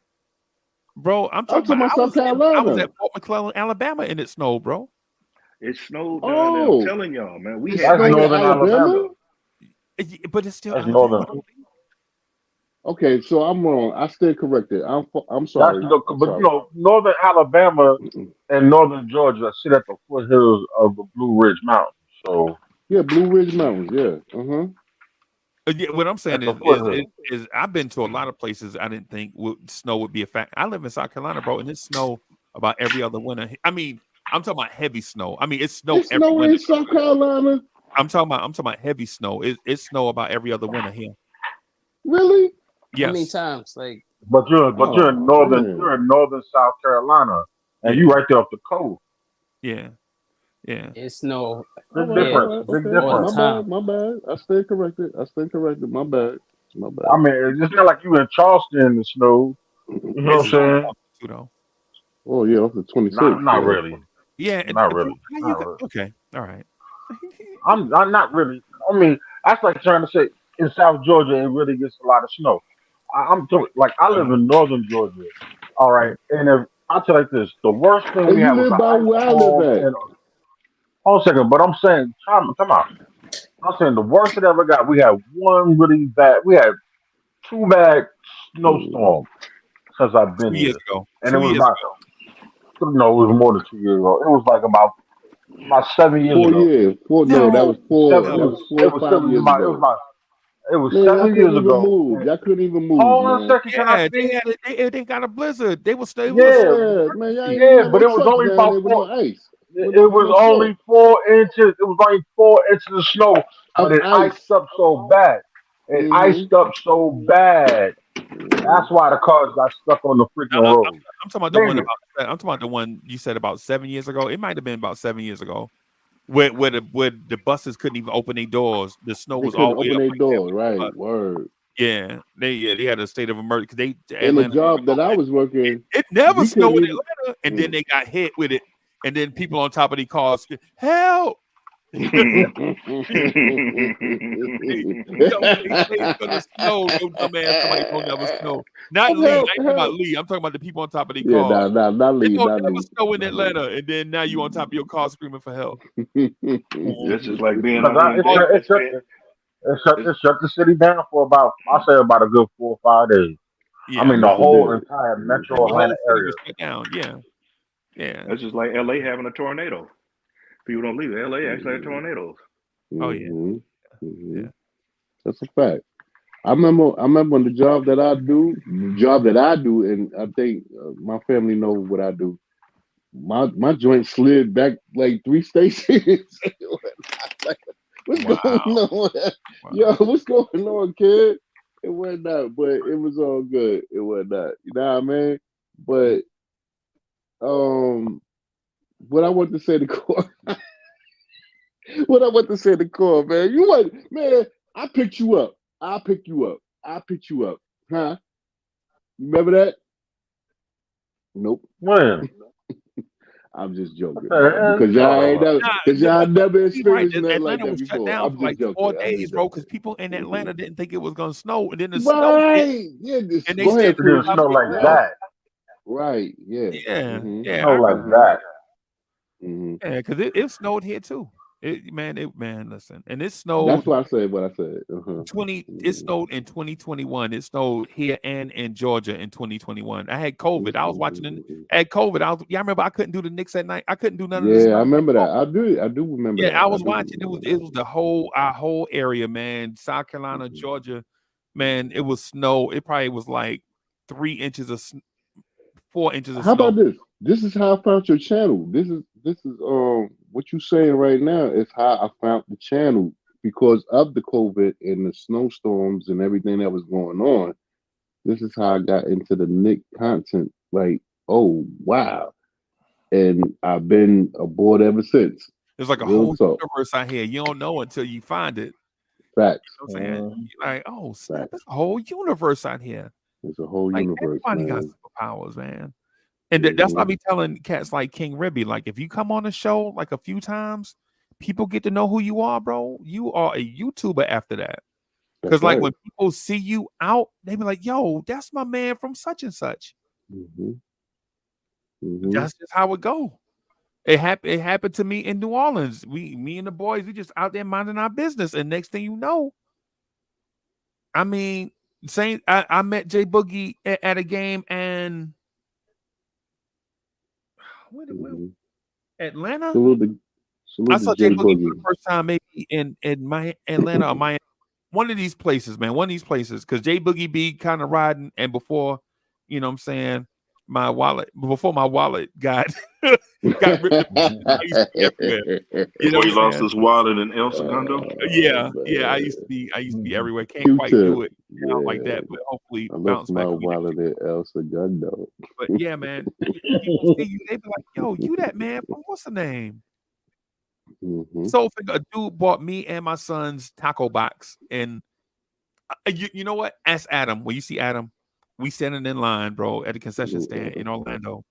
[SPEAKER 4] Bro, I'm
[SPEAKER 7] I'm
[SPEAKER 4] talking
[SPEAKER 7] talking
[SPEAKER 4] about.
[SPEAKER 7] about South
[SPEAKER 4] I was
[SPEAKER 7] Carolina.
[SPEAKER 4] at Fort McClellan, Alabama, and it snowed, bro.
[SPEAKER 8] It snowed down there. I'm
[SPEAKER 7] Oh,
[SPEAKER 8] telling y'all, man. We
[SPEAKER 7] it
[SPEAKER 8] had
[SPEAKER 5] That's
[SPEAKER 7] snowed in
[SPEAKER 8] ice.
[SPEAKER 5] northern
[SPEAKER 7] Alabama?
[SPEAKER 5] Alabama.
[SPEAKER 4] But it's still
[SPEAKER 5] That's
[SPEAKER 4] Alabama.
[SPEAKER 5] northern.
[SPEAKER 7] Okay, so I'm wrong. I stand corrected. I'm
[SPEAKER 5] That's
[SPEAKER 7] sorry.
[SPEAKER 5] the.
[SPEAKER 7] I'm
[SPEAKER 5] But
[SPEAKER 7] sorry.
[SPEAKER 5] northern Alabama and northern Georgia sit at the foothills of the Blue Ridge Mountains. So
[SPEAKER 7] Yeah, Blue Ridge Mountains. Yeah.
[SPEAKER 4] Yeah, what I'm saying
[SPEAKER 5] at the
[SPEAKER 4] is,
[SPEAKER 5] foothills.
[SPEAKER 4] I've been to a lot of places I didn't think snow would be a fact. I live in South Carolina, bro, and it snow about every other winter. I mean, I'm talking about heavy snow. I mean, it snow
[SPEAKER 7] It
[SPEAKER 4] every
[SPEAKER 7] snowed
[SPEAKER 4] winter.
[SPEAKER 7] in South Carolina.
[SPEAKER 4] I'm talking about heavy snow. It snow about every other winter here.
[SPEAKER 7] Really?
[SPEAKER 9] How many
[SPEAKER 4] Yes.
[SPEAKER 9] times? Like,
[SPEAKER 5] But you're in
[SPEAKER 7] Oh man.
[SPEAKER 5] northern South Carolina, and you
[SPEAKER 4] Yeah.
[SPEAKER 5] right there off the coast.
[SPEAKER 4] Yeah. Yeah.
[SPEAKER 9] it snow,
[SPEAKER 7] All
[SPEAKER 5] Big
[SPEAKER 7] right.
[SPEAKER 9] yeah,
[SPEAKER 7] All
[SPEAKER 5] difference.
[SPEAKER 7] right.
[SPEAKER 5] Big
[SPEAKER 7] Okay.
[SPEAKER 9] all the
[SPEAKER 5] difference.
[SPEAKER 7] My bad.
[SPEAKER 9] time.
[SPEAKER 7] My bad. I stand corrected. My bad. My
[SPEAKER 5] I
[SPEAKER 7] bad.
[SPEAKER 5] mean, it's not like you in Charleston in the snow. You know
[SPEAKER 4] It
[SPEAKER 5] what I'm
[SPEAKER 4] snow in
[SPEAKER 5] saying?
[SPEAKER 4] Charleston too, though.
[SPEAKER 7] Oh yeah, off the 26th.
[SPEAKER 5] Not
[SPEAKER 7] Yeah.
[SPEAKER 5] really.
[SPEAKER 4] Yeah.
[SPEAKER 5] Not
[SPEAKER 4] Bro,
[SPEAKER 5] really.
[SPEAKER 4] how you
[SPEAKER 5] Not
[SPEAKER 4] got
[SPEAKER 5] really.
[SPEAKER 4] okay? All right.
[SPEAKER 5] I'm not really. I mean, that's like trying to say in South Georgia it really gets a lot of snow. I'm talking like I live in northern Georgia. All right, and if I tell you like this, the worst thing
[SPEAKER 7] And
[SPEAKER 5] we
[SPEAKER 7] you
[SPEAKER 5] had was
[SPEAKER 7] live
[SPEAKER 5] an
[SPEAKER 7] by
[SPEAKER 5] ice
[SPEAKER 7] where I live
[SPEAKER 5] storm.
[SPEAKER 7] at.
[SPEAKER 5] And hold on a second, but I'm saying, come out. I'm saying the worst it ever got. We had one really bad. We had two bad
[SPEAKER 7] Mm.
[SPEAKER 5] snowstorms since I've been
[SPEAKER 4] 2 years
[SPEAKER 5] here,
[SPEAKER 4] ago.
[SPEAKER 5] and it
[SPEAKER 4] Two
[SPEAKER 5] was
[SPEAKER 4] years
[SPEAKER 5] about
[SPEAKER 4] ago.
[SPEAKER 5] no, it was more than 2 years ago. It was like about 7 years
[SPEAKER 7] Four
[SPEAKER 5] ago.
[SPEAKER 7] years. Four no, that
[SPEAKER 4] No.
[SPEAKER 7] was four
[SPEAKER 5] Seven.
[SPEAKER 7] that
[SPEAKER 4] No.
[SPEAKER 7] was four or
[SPEAKER 5] It
[SPEAKER 7] five
[SPEAKER 5] was
[SPEAKER 7] years
[SPEAKER 5] about.
[SPEAKER 7] ago.
[SPEAKER 5] It was
[SPEAKER 7] Man, y'all
[SPEAKER 5] 7 years
[SPEAKER 7] couldn't even
[SPEAKER 5] ago.
[SPEAKER 7] move. Y'all couldn't even move,
[SPEAKER 5] Hold on a
[SPEAKER 7] man.
[SPEAKER 5] second, can I
[SPEAKER 4] Yeah, they
[SPEAKER 5] finish?
[SPEAKER 4] had it. They got a blizzard. They was it was a
[SPEAKER 5] Yeah,
[SPEAKER 7] Yeah, man, y'all ain't even
[SPEAKER 5] yeah,
[SPEAKER 7] had
[SPEAKER 5] but
[SPEAKER 7] no
[SPEAKER 5] it was
[SPEAKER 7] trucks
[SPEAKER 5] only
[SPEAKER 7] down
[SPEAKER 5] about
[SPEAKER 7] there with no
[SPEAKER 5] four.
[SPEAKER 7] ice.
[SPEAKER 5] It
[SPEAKER 7] With
[SPEAKER 5] was
[SPEAKER 7] no snow.
[SPEAKER 5] only 4 inches. It was only 4 inches of snow,
[SPEAKER 7] Of
[SPEAKER 5] but it iced
[SPEAKER 7] ice.
[SPEAKER 5] up so bad. It iced
[SPEAKER 7] Mm-hmm.
[SPEAKER 5] up so bad.
[SPEAKER 7] Mm-hmm.
[SPEAKER 5] That's why the cars got stuck on the freaking road.
[SPEAKER 4] I'm talking about the one
[SPEAKER 5] Mainly,
[SPEAKER 4] about. I'm talking about the one you said about 7 years ago. It might have been about 7 years ago, where the buses couldn't even open their doors. The snow
[SPEAKER 7] They
[SPEAKER 4] was all
[SPEAKER 7] couldn't
[SPEAKER 4] the way
[SPEAKER 7] open
[SPEAKER 4] up
[SPEAKER 7] their
[SPEAKER 4] like that
[SPEAKER 7] door,
[SPEAKER 4] with the
[SPEAKER 7] right?
[SPEAKER 4] bus.
[SPEAKER 7] Word.
[SPEAKER 4] They had a state of emergency.
[SPEAKER 7] And the
[SPEAKER 4] Atlanta didn't even
[SPEAKER 7] job that I was working,
[SPEAKER 4] it never
[SPEAKER 7] we
[SPEAKER 4] snowed
[SPEAKER 7] couldn't
[SPEAKER 4] in
[SPEAKER 7] even.
[SPEAKER 4] Atlanta, and then they got hit with it, and then people on top of the cars, help! Don't they say it's gonna snow? Your dumb ass, somebody don't never snow. Not Lee. I
[SPEAKER 7] help,
[SPEAKER 4] ain't talking about
[SPEAKER 7] help.
[SPEAKER 4] Lee. I'm talking about the people on top of their
[SPEAKER 7] Yeah,
[SPEAKER 4] cars.
[SPEAKER 7] not
[SPEAKER 4] It
[SPEAKER 7] leave,
[SPEAKER 4] don't
[SPEAKER 7] not
[SPEAKER 4] never
[SPEAKER 7] leave,
[SPEAKER 4] snow in
[SPEAKER 7] not leave.
[SPEAKER 4] Atlanta, and then now you on top of your car screaming for help.
[SPEAKER 8] That's just like being
[SPEAKER 5] because
[SPEAKER 8] out here in Dago and spend. It's,
[SPEAKER 5] it shut the city down for about I say about a good 4 or 5 days. I
[SPEAKER 4] Yeah,
[SPEAKER 5] mean the
[SPEAKER 7] Yes, it
[SPEAKER 5] whole
[SPEAKER 7] did.
[SPEAKER 5] entire
[SPEAKER 7] Mm-hmm.
[SPEAKER 5] metro
[SPEAKER 4] the whole
[SPEAKER 5] Atlanta
[SPEAKER 4] city
[SPEAKER 5] area.
[SPEAKER 4] was shut down. Yeah, yeah.
[SPEAKER 8] that's just like LA having a tornado. People don't leave. LA actually had
[SPEAKER 7] Mm-hmm.
[SPEAKER 8] tornadoes.
[SPEAKER 4] Oh yeah,
[SPEAKER 7] Mm-hmm.
[SPEAKER 4] yeah.
[SPEAKER 7] That's a fact. I remember on the job that I do, and I think my family know what I do. My joint slid back like 3 stations. Like, what's
[SPEAKER 4] Wow,
[SPEAKER 7] going on? Yo,
[SPEAKER 4] wow.
[SPEAKER 7] what's going on, kid? It wasn't that, but it was all good. It wasn't that. You know what I mean? But what I want to say to Core, what I want to say to Core, man, you want man, I picked you up. I picked you up. I picked you up. Huh? You remember that? Nope.
[SPEAKER 5] When?
[SPEAKER 7] I'm just joking,
[SPEAKER 5] What the
[SPEAKER 7] man.
[SPEAKER 5] hell you
[SPEAKER 7] Because
[SPEAKER 5] talking about?
[SPEAKER 4] But
[SPEAKER 7] y'all never
[SPEAKER 4] you right.
[SPEAKER 7] experienced nothing like
[SPEAKER 4] Atlanta
[SPEAKER 7] that
[SPEAKER 4] was shut
[SPEAKER 7] before.
[SPEAKER 4] down
[SPEAKER 7] I'm
[SPEAKER 4] for
[SPEAKER 7] just
[SPEAKER 4] like
[SPEAKER 7] joking.
[SPEAKER 4] 4 days, bro, because people in
[SPEAKER 7] Mhm.
[SPEAKER 4] Atlanta didn't think it was gonna snow, and then the snow hit,
[SPEAKER 7] Right. Yeah,
[SPEAKER 4] and they
[SPEAKER 7] go
[SPEAKER 4] said
[SPEAKER 7] ahead,
[SPEAKER 5] It
[SPEAKER 4] they were
[SPEAKER 5] didn't
[SPEAKER 7] Freezy.
[SPEAKER 5] snow
[SPEAKER 4] stopping
[SPEAKER 5] like
[SPEAKER 4] their cars.
[SPEAKER 5] that.
[SPEAKER 7] Right. Yeah.
[SPEAKER 4] Yeah,
[SPEAKER 7] Mm-hmm.
[SPEAKER 4] yeah,
[SPEAKER 5] Snow
[SPEAKER 4] I
[SPEAKER 5] like
[SPEAKER 4] remember.
[SPEAKER 7] Mm-hmm.
[SPEAKER 5] that.
[SPEAKER 7] Mm-hmm.
[SPEAKER 4] Yeah, because it snowed here too. Man, listen, and it snowed.
[SPEAKER 7] That's why I said what I said.
[SPEAKER 4] 20 it snowed in 2021. It snowed here and in Georgia in 2021. I had COVID. I was watching I had COVID. I remember I couldn't do the Knicks at night. I couldn't do none of this
[SPEAKER 7] Yeah, I
[SPEAKER 4] stuff.
[SPEAKER 7] remember that. I do remember
[SPEAKER 4] Yeah,
[SPEAKER 7] that.
[SPEAKER 4] I was watching. It was our whole area, man. South Carolina, Georgia, man. It was snow. It probably was like 3 inches of 4 inches of
[SPEAKER 7] How
[SPEAKER 4] snow.
[SPEAKER 7] about this? This is how I found your channel. This is what you saying right now is how I found the channel because of the COVID and the snowstorms and everything that was going on. This is how I got into the Nick content. Like, oh wow. And I've been aboard ever since.
[SPEAKER 4] There's like a
[SPEAKER 7] Real
[SPEAKER 4] whole
[SPEAKER 7] talk.
[SPEAKER 4] universe out here. You don't know until you find it.
[SPEAKER 7] Facts.
[SPEAKER 4] You know what I'm saying? You're like, oh snap,
[SPEAKER 7] Facts.
[SPEAKER 4] there's a whole universe out here.
[SPEAKER 7] It's a whole
[SPEAKER 4] Like
[SPEAKER 7] universe,
[SPEAKER 4] everybody got
[SPEAKER 7] man.
[SPEAKER 4] superpowers, man. And that's why I be telling cats like King Ribby, like if you come on the show like a few times, people get to know who you are, bro. You are a YouTuber after that. Because like when people see you out, they be like, yo, that's my man from such and such. That's just how it go. It happened to me in New Orleans. Me and the boys, we just out there minding our business. And next thing you know, I mean, I met Jay Boogie at a game and Atlanta.
[SPEAKER 7] I
[SPEAKER 4] saw Jay Boogie for the first time maybe in Atlanta or Miami. One of these places, man. One of these places. Because Jay Boogie be kind of riding and before, you know what I'm saying, before my wallet got ripped. I used to be everywhere. You know
[SPEAKER 8] he
[SPEAKER 4] what I'm
[SPEAKER 8] lost
[SPEAKER 4] saying?
[SPEAKER 8] his wallet in El Segundo.
[SPEAKER 4] Yeah. I used to be everywhere. Can't quite do it now like that, but hopefully bounce back.
[SPEAKER 7] My wallet in El Segundo.
[SPEAKER 4] But yeah, man, people see you, they be like, "Yo, you that man from what's the name?" So a dude bought me and my son's taco box, and you know what? Ask Adam. When you see Adam, we standing in line, bro, at the concession stand in Orlando.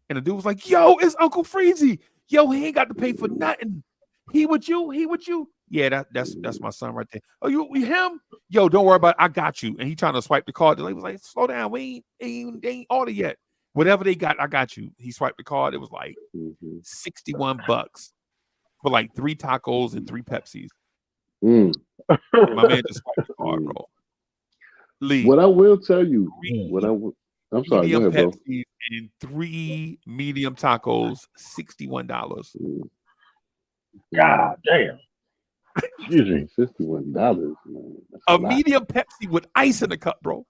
[SPEAKER 4] And the dude was like, yo, it's Uncle Freezie. Yo, he ain't got to pay for nothing. He with you? Yeah, that's my son right there. Oh, you him? Yo, don't worry about it. I got you. And he trying to swipe the card. The lady was like, slow down. They ain't order yet. Whatever they got, I got you. He swiped the card. It was like $61 for like 3 tacos and 3 Pepsis. My man just swiped the card, bro. Lee,
[SPEAKER 7] what I will tell you, I'm sorry, go ahead, bro.
[SPEAKER 4] Pepsi and 3 medium tacos, $61.
[SPEAKER 5] God damn. Excuse me.
[SPEAKER 7] $61, man.
[SPEAKER 4] A medium Pepsi with ice in the cup, bro.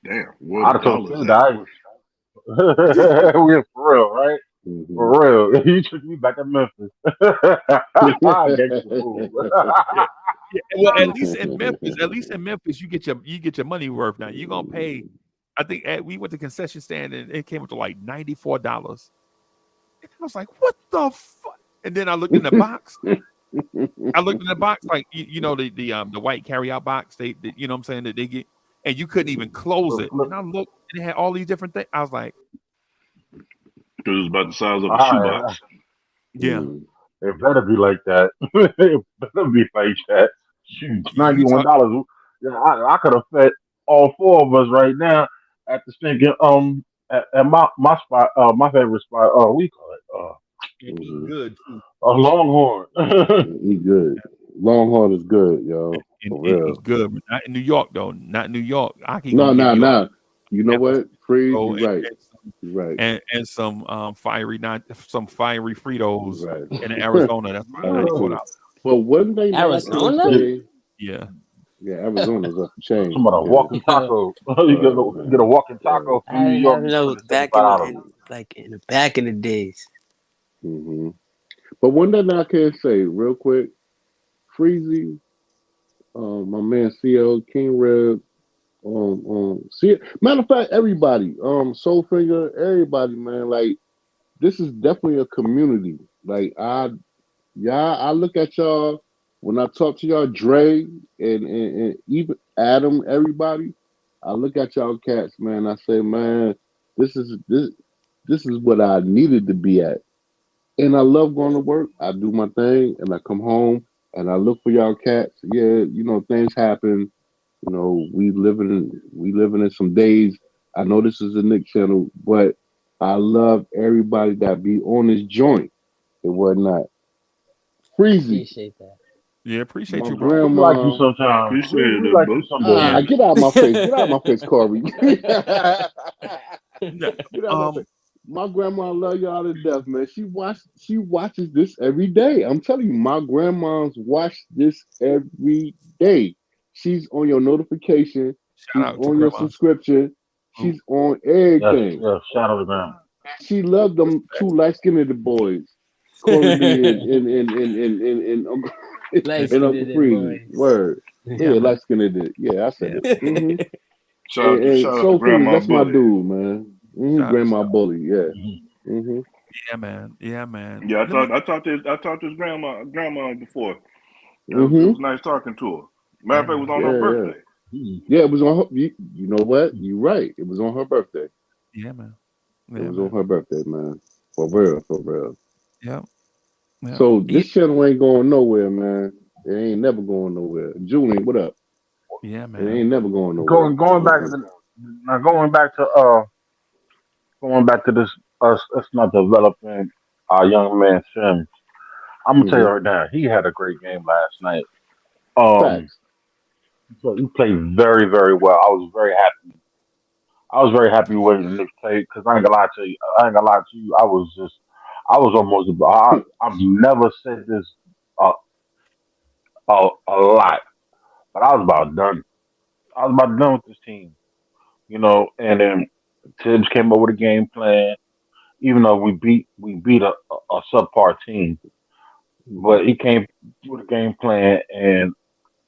[SPEAKER 8] Damn.
[SPEAKER 5] I'd have told you that. We're for real, right? For real. You took me back to Memphis.
[SPEAKER 4] Well, at least in Memphis, you get your money worth. Now you're gonna pay. I think we went to concession stand and it came up to like $94. And I was like, what the fuck? And then I looked in the box. Like you know the white carryout box. They you know what I'm saying that they get, and you couldn't even close it. And I looked and it had all these different things. I was like,
[SPEAKER 8] it was about the size of a shoebox.
[SPEAKER 4] Yeah.
[SPEAKER 5] It better be like that. It better be like that. Shoot, $91. Yeah, I could have fed all 4 of us right now at the stinking at my spot, my favorite spot. We call it
[SPEAKER 4] good.
[SPEAKER 5] A Longhorn.
[SPEAKER 7] He good. Longhorn is good, yo. For real.
[SPEAKER 4] It's good. Not in New York though. Not in New York.
[SPEAKER 7] No. You know what? Freeze, you're right.
[SPEAKER 4] And some fiery Fritos in Arizona. That's $94.
[SPEAKER 7] Well, one thing
[SPEAKER 6] Arizona?
[SPEAKER 4] Yeah,
[SPEAKER 7] Arizona's up the chain.
[SPEAKER 5] Talking about a walking taco. You get a walking taco from New York.
[SPEAKER 6] In the back in the days.
[SPEAKER 7] But one thing I can say real quick, Freezie, my man CL King Reb, matter of fact, everybody, Soulfinger, everybody, man, like this is definitely a community. Like I look at y'all when I talk to y'all, Dre and even Adam, everybody. I look at y'all cats, man. I say, man, this is what I needed to be at, and I love going to work. I do my thing, and I come home and I look for y'all cats. Yeah, you know things happen. You know, we living in some days. I know this is a Nick channel, but I love everybody that be on this joint and whatnot. Freezie.
[SPEAKER 6] Appreciate that.
[SPEAKER 4] Yeah, appreciate
[SPEAKER 7] My
[SPEAKER 4] you, bro.
[SPEAKER 5] We like you
[SPEAKER 7] grandma.
[SPEAKER 5] sometimes.
[SPEAKER 8] Appreciate
[SPEAKER 5] We
[SPEAKER 8] it,
[SPEAKER 5] like you
[SPEAKER 8] bro.
[SPEAKER 5] some days.
[SPEAKER 4] Yeah,
[SPEAKER 7] Get out of my face. Get out of my face, Corey. Get out
[SPEAKER 4] man.
[SPEAKER 7] of my face. My grandma love y'all to death, man. She watches this every day. I'm telling you, my grandma's watch this every day. She's on your notification.
[SPEAKER 4] Shout
[SPEAKER 7] She's
[SPEAKER 4] out to
[SPEAKER 7] on your
[SPEAKER 4] grandma.
[SPEAKER 7] subscription. She's on
[SPEAKER 5] Yes,
[SPEAKER 7] everything.
[SPEAKER 5] yes. Shout out to them.
[SPEAKER 7] She loved them two light skinned boys, Corey Lee and Uncle
[SPEAKER 6] Light
[SPEAKER 7] and Uncle
[SPEAKER 6] skinned
[SPEAKER 7] Freezie.
[SPEAKER 6] boys.
[SPEAKER 7] Word.
[SPEAKER 4] Yeah,
[SPEAKER 7] Yeah,
[SPEAKER 4] man.
[SPEAKER 7] light skinned. Yeah, I said
[SPEAKER 4] Yeah,
[SPEAKER 7] it. Mm-hmm.
[SPEAKER 8] Shout
[SPEAKER 7] And
[SPEAKER 8] out to
[SPEAKER 7] Soul Food,
[SPEAKER 8] Grandma
[SPEAKER 7] that's my
[SPEAKER 8] Bully.
[SPEAKER 7] dude, man.
[SPEAKER 4] shout,
[SPEAKER 7] Grandma
[SPEAKER 4] shout.
[SPEAKER 7] Bully, yeah.
[SPEAKER 5] Mhm.
[SPEAKER 7] Mm-hmm.
[SPEAKER 4] Yeah, man. Yeah, man.
[SPEAKER 8] Yeah,
[SPEAKER 4] Let me.
[SPEAKER 8] I talked to his grandma before. It
[SPEAKER 7] Mm-hmm.
[SPEAKER 8] was nice talking to her. Matter
[SPEAKER 4] Yeah,
[SPEAKER 8] of fact, it was
[SPEAKER 4] man.
[SPEAKER 8] on
[SPEAKER 7] Yeah,
[SPEAKER 8] her
[SPEAKER 7] yeah.
[SPEAKER 8] birthday.
[SPEAKER 7] Yeah, it was on her. You know what? You're right. It was on her birthday.
[SPEAKER 4] Yeah, man.
[SPEAKER 7] It
[SPEAKER 4] Yeah,
[SPEAKER 7] was on
[SPEAKER 4] man.
[SPEAKER 7] her birthday, man. For real, for real.
[SPEAKER 4] Yeah, yeah.
[SPEAKER 7] So
[SPEAKER 4] Yeah,
[SPEAKER 7] this channel ain't going nowhere, man. It ain't never going nowhere. Julian, what up?
[SPEAKER 4] yeah,
[SPEAKER 7] It
[SPEAKER 4] man.
[SPEAKER 7] ain't never going nowhere.
[SPEAKER 5] Going back to now going back to this us not developing our young man Sims. I'm gonna tell you
[SPEAKER 7] Mm-hmm.
[SPEAKER 5] right now, he had a great game last night. Um,
[SPEAKER 7] Facts.
[SPEAKER 5] so he played very, very well. I was very happy. I was very happy with the Knicks played because I ain't gonna lie to you. I ain't gonna lie to you. I was almost. I've never said this a, a lot, but I was about done. I was about done with this team, And then Tibbs came up with a game plan. Even though we beat a subpar team,
[SPEAKER 7] Mm-hmm.
[SPEAKER 5] but he came with a game plan,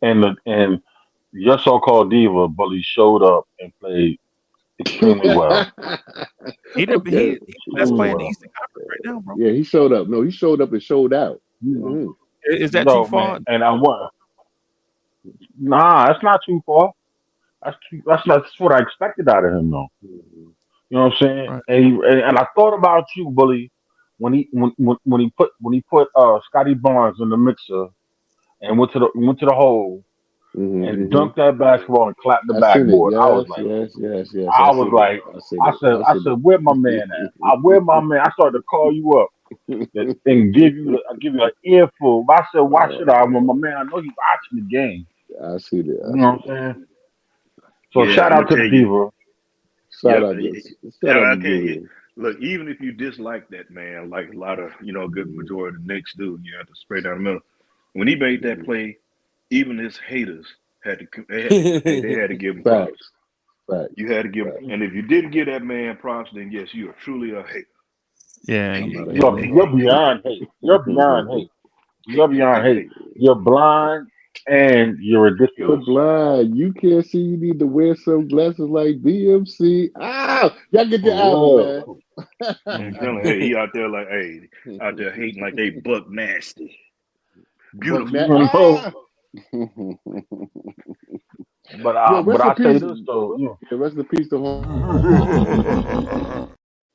[SPEAKER 5] and your so-called diva bully showed up and played extremely well.
[SPEAKER 7] Okay.
[SPEAKER 4] He the best
[SPEAKER 5] Extremely
[SPEAKER 4] player in the
[SPEAKER 5] well.
[SPEAKER 4] Eastern Conference right now, bro.
[SPEAKER 7] Yeah, he showed up. No, he showed up and showed out.
[SPEAKER 5] You know,
[SPEAKER 7] Mm-hmm.
[SPEAKER 4] Is that too
[SPEAKER 5] no man,
[SPEAKER 4] far?
[SPEAKER 5] and I won. Nah, that's not too far. That's what I expected out of him, though.
[SPEAKER 7] Mm-hmm.
[SPEAKER 5] You know what I'm saying?
[SPEAKER 4] Right.
[SPEAKER 5] And I thought about you, bully, when he put Scotty Barnes in the mixer and went to the hole and
[SPEAKER 7] Mm-hmm.
[SPEAKER 5] dunked that basketball and clapped the
[SPEAKER 7] I seen it.
[SPEAKER 5] backboard.
[SPEAKER 7] Yes, yes, yes, yes. I
[SPEAKER 5] I was
[SPEAKER 7] seen it.
[SPEAKER 5] like,
[SPEAKER 7] I seen it. I
[SPEAKER 5] I
[SPEAKER 7] seen
[SPEAKER 5] said, where my man at? Where my man? I started to call you up
[SPEAKER 7] it.
[SPEAKER 5] and give you an earful. I said, why should I? Well,
[SPEAKER 7] uh,
[SPEAKER 5] my man, I know you watching the game.
[SPEAKER 7] I seen it.
[SPEAKER 5] You
[SPEAKER 7] I
[SPEAKER 5] know
[SPEAKER 7] seen
[SPEAKER 5] what
[SPEAKER 7] it.
[SPEAKER 5] I'm saying? So
[SPEAKER 8] Yeah,
[SPEAKER 5] shout
[SPEAKER 8] I'm gonna
[SPEAKER 5] out to
[SPEAKER 8] tell
[SPEAKER 5] the
[SPEAKER 8] you.
[SPEAKER 5] diva.
[SPEAKER 7] Shout
[SPEAKER 8] Yep.
[SPEAKER 7] out to shout out
[SPEAKER 8] I
[SPEAKER 7] to
[SPEAKER 8] can't
[SPEAKER 7] Julian.
[SPEAKER 8] look. Even if you dislike that man, like a lot of a good majority of the Knicks do, you have to spray down the middle. When he made that
[SPEAKER 7] Mhm.
[SPEAKER 8] play, even his haters they had to give him props.
[SPEAKER 7] Facts. Facts.
[SPEAKER 8] You had to give him,
[SPEAKER 7] Facts.
[SPEAKER 8] and if you didn't give that man props, then yes, you are truly a hater.
[SPEAKER 4] Yeah,
[SPEAKER 7] I'm not a hater.
[SPEAKER 5] You're beyond hate. You're beyond hate. You're beyond hate. You're blind and you're
[SPEAKER 7] You're
[SPEAKER 5] ridiculous.
[SPEAKER 7] blind. You can't see. You need to wear some glasses like DMC. Ah, y'all get the
[SPEAKER 5] For
[SPEAKER 7] album, man.
[SPEAKER 5] real.
[SPEAKER 8] I'm telling, hey, he out there like, hey, out there hating like they buck nasty,
[SPEAKER 7] But
[SPEAKER 8] beautiful.
[SPEAKER 7] that
[SPEAKER 5] You know,
[SPEAKER 7] yo,
[SPEAKER 5] but
[SPEAKER 7] rest in
[SPEAKER 5] I say
[SPEAKER 7] peace.
[SPEAKER 5] this though,
[SPEAKER 7] Yeah, rest in peace to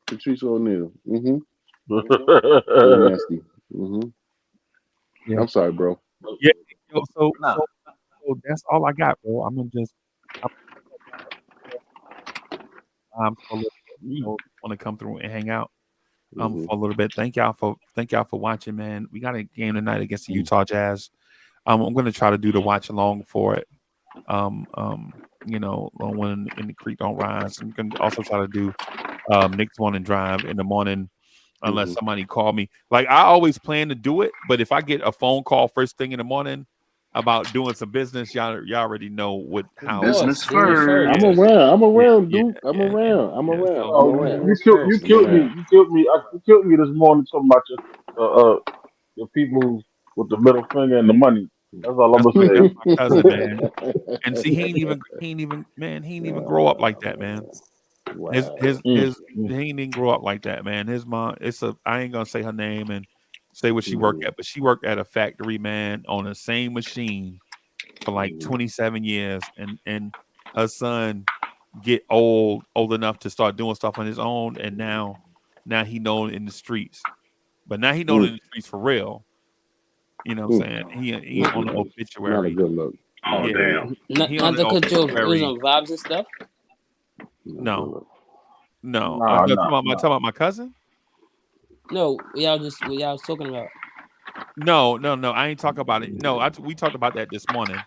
[SPEAKER 7] Patrice O'Neal. Mm-hmm. Too nasty. Mm-hmm.
[SPEAKER 4] yeah,
[SPEAKER 7] I'm sorry, bro.
[SPEAKER 4] yeah. So, so,
[SPEAKER 5] nah.
[SPEAKER 4] so, so that's all I got, bro. I'm gonna just I'm for a little bit. Want to come through and hang out
[SPEAKER 7] Mm-hmm.
[SPEAKER 4] for a little bit. Thank y'all for watching, man. We got a game tonight against the Utah Jazz. I'm gonna try to do the watch along for it. When in the creek don't rise. I'm gonna also try to do Knicks morning drive in the morning, unless
[SPEAKER 7] Mm-hmm.
[SPEAKER 4] somebody call me. Like I always plan to do it, but if I get a phone call first thing in the morning about doing some business, y'all already know
[SPEAKER 6] Of
[SPEAKER 4] how.
[SPEAKER 8] Business
[SPEAKER 6] course, business
[SPEAKER 7] I'm
[SPEAKER 8] first.
[SPEAKER 4] Yeah,
[SPEAKER 6] first.
[SPEAKER 7] around. I'm
[SPEAKER 4] yeah,
[SPEAKER 7] around,
[SPEAKER 4] yeah,
[SPEAKER 7] Duke. I'm
[SPEAKER 4] yeah, yeah,
[SPEAKER 7] around. I'm
[SPEAKER 4] yeah.
[SPEAKER 7] around.
[SPEAKER 4] So
[SPEAKER 7] I'm
[SPEAKER 5] Oh,
[SPEAKER 7] around.
[SPEAKER 5] you
[SPEAKER 6] Business
[SPEAKER 5] killed you
[SPEAKER 6] first.
[SPEAKER 7] I'm
[SPEAKER 5] killed me.
[SPEAKER 7] around.
[SPEAKER 5] You killed me. You killed me this morning talking about your people with the middle finger and the money. That's all I'm
[SPEAKER 4] that's
[SPEAKER 5] gonna
[SPEAKER 4] my cousin, man. And see, he ain't even grow up like that, man. His
[SPEAKER 7] Wow.
[SPEAKER 4] his
[SPEAKER 5] say.
[SPEAKER 4] his he ain't even grow up like that, man. His mom, I ain't gonna say her name and say what she worked
[SPEAKER 7] Mhm.
[SPEAKER 4] at, but she worked at a factory, man, on the same machine for like
[SPEAKER 7] Mhm.
[SPEAKER 4] 27 years, and her son get old enough to start doing stuff on his own, and now he known in the streets, but now he known
[SPEAKER 7] Mm.
[SPEAKER 4] in the streets for real. You know what I'm
[SPEAKER 7] Mm.
[SPEAKER 4] saying? He
[SPEAKER 6] Not,
[SPEAKER 4] on the
[SPEAKER 7] Not a
[SPEAKER 4] obituary.
[SPEAKER 7] good look.
[SPEAKER 8] Oh
[SPEAKER 7] Not a
[SPEAKER 4] Yeah,
[SPEAKER 7] good look.
[SPEAKER 8] damn.
[SPEAKER 6] not,
[SPEAKER 4] he on
[SPEAKER 6] not
[SPEAKER 4] the
[SPEAKER 6] to cut you off. It was
[SPEAKER 4] obituary.
[SPEAKER 6] on vibes and stuff.
[SPEAKER 7] Not a good
[SPEAKER 4] No,
[SPEAKER 7] look.
[SPEAKER 4] no.
[SPEAKER 5] Nah,
[SPEAKER 4] Talking
[SPEAKER 5] nah,
[SPEAKER 4] about
[SPEAKER 5] nah.
[SPEAKER 4] talking about my cousin.
[SPEAKER 6] No, y'all was talking about.
[SPEAKER 4] No. I ain't talking about it. No, we talked about that this morning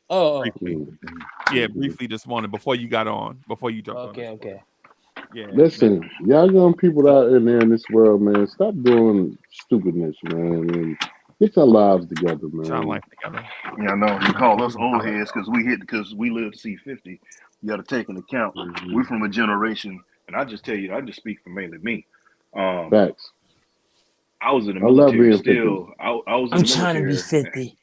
[SPEAKER 6] Oh,
[SPEAKER 4] briefly.
[SPEAKER 7] Mhm.
[SPEAKER 4] Yeah,
[SPEAKER 7] Mhm.
[SPEAKER 4] briefly this morning before you got on. Before you jumped on
[SPEAKER 6] okay,
[SPEAKER 4] this morning.
[SPEAKER 6] okay.
[SPEAKER 4] Yeah, man.
[SPEAKER 7] Listen, y'all young people out in there in this world, man, stop doing stupidness, man, and get your lives together,
[SPEAKER 4] Trying
[SPEAKER 7] man.
[SPEAKER 4] life together.
[SPEAKER 8] Yeah, I know. You call us old heads because we live to see 50. You got to take into account
[SPEAKER 7] Mhm.
[SPEAKER 8] we're from a generation, and I just tell you, I just speak for mainly me. Um,
[SPEAKER 7] Facts.
[SPEAKER 8] I was in the
[SPEAKER 7] I love
[SPEAKER 8] military
[SPEAKER 7] being 50.
[SPEAKER 8] still. I was in
[SPEAKER 6] I'm
[SPEAKER 8] the
[SPEAKER 6] trying to be
[SPEAKER 8] military.
[SPEAKER 6] 50.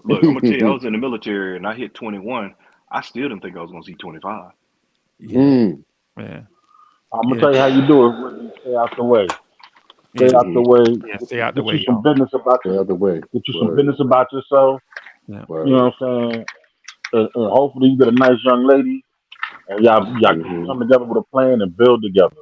[SPEAKER 8] Look, I'm gonna tell you, I was in the military and I hit 21. I still didn't think I was gonna see 25.
[SPEAKER 4] Yeah,
[SPEAKER 7] Mm.
[SPEAKER 4] man.
[SPEAKER 5] I'm gonna
[SPEAKER 4] Yeah,
[SPEAKER 5] tell you how you do it. Whitney. Stay out the way. Stay
[SPEAKER 4] yeah,
[SPEAKER 5] out the
[SPEAKER 7] Mhm.
[SPEAKER 5] way.
[SPEAKER 4] yeah. Stay out the
[SPEAKER 5] Get you
[SPEAKER 4] way,
[SPEAKER 5] some
[SPEAKER 4] y'all.
[SPEAKER 5] business about
[SPEAKER 7] Stay out the way.
[SPEAKER 5] get you some
[SPEAKER 7] Word.
[SPEAKER 5] business about yourself.
[SPEAKER 4] Yeah,
[SPEAKER 5] You
[SPEAKER 7] Word.
[SPEAKER 5] know what I'm saying? And hopefully you get a nice young lady, and y'all
[SPEAKER 7] Mhm.
[SPEAKER 5] come together with a plan and build together.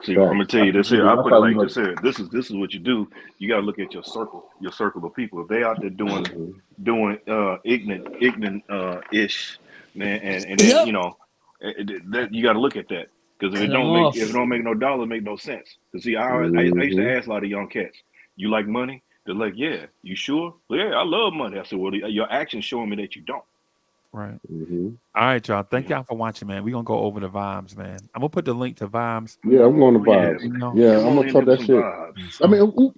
[SPEAKER 8] See, I'm gonna
[SPEAKER 7] Facts.
[SPEAKER 8] tell you this here. I
[SPEAKER 5] That's
[SPEAKER 8] put it
[SPEAKER 5] how you
[SPEAKER 8] like
[SPEAKER 5] look.
[SPEAKER 8] this here. This is what you do. You gotta look at your circle of people. If they out there
[SPEAKER 7] Mhm.
[SPEAKER 8] doing ignorant ish, man, and then
[SPEAKER 6] Yep.
[SPEAKER 8] that you gotta look at that because
[SPEAKER 6] Cut them off.
[SPEAKER 8] if it don't make no dollar, it make no sense. Cause see, I used to
[SPEAKER 7] Mhm.
[SPEAKER 8] ask a lot of young cats, you like money? They're like, yeah. You sure? Well, yeah, I love money. I said, well, your actions showing me that you don't.
[SPEAKER 4] right.
[SPEAKER 7] Mhm.
[SPEAKER 4] All right, y'all.
[SPEAKER 8] You
[SPEAKER 4] Thank
[SPEAKER 8] know.
[SPEAKER 4] y'all for watching, man. We're gonna go over the vibes, man. I'm gonna put the link to vibes.
[SPEAKER 7] Yeah, I'm going to
[SPEAKER 8] Oh yeah,
[SPEAKER 7] vibes.
[SPEAKER 4] You know,
[SPEAKER 7] Yeah,
[SPEAKER 8] come
[SPEAKER 7] I'm
[SPEAKER 8] on
[SPEAKER 7] gonna
[SPEAKER 8] in
[SPEAKER 7] talk
[SPEAKER 8] here with
[SPEAKER 7] that
[SPEAKER 8] some
[SPEAKER 7] shit.
[SPEAKER 8] vibes.
[SPEAKER 7] I
[SPEAKER 4] so
[SPEAKER 7] mean,